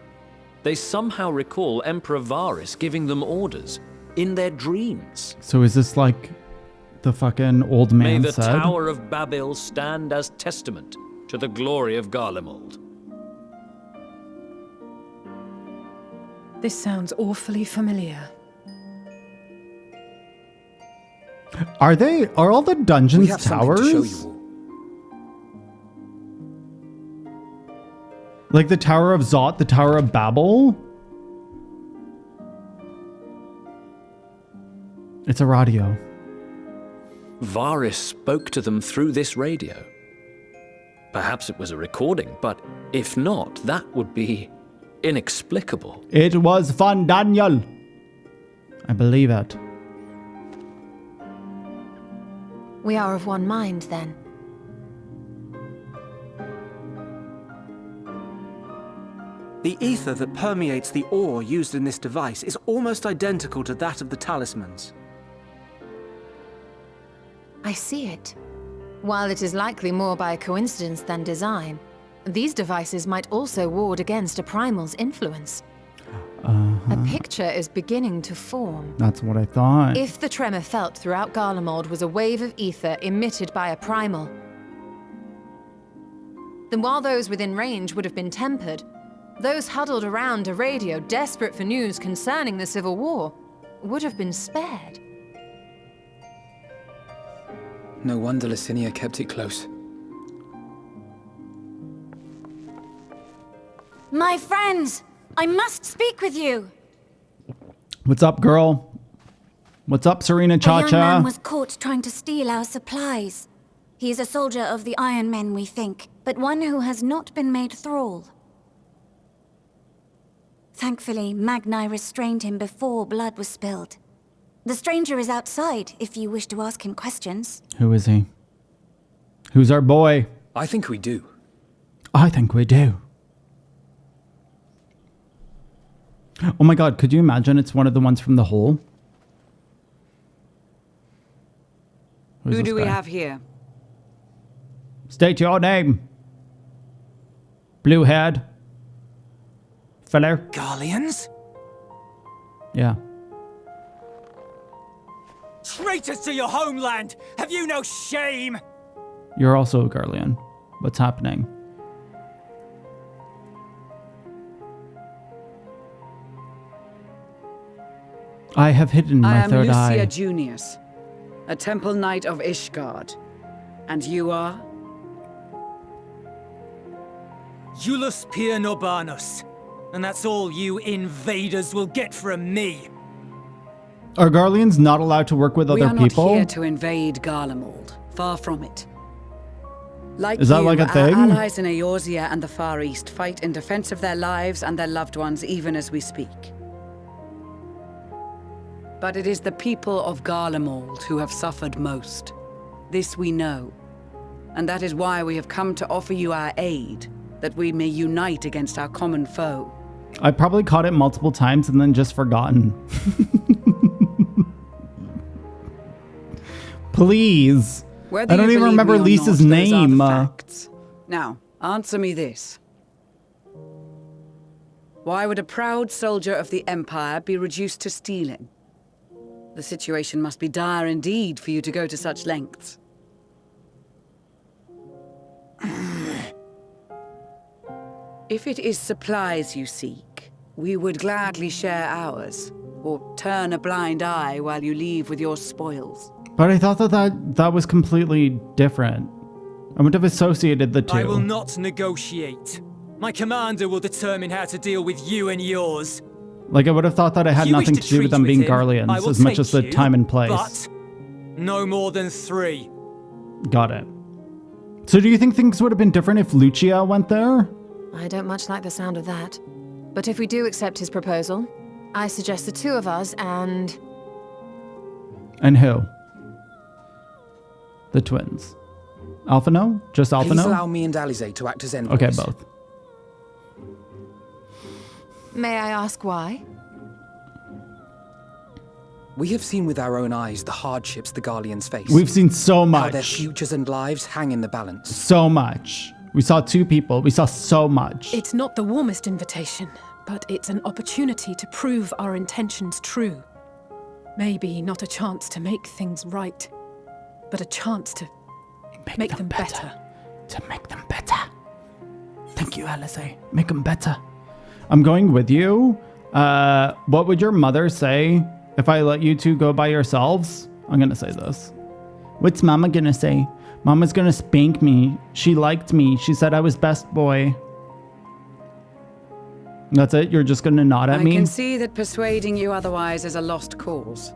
they somehow recall Emperor Varus giving them orders in their dreams.
So is this like the fucking old man
May the
said?
Tower of Babel stand as testament to the glory of Garlemald.
This sounds awfully familiar.
Are all the dungeons
We have something to show
towers?
you all.
Like the Tower of Zot, the Tower of Babel? It's a radio.
Varus spoke to them through this radio. Perhaps it was a recording, but if not, that would be inexplicable.
It was fun, Daniel. I believe it.
We are of one mind, then.
The ether that permeates the ore used in this device is almost identical to that of the talismans.
I see it. While it is likely more by coincidence than design, these devices might also ward against a primal's influence. A picture is beginning to form.
That's what I thought.
If the tremor felt throughout Garlemald was a wave of ether emitted by a primal, then while those within range would have been tempered, those huddled around a radio desperate for news concerning the Civil War would have been spared.
No wonder Licinia kept it close.
My friends, I must speak with you.
What's up, girl? What's up, Serena
A young man
Cha-Cha?
was caught trying to steal our supplies. He is a soldier of the Iron Men, we think, but one who has not been made thrall. Thankfully, Magni restrained him before blood was spilled. The stranger is outside, if you wish to ask him questions.
Who is he? Who's our boy?
I think we do.
I think we do. Oh my god, could you imagine it's one of the ones from the hole?
Who do we have here?
State your name. Blue-haired fellow.
Garleans?
Yeah.
Traitors to your homeland! Have you no shame?
You're also a Garlean. What's happening? I have hidden my third eye.
I am Lucia Junius, a temple knight of Ishgard. And you are?
Iulus Pier Norbanus. And that's all you invaders will get from me.
Are Garleans not allowed to work with other people?
We are not here to invade Garlemald. Far from it. Like
Is that like a thing?
Our allies in Eorzea and the Far East fight in defense of their lives and their loved ones even as we speak. But it is the people of Garlemald who have suffered most. This we know. And that is why we have come to offer you our aid, that we may unite against our common foe.
I probably caught it multiple times and then just forgotten. Please. I don't even remember Lisa's name.
Now, answer me this. Why would a proud soldier of the Empire be reduced to stealing? The situation must be dire indeed for you to go to such lengths. If it is supplies you seek, we would gladly share ours, or turn a blind eye while you leave with your spoils.
But I thought that was completely different. I would have associated the two.
I will not negotiate. My commander will determine how to deal with you and yours.
Like, I would have thought that it had nothing to do with them being Garleans as much as the time and place.
But no more than 3.
Got it. So do you think things would have been different if Lucia went there?
I don't much like the sound of that. But if we do accept his proposal, I suggest the 2 of us and...
And who? The twins. Alphino? Just Alphino?
Please allow me and Alize to act as envoys.
Okay, both.
May I ask why?
We have seen with our own eyes the hardships the Garleans face.
We've seen so much.
How their futures and lives hang in the balance.
So much. We saw 2 people. We saw so much.
It's not the warmest invitation, but it's an opportunity to prove our intentions true. Maybe not a chance to make things right, but a chance to make them better.
To make them better. Thank you, Alize. Make them better. I'm going with you. What would your mother say if I let you 2 go by yourselves? I'm gonna say this. What's Mama gonna say? Mama's gonna spank me. She liked me. She said I was best boy. That's it? You're just gonna nod at me?
I can see that persuading you otherwise is a lost cause.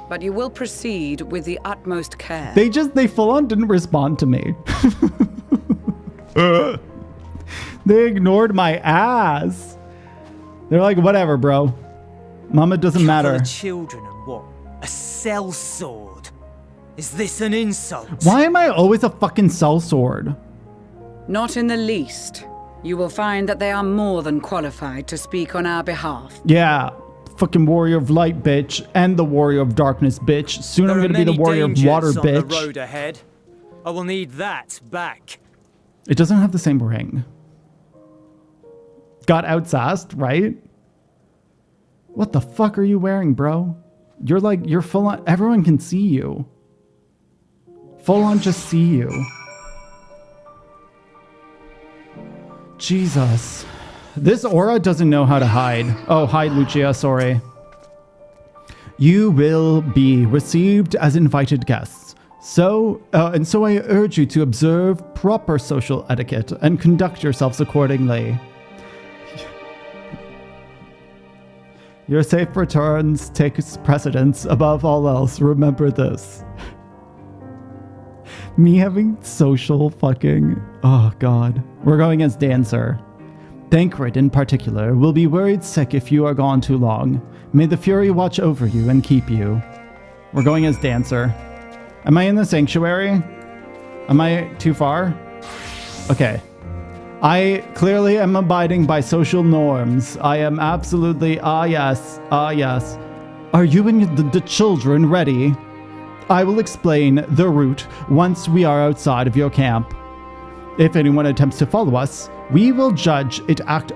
But you will proceed with the utmost care.
They full on didn't respond to me. They ignored my ass. They're like, whatever, bro. Mama doesn't matter.
Children and what? A sellsword? Is this an insult?
Why am I always a fucking sellsword?
Not in the least. You will find that they are more than qualified to speak on our behalf.
Yeah. Fucking warrior of light, bitch. And the warrior of darkness, bitch. Soon I'm gonna be the warrior of water, bitch.
On the road ahead. I will need that back.
It doesn't have the same ring. Got outsassed, right? What the fuck are you wearing, bro? You're full on. Everyone can see you. Full on just see you. Jesus. This aura doesn't know how to hide. Oh, hide, Lucia, sorry. You will be received as invited guests. So I urge you to observe proper social etiquette and conduct yourselves accordingly. Your safe returns takes precedence above all else. Remember this. Me having social fucking... Oh, God. We're going as dancer. Thancred, in particular, will be worried sick if you are gone too long. May the Fury watch over you and keep you. We're going as dancer. Am I in the sanctuary? Am I too far? Okay. I clearly am abiding by social norms. I am absolutely... Ah, yes. Ah, yes. Are you and the children ready? I will explain the route once we are outside of your camp. If anyone attempts to follow us, we will judge it act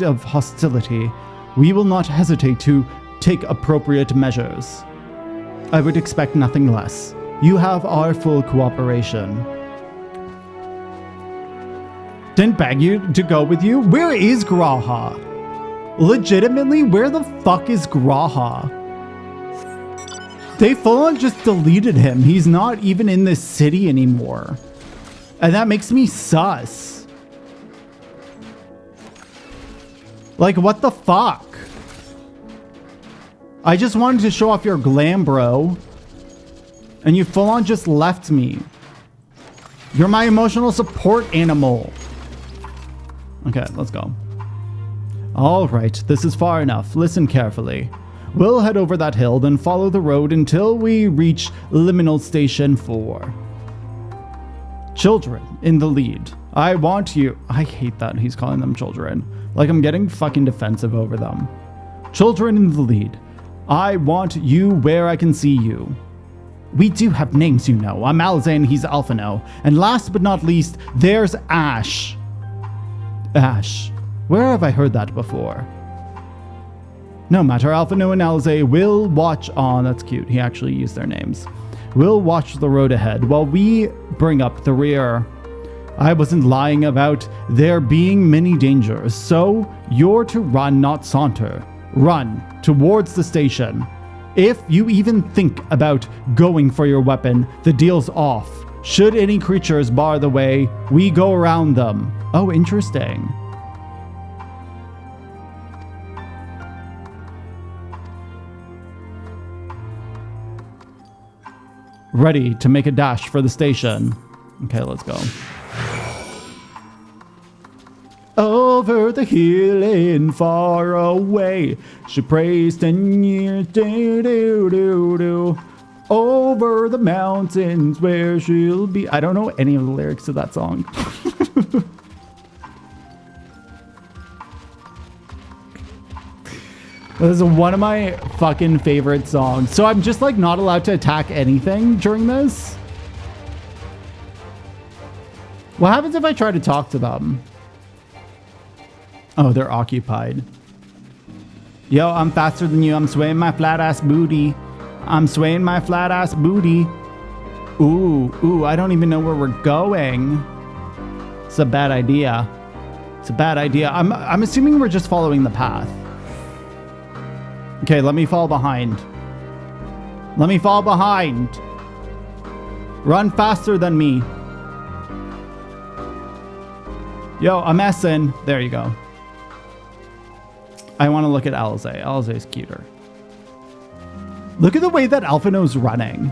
of hostility. We will not hesitate to take appropriate measures. I would expect nothing less. You have our full cooperation. Didn't beg you to go with you? Where is Graha? Legitimately, where the fuck is Graha? They full on just deleted him. He's not even in this city anymore. And that makes me sus. Like, what the fuck? I just wanted to show off your glam, bro. And you full on just left me. You're my emotional support animal. Okay, let's go. All right, this is far enough. Listen carefully. We'll head over that hill, then follow the road until we reach Liminal Station 4. Children in the lead. I want you... I hate that he's calling them children. Like, I'm getting fucking defensive over them. Children in the lead. I want you where I can see you. We do have names, you know. I'm Alize and he's Alphino. And last but not least, there's Ash. Ash. Where have I heard that before? No matter, Alphino and Alize will watch on... That's cute. He actually used their names. We'll watch the road ahead while we bring up the rear. I wasn't lying about there being many dangers, so you're to run, not saunter. Run towards the station. If you even think about going for your weapon, the deal's off. Should any creatures bar the way, we go around them. Oh, interesting. Ready to make a dash for the station. Okay, let's go. Over the hill and far away, she prays 10 years, do-do-do-do. Over the mountains where she'll be. I don't know any of the lyrics to that song. This is one of my fucking favorite songs. So I'm just like not allowed to attack anything during this. What happens if I try to talk to them? Oh, they're occupied. Yo, I'm faster than you. I'm swaying my flat ass booty. I'm swaying my flat ass booty. Ooh, I don't even know where we're going. It's a bad idea. It's a bad idea. I'm assuming we're just following the path. Okay, let me fall behind. Let me fall behind. Run faster than me. Yo, I'm messing. There you go. I want to look at Alize. Alize's cuter. Look at the way that Alphino's running.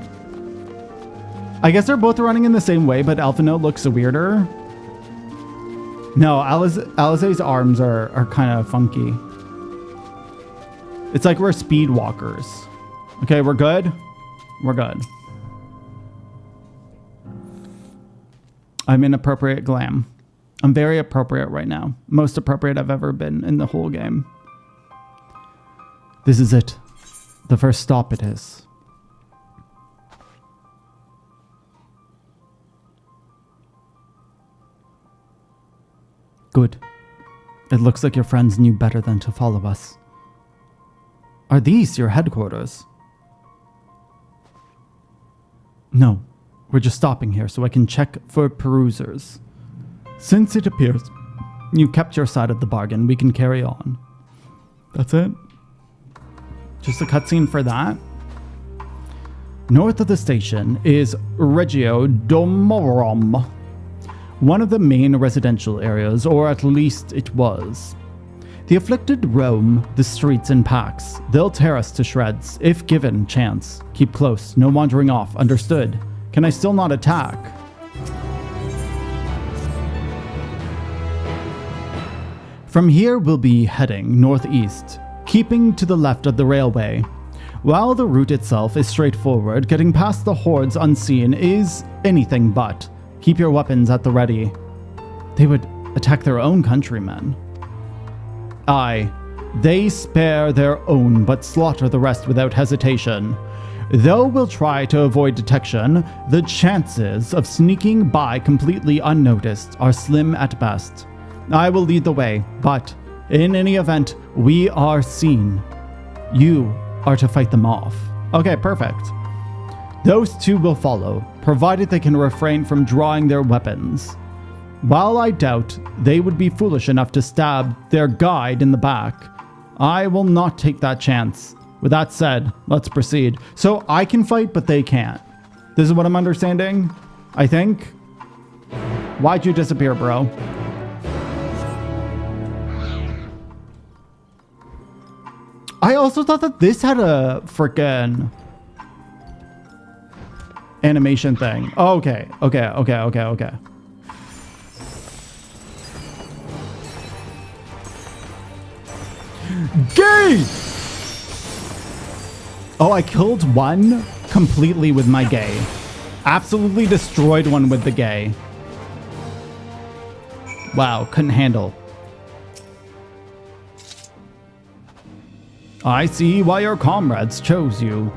I guess they're both running in the same way, but Alphino looks weirder. No, Alize's arms are kind of funky. It's like we're speed walkers. Okay, we're good? We're good. I'm in appropriate glam. I'm very appropriate right now. Most appropriate I've ever been in the whole game. This is it. The first stop it is. Good. It looks like your friends knew better than to follow us. Are these your headquarters? No. We're just stopping here so I can check for perusers. Since it appears you kept your side of the bargain, we can carry on. That's it? Just a cutscene for that? North of the station is Regio Domorum, one of the main residential areas, or at least it was. The afflicted roam the streets in packs. They'll tear us to shreds, if given chance. Keep close, no wandering off, understood? Can I still not attack? From here we'll be heading northeast, keeping to the left of the railway. While the route itself is straightforward, getting past the hordes unseen is anything but. Keep your weapons at the ready. They would attack their own countrymen. Aye, they spare their own but slaughter the rest without hesitation. Though we'll try to avoid detection, the chances of sneaking by completely unnoticed are slim at best. I will lead the way, but in any event, we are seen. You are to fight them off. Okay, perfect. Those two will follow, provided they can refrain from drawing their weapons. While I doubt they would be foolish enough to stab their guide in the back, I will not take that chance. With that said, let's proceed. So I can fight, but they can't. This is what I'm understanding, I think. Why'd you disappear, bro? I also thought that this had a frickin' animation thing. Okay. Gay! Oh, I killed one completely with my gay. Absolutely destroyed one with the gay. Wow, couldn't handle. I see why your comrades chose you.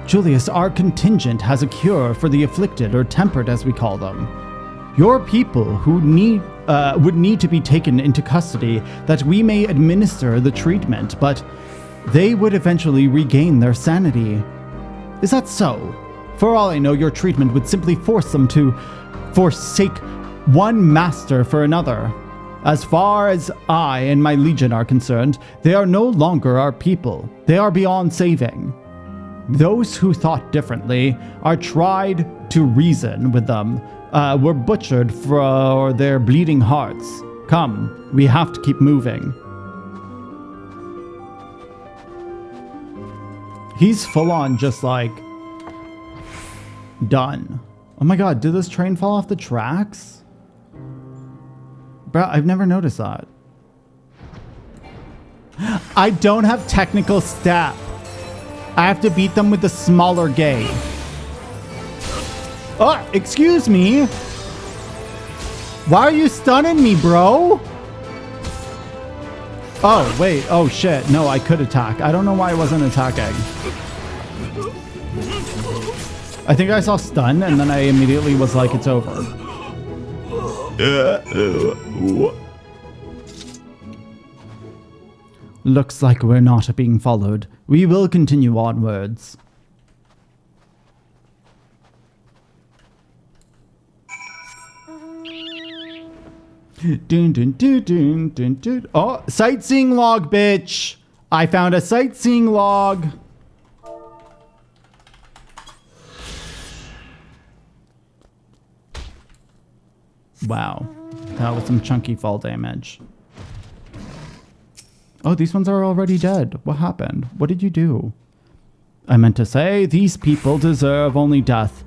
Julius, our contingent has a cure for the afflicted, or tempered as we call them. Your people who would need to be taken into custody that we may administer the treatment, but they would eventually regain their sanity. Is that so? For all I know, your treatment would simply force them to forsake one master for another. As far as I and my legion are concerned, they are no longer our people. They are beyond saving. Those who thought differently are tried to reason with them, were butchered for their bleeding hearts. Come, we have to keep moving. He's full on just like done. Oh my god, did this train fall off the tracks? Bro, I've never noticed that. I don't have technical stat. I have to beat them with the smaller gay. Oh, excuse me. Why are you stunning me, bro? Oh, wait. Oh, shit. No, I could attack. I don't know why I wasn't attacking. I think I saw stun, and then I immediately was like, it's over. Looks like we're not being followed. We will continue onwards. Dun, dun, dun, dun, dun, dun. Oh, sightseeing log, bitch. I found a sightseeing log. Wow. That was some chunky fall damage. Oh, these ones are already dead. What happened? What did you do? I meant to say, these people deserve only death.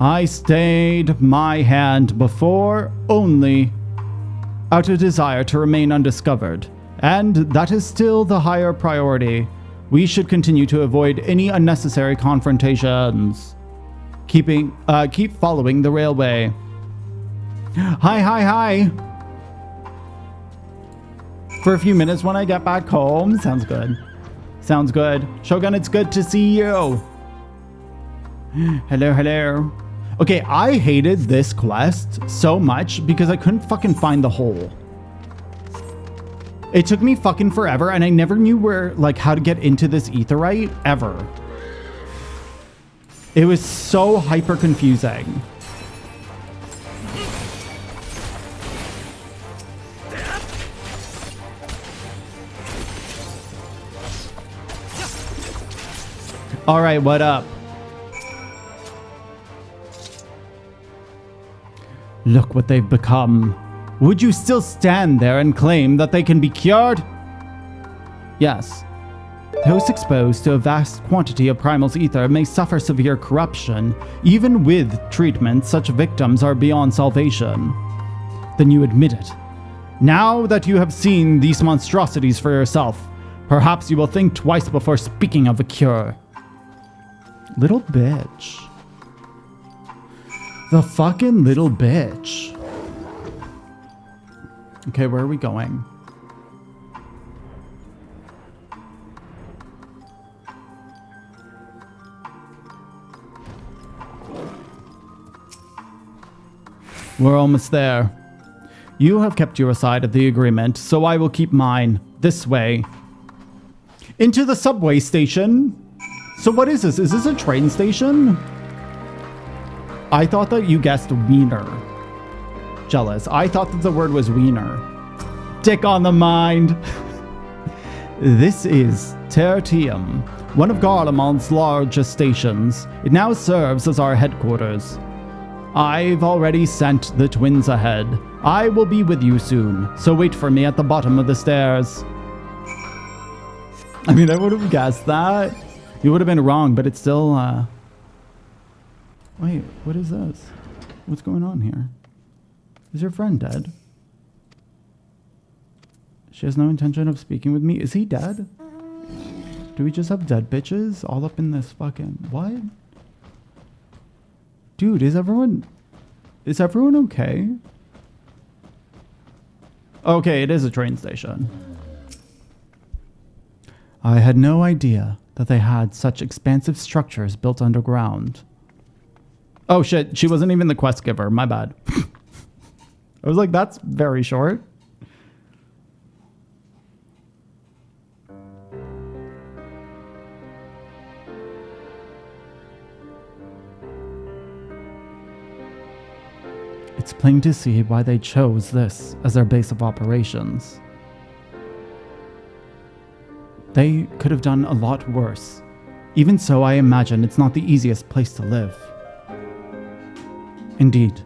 I stayed my hand before only out of desire to remain undiscovered, and that is still the higher priority. We should continue to avoid any unnecessary confrontations. Keep following the railway. Hi. For a few minutes when I get back home. Sounds good. Sounds good. Shogun, it's good to see you. Hello. Okay, I hated this quest so much because I couldn't fucking find the hole. It took me fucking forever, and I never knew where, like, how to get into this aetheryte ever. It was so hyper confusing. All right, what up? Look what they've become. Would you still stand there and claim that they can be cured? Yes. Those exposed to a vast quantity of Primal's ether may suffer severe corruption. Even with treatment, such victims are beyond salvation. Then you admit it. Now that you have seen these monstrosities for yourself, perhaps you will think twice before speaking of a cure. Little bitch. The fucking little bitch. Okay, where are we going? We're almost there. You have kept your side of the agreement, so I will keep mine. This way. Into the subway station. So what is this? Is this a train station? I thought that you guessed wiener. Jealous. I thought that the word was wiener. Dick on the mind. This is Tertium, one of Garlemald's largest stations. It now serves as our headquarters. I've already sent the twins ahead. I will be with you soon, so wait for me at the bottom of the stairs. I mean, I would have guessed that. You would have been wrong, but it's still, Wait, what is this? What's going on here? Is your friend dead? She has no intention of speaking with me. Is he dead? Do we just have dead bitches all up in this fucking... What? Dude, is everyone okay? Okay, it is a train station. I had no idea that they had such expansive structures built underground. Oh shit, she wasn't even the quest giver. My bad. I was like, that's very short. It's plain to see why they chose this as their base of operations. They could have done a lot worse. Even so, I imagine it's not the easiest place to live. Indeed.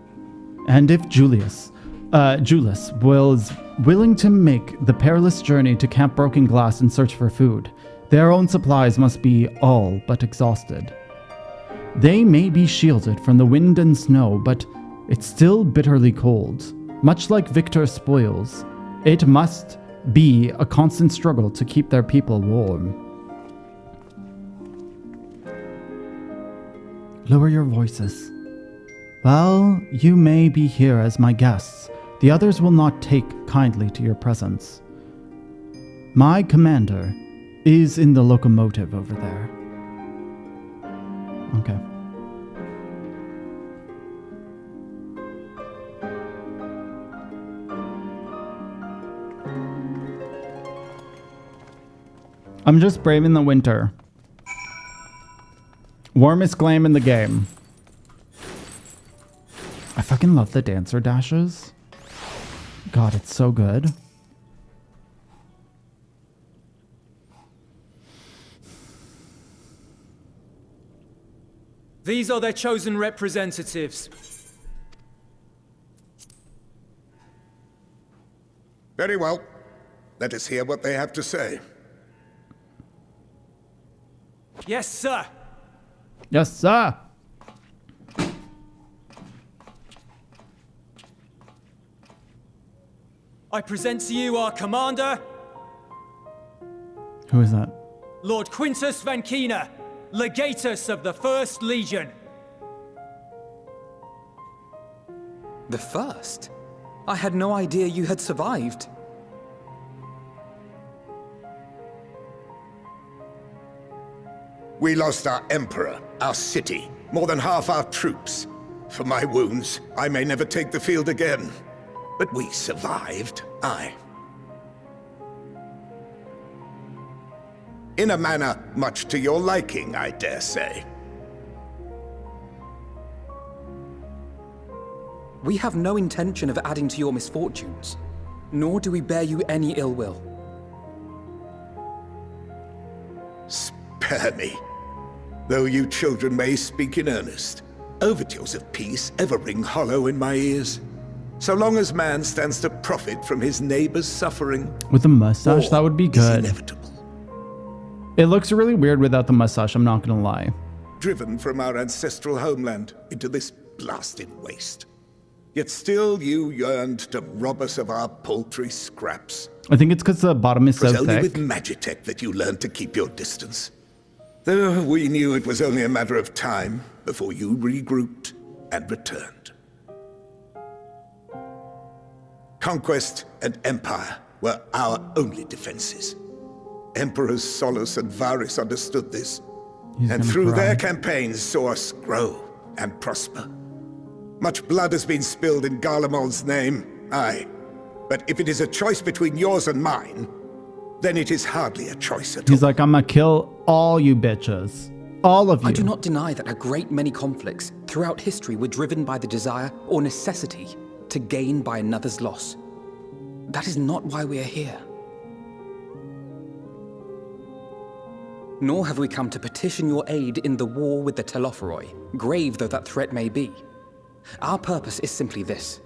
And if Julius was willing to make the perilous journey to Camp Broken Glass in search for food, their own supplies must be all but exhausted. They may be shielded from the wind and snow, but it's still bitterly cold. Much like Victor's spoils, it must be a constant struggle to keep their people warm. Lower your voices. Well, you may be here as my guests. The others will not take kindly to your presence. My commander is in the locomotive over there. Okay. I'm just braving the winter. Warmest glam in the game. I fucking love the dancer dashes. God, it's so good.
These are their chosen representatives.
Very well. Let us hear what they have to say.
Yes, sir.
Yes, sir.
I present to you our commander,
Who is that?
Lord Quintus Van Kina, Legatus of the First Legion.
The First? I had no idea you had survived.
We lost our emperor, our city, more than half our troops. For my wounds, I may never take the field again. But we survived, aye. In a manner much to your liking, I dare say.
We have no intention of adding to your misfortunes, nor do we bear you any ill will.
Spare me. Though you children may speak in earnest, overtures of peace ever ring hollow in my ears. So long as man stands to profit from his neighbor's suffering.
With a mustache, that would be good.
Inevitable.
It looks really weird without the mustache, I'm not gonna lie.
Driven from our ancestral homeland into this blasted waste. Yet still you yearned to rob us of our paltry scraps.
I think it's because the bottom is so thick.
It was only with Magitech that you learned to keep your distance. Though we knew it was only a matter of time before you regrouped and returned. Conquest and empire were our only defenses. Emperors Solus and Varus understood this, and through their campaigns saw us grow and prosper. Much blood has been spilled in Garlemald's name, aye. But if it is a choice between yours and mine, then it is hardly a choice at all.
He's like, I'm gonna kill all you bitches. All of you.
I do not deny that a great many conflicts throughout history were driven by the desire or necessity to gain by another's loss. That is not why we are here. Nor have we come to petition your aid in the war with the Telophoroi, grave though that threat may be. Our purpose is simply this.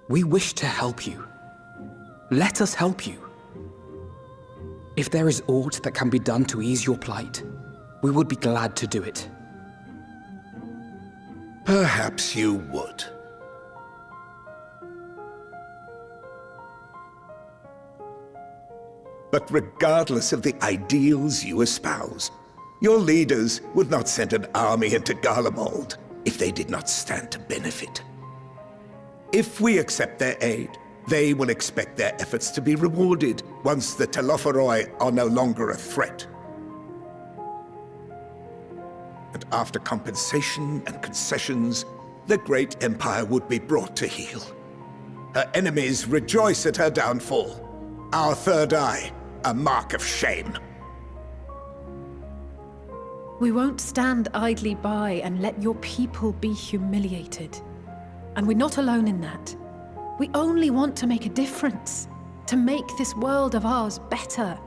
We wish to help you. Let us help you. If there is aught that can be done to ease your plight, we would be glad to do it.
Perhaps you would. But regardless of the ideals you espouse, your leaders would not send an army into Garlemald if they did not stand to benefit. If we accept their aid, they will expect their efforts to be rewarded once the Telophoroi are no longer a threat. And after compensation and concessions, the great empire would be brought to heel. Her enemies rejoice at her downfall. Our third eye, a mark of shame.
We won't stand idly by and let your people be humiliated. And we're not alone in that. We only want to make a difference, to make this world of ours better.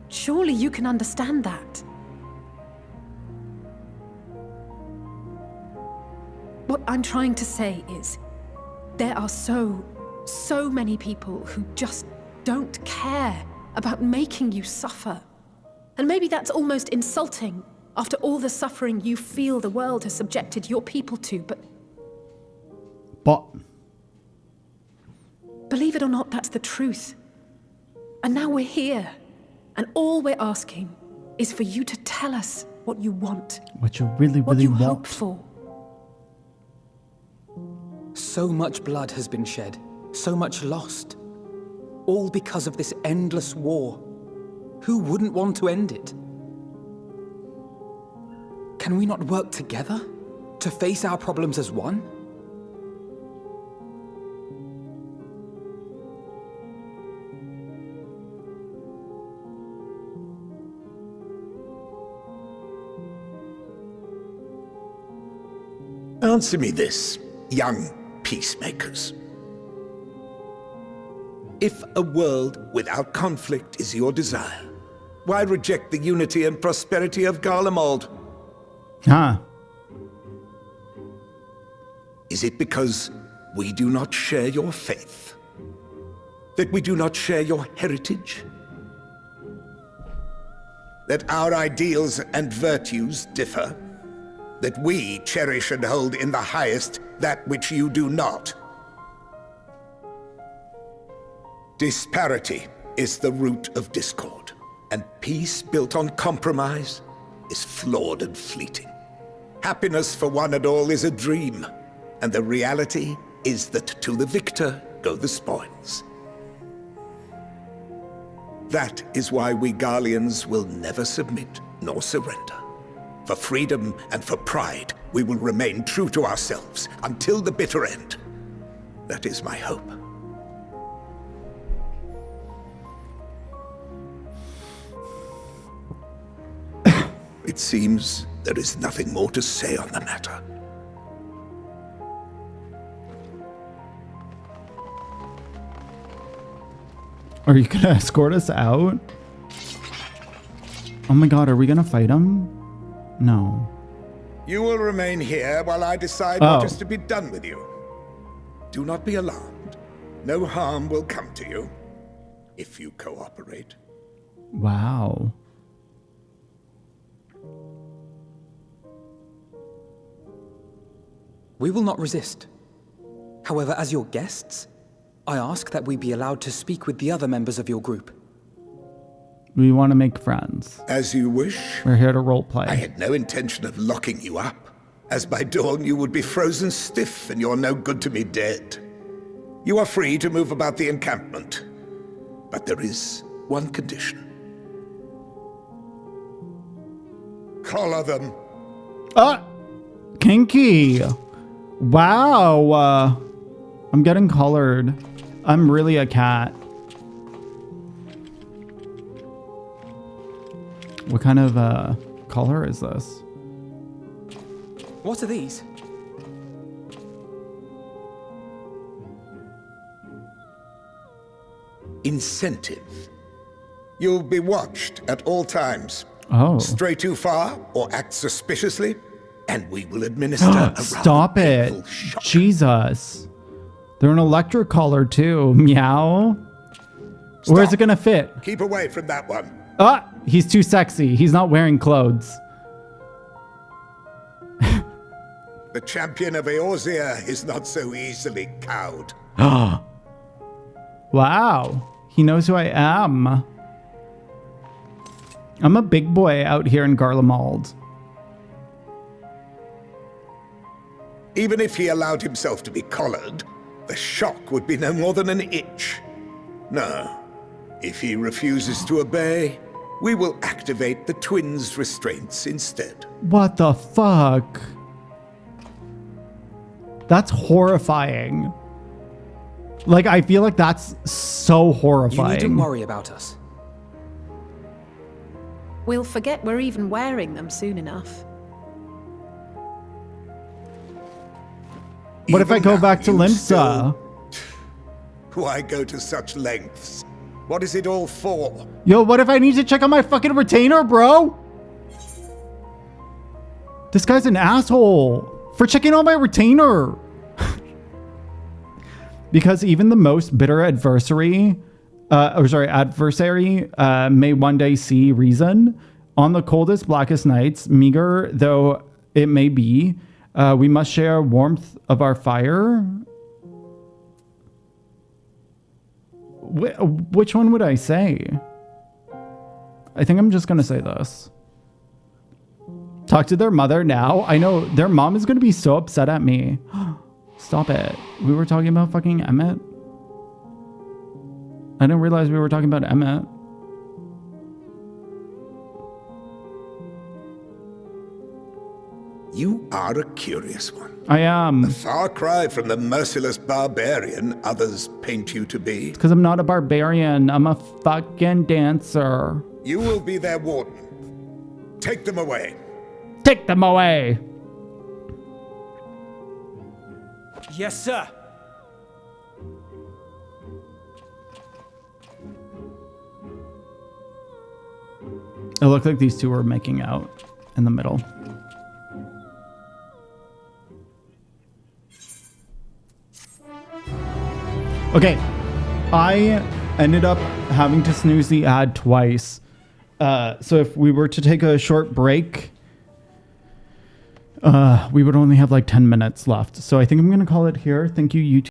Surely you can understand that. What I'm trying to say is, there are so many people who just don't care about making you suffer. And maybe that's almost insulting after all the suffering you feel the world has subjected your people to, but believe it or not, that's the truth. And now we're here, and all we're asking is for you to tell us what you want.
What you really
what you
want.
hope for.
So much blood has been shed, so much lost. All because of this endless war. Who wouldn't want to end it? Can we not work together to face our problems as one?
Answer me this, young peacemakers. If a world without conflict is your desire, why reject the unity and prosperity of Garlemald?
Huh.
Is it because we do not share your faith? That we do not share your heritage? That our ideals and virtues differ? That we cherish and hold in the highest that which you do not? Disparity is the root of discord, and peace built on compromise is flawed and fleeting. Happiness for one and all is a dream, and the reality is that to the victor go the spoils. That is why we Garleans will never submit nor surrender. For freedom and for pride, we will remain true to ourselves until the bitter end. That is my hope. It seems there is nothing more to say on the matter.
Are you gonna escort us out? Oh my god, are we gonna fight him? No.
You will remain here while I decide what is to be done with you. Do not be alarmed. No harm will come to you if you cooperate.
Wow.
We will not resist. However, as your guests, I ask that we be allowed to speak with the other members of your group.
We want to make friends.
As you wish.
We're here to roleplay.
I had no intention of locking you up, as by dawn you would be frozen stiff and you're no good to me dead. You are free to move about the encampment, but there is one condition. Collar them.
Kinky. Wow. I'm getting colored. I'm really a cat. What kind of color is this?
What are these?
Incentive. You'll be watched at all times.
Oh.
Stray too far or act suspiciously, and we will administer a
Stop
rather
it.
painful shock.
Jesus. They're an electric collar too. Meow. Where's it gonna fit?
Keep away from that one.
He's too sexy. He's not wearing clothes.
The champion of Eorzea is not so easily cowed.
Wow. He knows who I am. I'm a big boy out here in Garlemald.
Even if he allowed himself to be collared, the shock would be no more than an itch. No. If he refuses to obey, we will activate the twins' restraints instead.
What the fuck? That's horrifying. Like, I feel like that's so horrifying.
You needn't worry about us.
We'll forget we're even wearing them soon enough.
What if I go back to Limsa?
Why go to such lengths? What is it all for?
Yo, what if I need to check on my fucking retainer, bro? This guy's an asshole for checking on my retainer. Because even the most bitter adversary may one day see reason. On the coldest, blackest nights, meager though it may be, we must share warmth of our fire. Which one would I say? I think I'm just gonna say this. Talk to their mother now. I know their mom is gonna be so upset at me. Stop it. We were talking about fucking Emmett. I didn't realize we were talking about Emmett.
You are a curious one.
I am.
A far cry from the merciless barbarian others paint you to be.
Because I'm not a barbarian. I'm a fucking dancer.
You will be their warden. Take them away.
Take them away.
Yes, sir.
It looked like these two were making out in the middle. Okay, I ended up having to snooze the ad twice. So if we were to take a short break, we would only have like 10 minutes left. So I think I'm going to call it here. Thank you, YouTube.